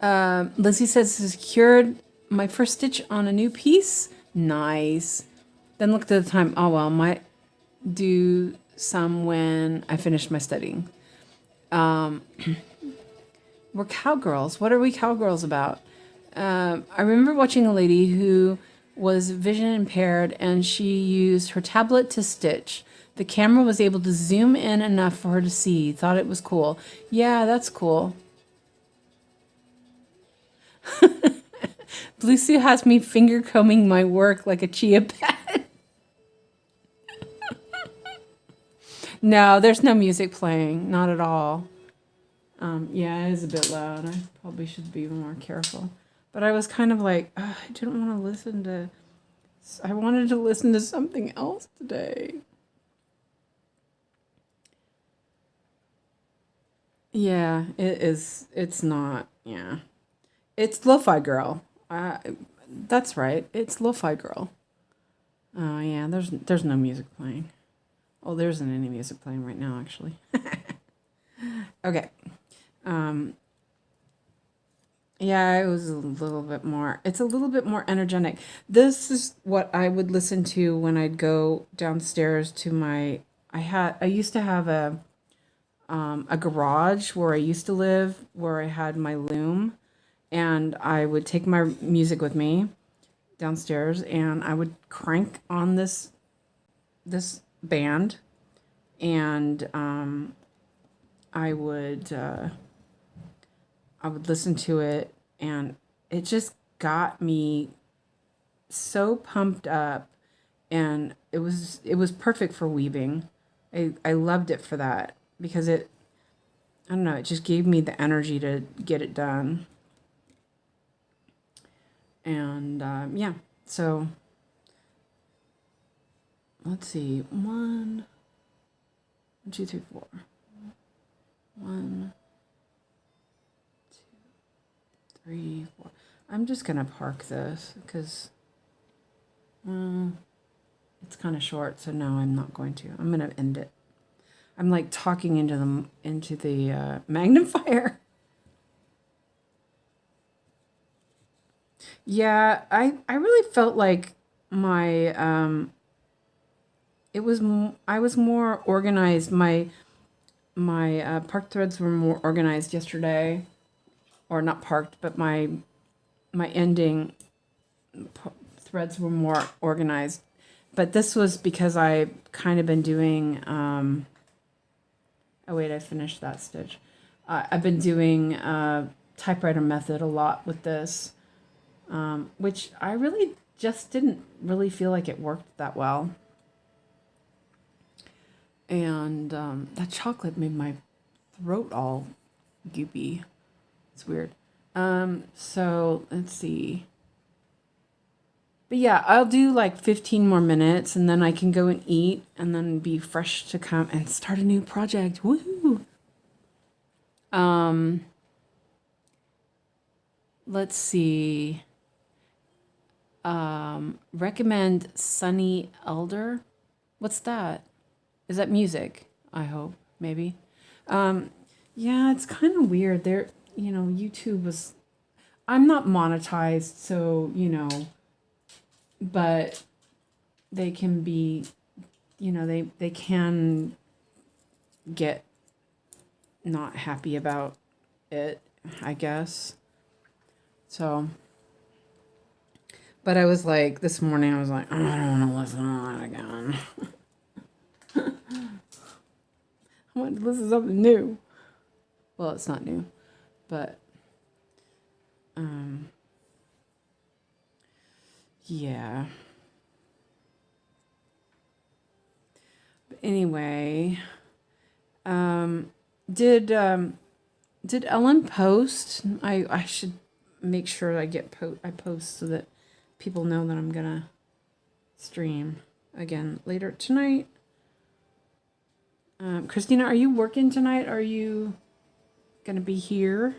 Lizzie says, secured my first stitch on a new piece. Nice. Then looked at the time. Oh, well, might do some when I finish my studying. We're cowgirls. What are we cowgirls about? I remember watching a lady who was vision impaired and she used her tablet to stitch. The camera was able to zoom in enough for her to see. Thought it was cool. Yeah, that's cool. Blue Sue has me finger combing my work like a chia pet. No, there's no music playing. Not at all. Yeah, it is a bit loud. I probably should be more careful. But I was kind of like, I didn't want to listen to... I wanted to listen to something else today. Yeah, it is. It's not. Yeah. It's Lo-Fi Girl. That's right. It's Lo-Fi Girl. Oh, yeah. There's no music playing. Oh, there isn't any music playing right now, actually. Okay. Yeah, it was a little bit more. It's a little bit more energetic. This is what I would listen to when I'd go downstairs to my... I used to have a a garage where I used to live, where I had my loom, and I would take my music with me downstairs, and I would crank on this band, and I would listen to it, and it just got me so pumped up, and it was perfect for weaving. I loved it for that because I don't know, it just gave me the energy to get it done. And yeah, so let's see, 1, 2, 3, 4. 1, 2, 3, 4. I'm just gonna park this because it's kind of short, so no, I'm not going to. I'm gonna end it. I'm like talking into the magnifier. Yeah, I really felt like my I was more organized. My parked threads were more organized yesterday, or not parked, but my ending threads were more organized. But this was because I kind of been doing. Oh wait, I finished that stitch. I've been doing typewriter method a lot with this, which I really just didn't really feel like it worked that well. And that chocolate made my throat all goopy. It's weird. So let's see. But yeah, I'll do like 15 more minutes, and then I can go and eat, and then be fresh to come and start a new project. Woohoo! Let's see. Recommend Sunny Elder. What's that? Is that music? I hope, maybe. Yeah, it's kind of weird. There, YouTube was. I'm not monetized, so but they can be, they can get not happy about it, I guess. So, but I was like, this morning I was like, I don't want to listen to that again. I want to listen to something new. Well, it's not new, but yeah. But anyway, did Ellen post? I should make sure I post so that people know that I'm gonna stream again later tonight. Christina, are you working tonight? Are you gonna be here?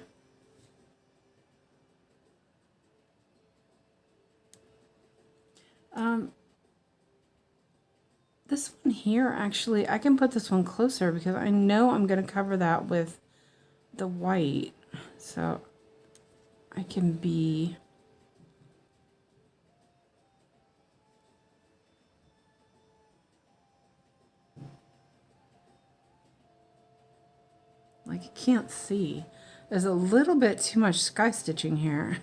This one here, actually, I can put this one closer because I know I'm going to cover that with the white. So I can be... like, I can't see. There's a little bit too much sky stitching here.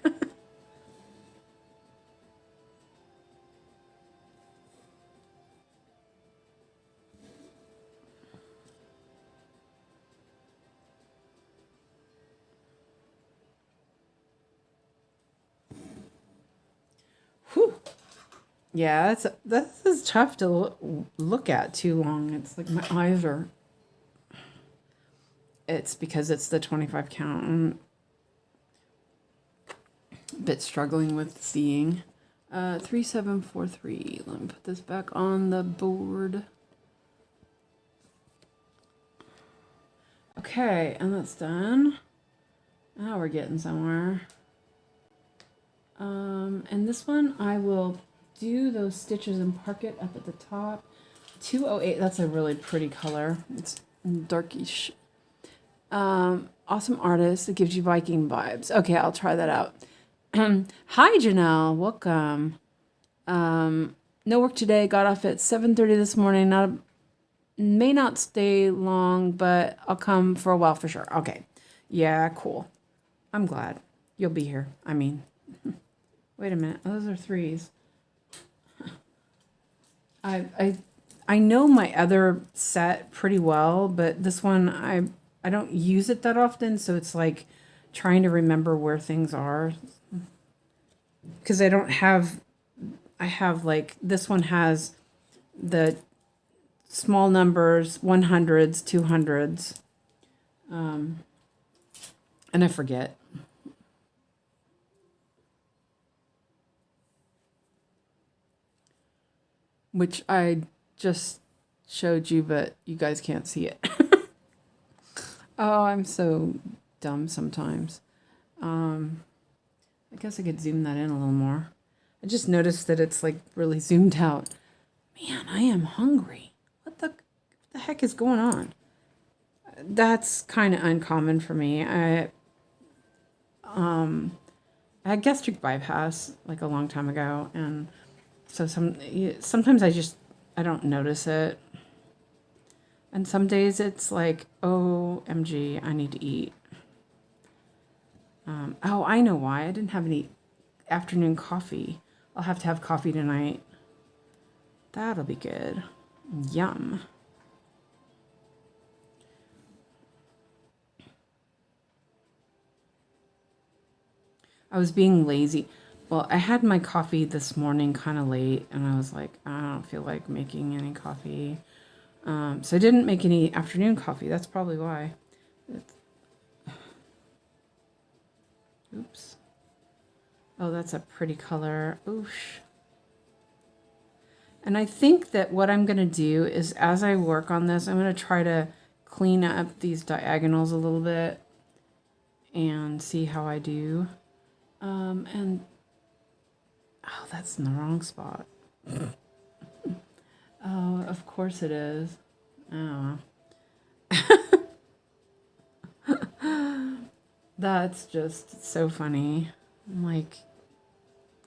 Whew. Yeah, this is tough to look at too long. It's like my eyes are... It's because it's the 25 count. I'm a bit struggling with seeing. 3743. Let me put this back on the board. Okay, and that's done. Now we're getting somewhere. And this one, I will do those stitches and park it up at the top. 208, that's a really pretty color. It's darkish. Awesome artist. It gives you Viking vibes. Okay, I'll try that out. Hi, Janelle. Welcome. No work today. Got off at 7:30 this morning. Not may not stay long, but I'll come for a while for sure. Okay. Yeah, cool. I'm glad you'll be here. I mean, wait a minute. Those are threes. I know my other set pretty well, but this one I don't use it that often, so it's like trying to remember where things are. Because I have like, this one has the small numbers, 100s, 200s, and I forget. Which I just showed you, but you guys can't see it. Oh, I'm so dumb sometimes. I guess I could zoom that in a little more. I just noticed that it's like really zoomed out. Man, I am hungry. What the heck is going on? That's kind of uncommon for me. I had gastric bypass like a long time ago, and so sometimes I don't notice it. And some days it's like, OMG, I need to eat. Oh, I know why. I didn't have any afternoon coffee. I'll have to have coffee tonight. That'll be good. Yum. I was being lazy. Well, I had my coffee this morning kind of late, and I was like, I don't feel like making any coffee. So I didn't make any afternoon coffee. That's probably why. Oops. Oh, that's a pretty color. Oosh. And I think that what I'm going to do is, as I work on this, I'm going to try to clean up these diagonals a little bit and see how I do. And oh, that's in the wrong spot. Oh, of course it is. Oh. That's just so funny. I'm like,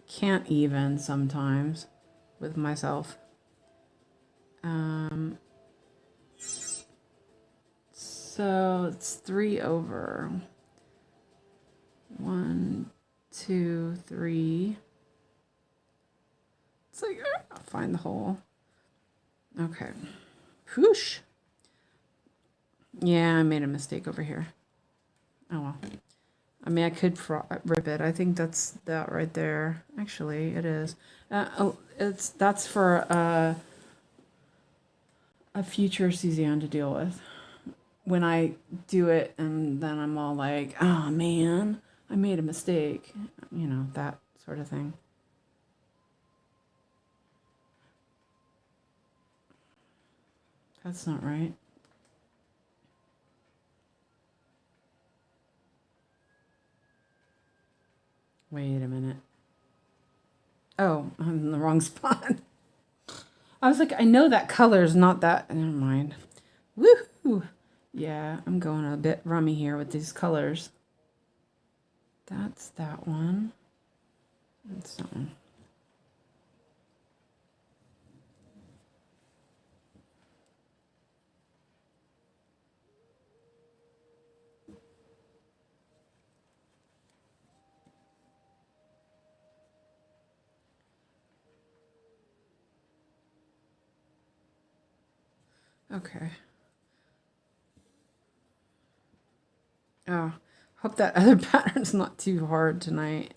can't even sometimes with myself. So it's 3 over. 1, 2, 3. It's like, I'll find the hole. Okay. Whoosh. Yeah, I made a mistake over here. Oh well. I mean, I could rip it. I think that's that right there. Actually, it is. That's for a future Suzanne to deal with. When I do it, and then I'm all like, oh man, I made a mistake. You know, that sort of thing. That's not right. Wait a minute. Oh, I'm in the wrong spot. I was like, I know that color is not that. Never mind. Woohoo! Yeah, I'm going a bit rummy here with these colors. That's that one. That's that one. Okay. Oh, hope that other pattern's not too hard tonight.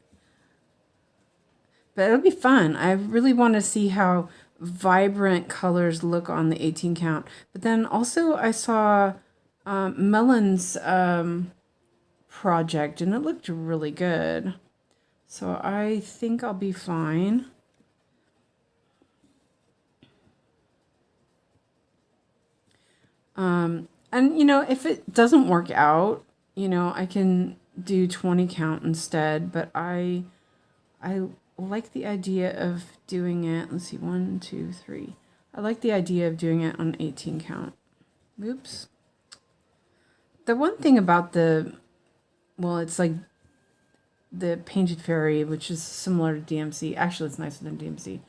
But it'll be fun. I really want to see how vibrant colors look on the 18 count. But then also I saw Melon's project, and it looked really good. So I think I'll be fine. And you know, if it doesn't work out, you know, I can do 20 count instead, but I like the idea of doing it. Let's see, 1, 2, 3. I like the idea of doing it on 18 count. Oops. The one thing about well, it's like the Painted Fairy, which is similar to DMC. Actually, it's nicer than DMC.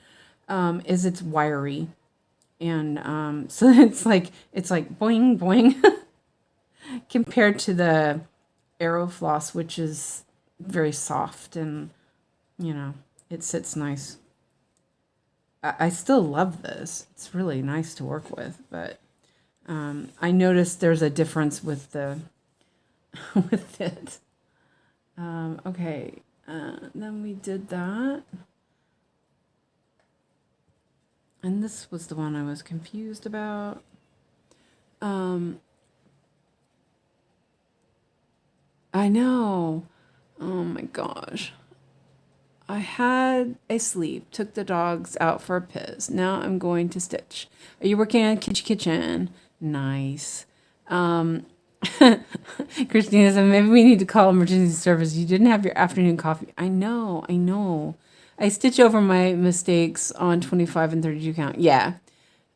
Is it's wiry. And so it's like boing boing compared to the Aerofloss, which is very soft and, you know, it sits nice. I still love this. It's really nice to work with, but I noticed there's a difference with the with it. Okay, then we did that. And this was the one I was confused about. I know. Oh my gosh. I had a sleep, took the dogs out for a piss. Now I'm going to stitch. Are you working on 𝐂𝐀𝐋? Nice. Christina said, maybe we need to call emergency service. You didn't have your afternoon coffee. I know. I stitch over my mistakes on 25 and 32 count. Yeah.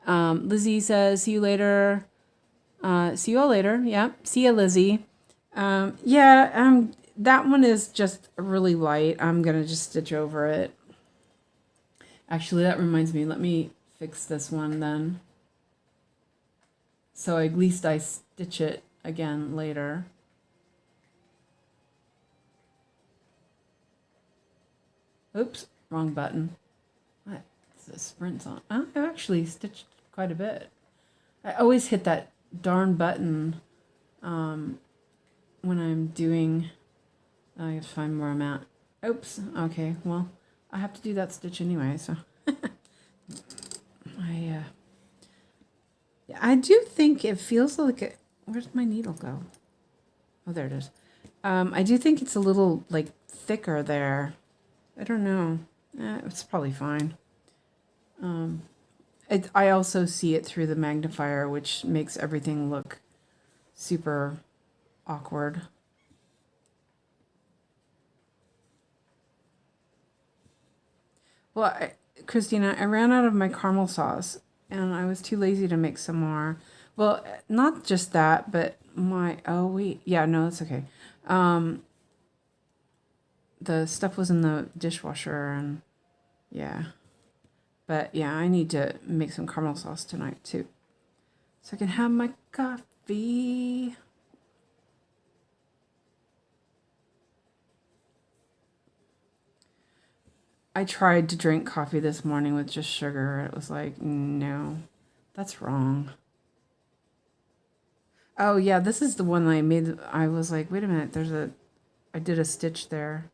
Lizzie says, see you later. See you all later. Yeah. See ya, Lizzie. That one is just really light. I'm going to just stitch over it. Actually, that reminds me. Let me fix this one then. So at least I stitch it again later. Oops, wrong button. What? The sprint's on. I've actually stitched quite a bit. I always hit that darn button when I'm doing... I have to find where I'm at. Oops. Okay, well, I have to do that stitch anyway, so... I do think it feels like it... Where's my needle go? Oh, there it is. I do think it's a little, like, thicker there. I don't know. It's probably fine. I also see it through the magnifier, which makes everything look super awkward. Well, Christina, I ran out of my caramel sauce, and I was too lazy to make some more. Well, not just that, but my... Oh, wait. Yeah, no, that's okay. The stuff was in the dishwasher, and yeah. But yeah, I need to make some caramel sauce tonight, too. So I can have my coffee. I tried to drink coffee this morning with just sugar. It was like, no, that's wrong. Oh, yeah, this is the one I made. I was like, wait a minute, I did a stitch there.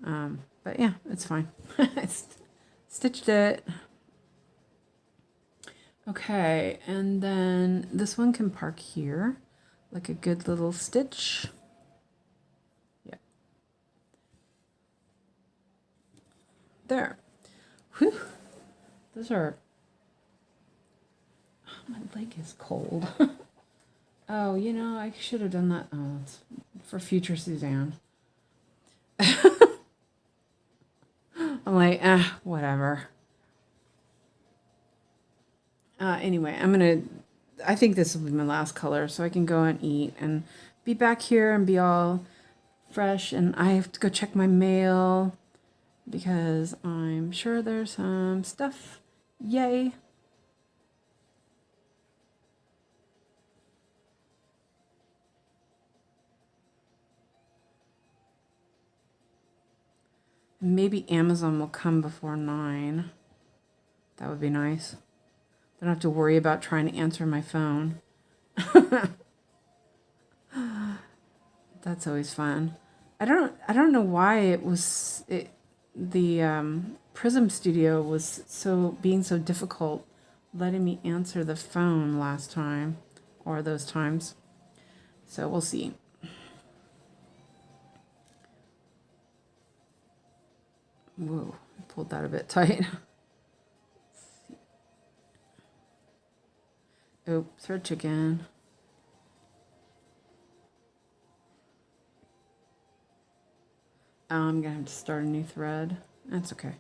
But yeah, it's fine. I stitched it. Okay, and then this one can park here, like a good little stitch. Yeah. There. Whew. Those are... Oh, my leg is cold. Oh, you know, I should have done that. Oh, it's for future Suzanne. I'm like, whatever. Anyway, I think this will be my last color, so I can go and eat and be back here and be all fresh. And I have to go check my mail because I'm sure there's some stuff. Yay. Maybe Amazon will come before 9. That would be nice. I don't have to worry about trying to answer my phone. That's always fun. I don't know why the Prism Studio was being so difficult letting me answer the phone last time or those times. So we'll see. Whoa, I pulled that a bit tight. Oh, search again. I'm gonna have to start a new thread. That's okay.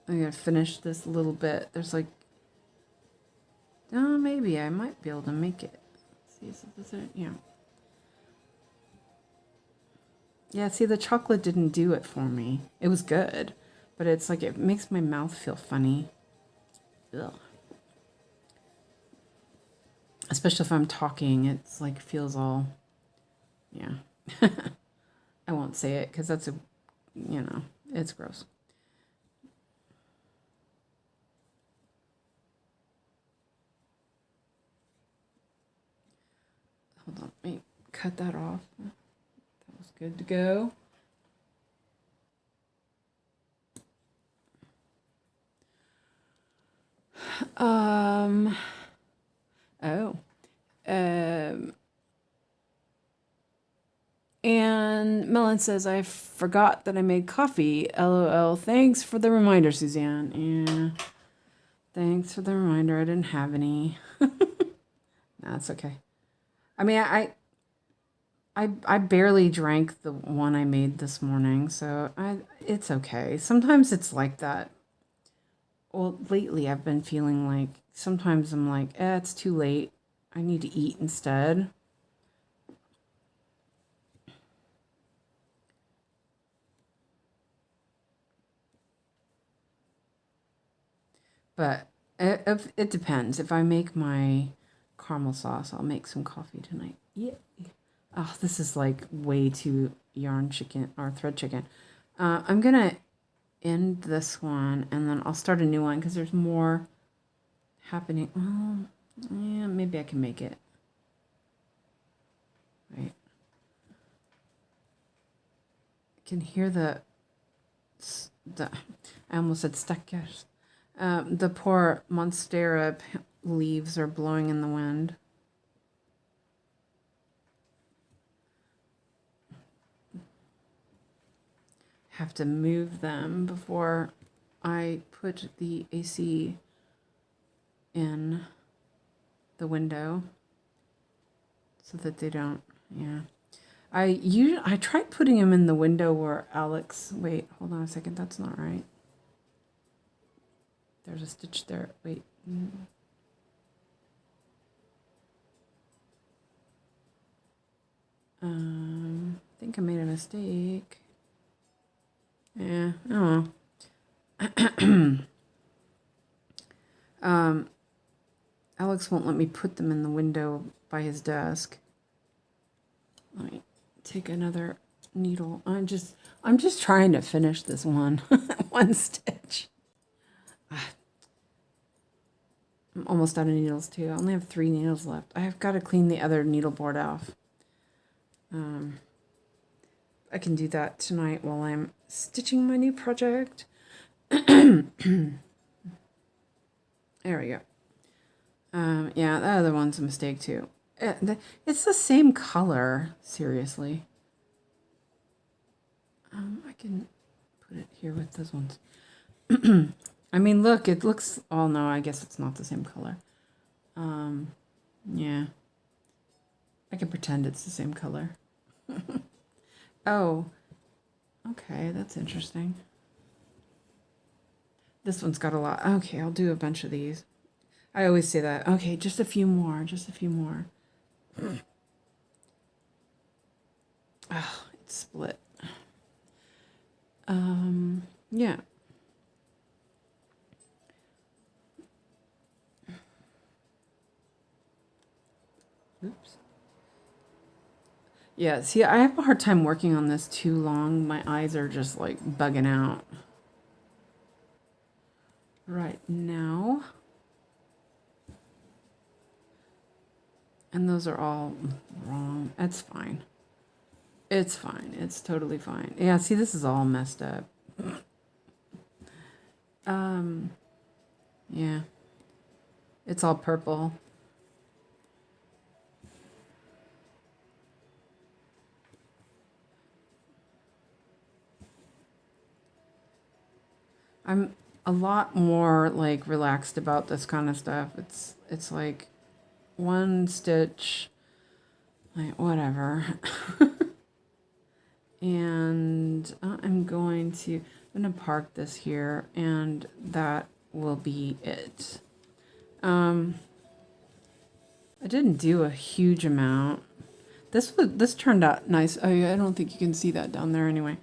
I'm gonna finish this little bit. There's like, oh, maybe I might be able to make it. See, is it? Yeah. Yeah, see, the chocolate didn't do it for me. It was good, but it's like it makes my mouth feel funny. ugh. Especially if I'm talking, it's like feels all, yeah. I won't say it because that's it's gross. Hold on, let me cut that off. That was good to go. And Melon says, I forgot that I made coffee. LOL. Thanks for the reminder, Suzanne. Yeah. Thanks for the reminder. I didn't have any. That's okay. I mean, I barely drank the one I made this morning, so it's okay. Sometimes it's like that. Well, lately I've been feeling like sometimes I'm like, it's too late. I need to eat instead. But it depends. If I make my caramel sauce, I'll make some coffee tonight. Yeah. Oh, this is like way too yarn chicken or thread chicken. I'm going to end this one and then I'll start a new one because there's more happening. Oh, yeah, maybe I can make it. Right. I can hear the I almost said stackers. The poor monstera leaves are blowing in the wind. Have to move them before I put the AC in the window so that they don't, yeah. I tried putting them in the window where Alex, wait, hold on a second, that's not right. There's a stitch there, wait. I think I made a mistake. Yeah, oh well. Alex won't let me put them in the window by his desk. Let me take another needle. I'm just trying to finish this one one stitch. I'm almost out of needles too. I only have 3 needles left. I've got to clean the other needle board off. I can do that tonight while I'm stitching my new project. There we go. Yeah, the other one's a mistake too. It's the same color, seriously. I can put it here with those ones. I mean, look, it looks, oh no, I guess it's not the same color. Yeah. I can pretend it's the same color. Oh, okay, that's interesting. This one's got a lot. Okay, I'll do a bunch of these. I always say that. Okay, just a few more, just a few more. Oh, it's split. Yeah. Oops. Yeah, see, I have a hard time working on this too long. My eyes are just like bugging out. Right now. And those are all wrong. That's fine. It's fine. It's totally fine. Yeah, see, this is all messed up. Yeah. It's all purple. I'm a lot more like relaxed about this kind of stuff. It's like one stitch, like whatever. And I'm going to park this here and that will be it. I didn't do a huge amount. This turned out nice. Oh yeah, I don't think you can see that down there anyway.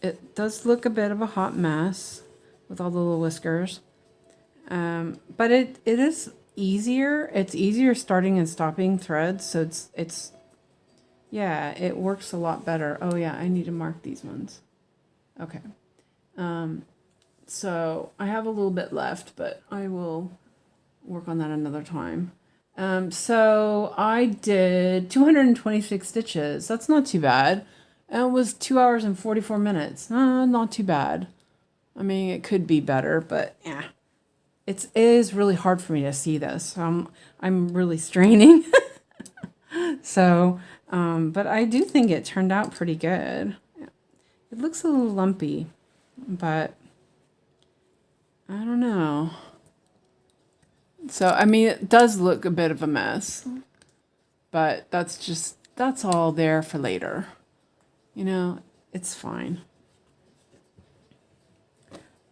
It does look a bit of a hot mess with all the little whiskers. But it is easier. It's easier starting and stopping threads. So yeah, it works a lot better. Oh yeah, I need to mark these ones. Okay. So I have a little bit left, but I will work on that another time. So I did 226 stitches. That's not too bad. And it was 2 hours and 44 minutes. Not too bad. I mean, it could be better, but yeah. It is really hard for me to see this. I'm really straining. So, but I do think it turned out pretty good. It looks a little lumpy, but I don't know. So, I mean, it does look a bit of a mess, but that's all there for later. You know, it's fine.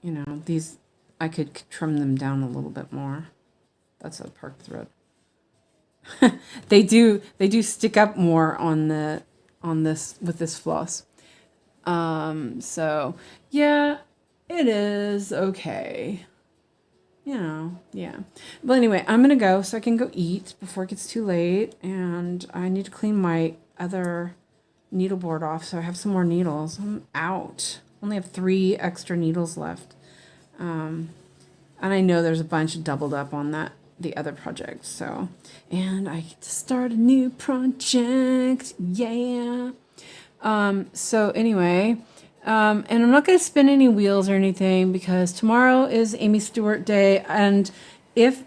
You know, these, I could trim them down a little bit more. That's a park thread. They do stick up more on this with this floss. So yeah, it is okay. You know, yeah. But anyway, I'm gonna go so I can go eat before it gets too late, and I need to clean my other needleboard off so I have some more needles. I'm out. Only have 3 extra needles left. And I know there's a bunch doubled up on the other project. So, and I get to start a new project. Yeah. So anyway, and I'm not going to spin any wheels or anything because tomorrow is Amy Stewart Day. And if,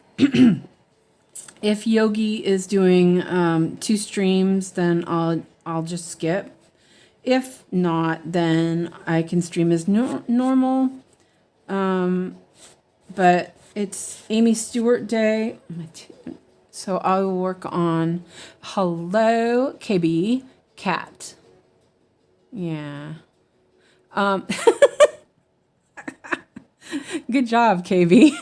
if Yogi is doing, 2 streams, then I'll just skip. If not, then I can stream as normal. But it's Amy Stewart Day. So I will work on Hello KB Cat. Yeah. Good job, KB.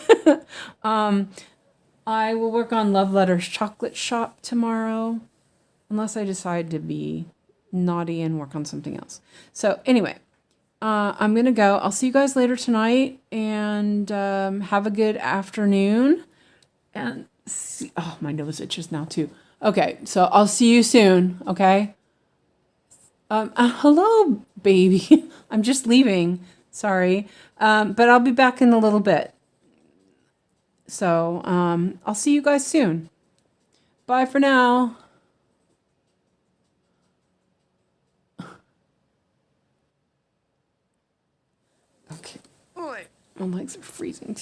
I will work on Love Letters Chocolate Shop tomorrow. Unless I decide to be naughty and work on something else. So anyway, I'm going to go. I'll see you guys later tonight, and have a good afternoon. And see, oh, my nose itches now too. Okay, so I'll see you soon, okay? Hello, baby. I'm just leaving. Sorry. But I'll be back in a little bit. So I'll see you guys soon. Bye for now. Okay. Oh, my legs are freezing too.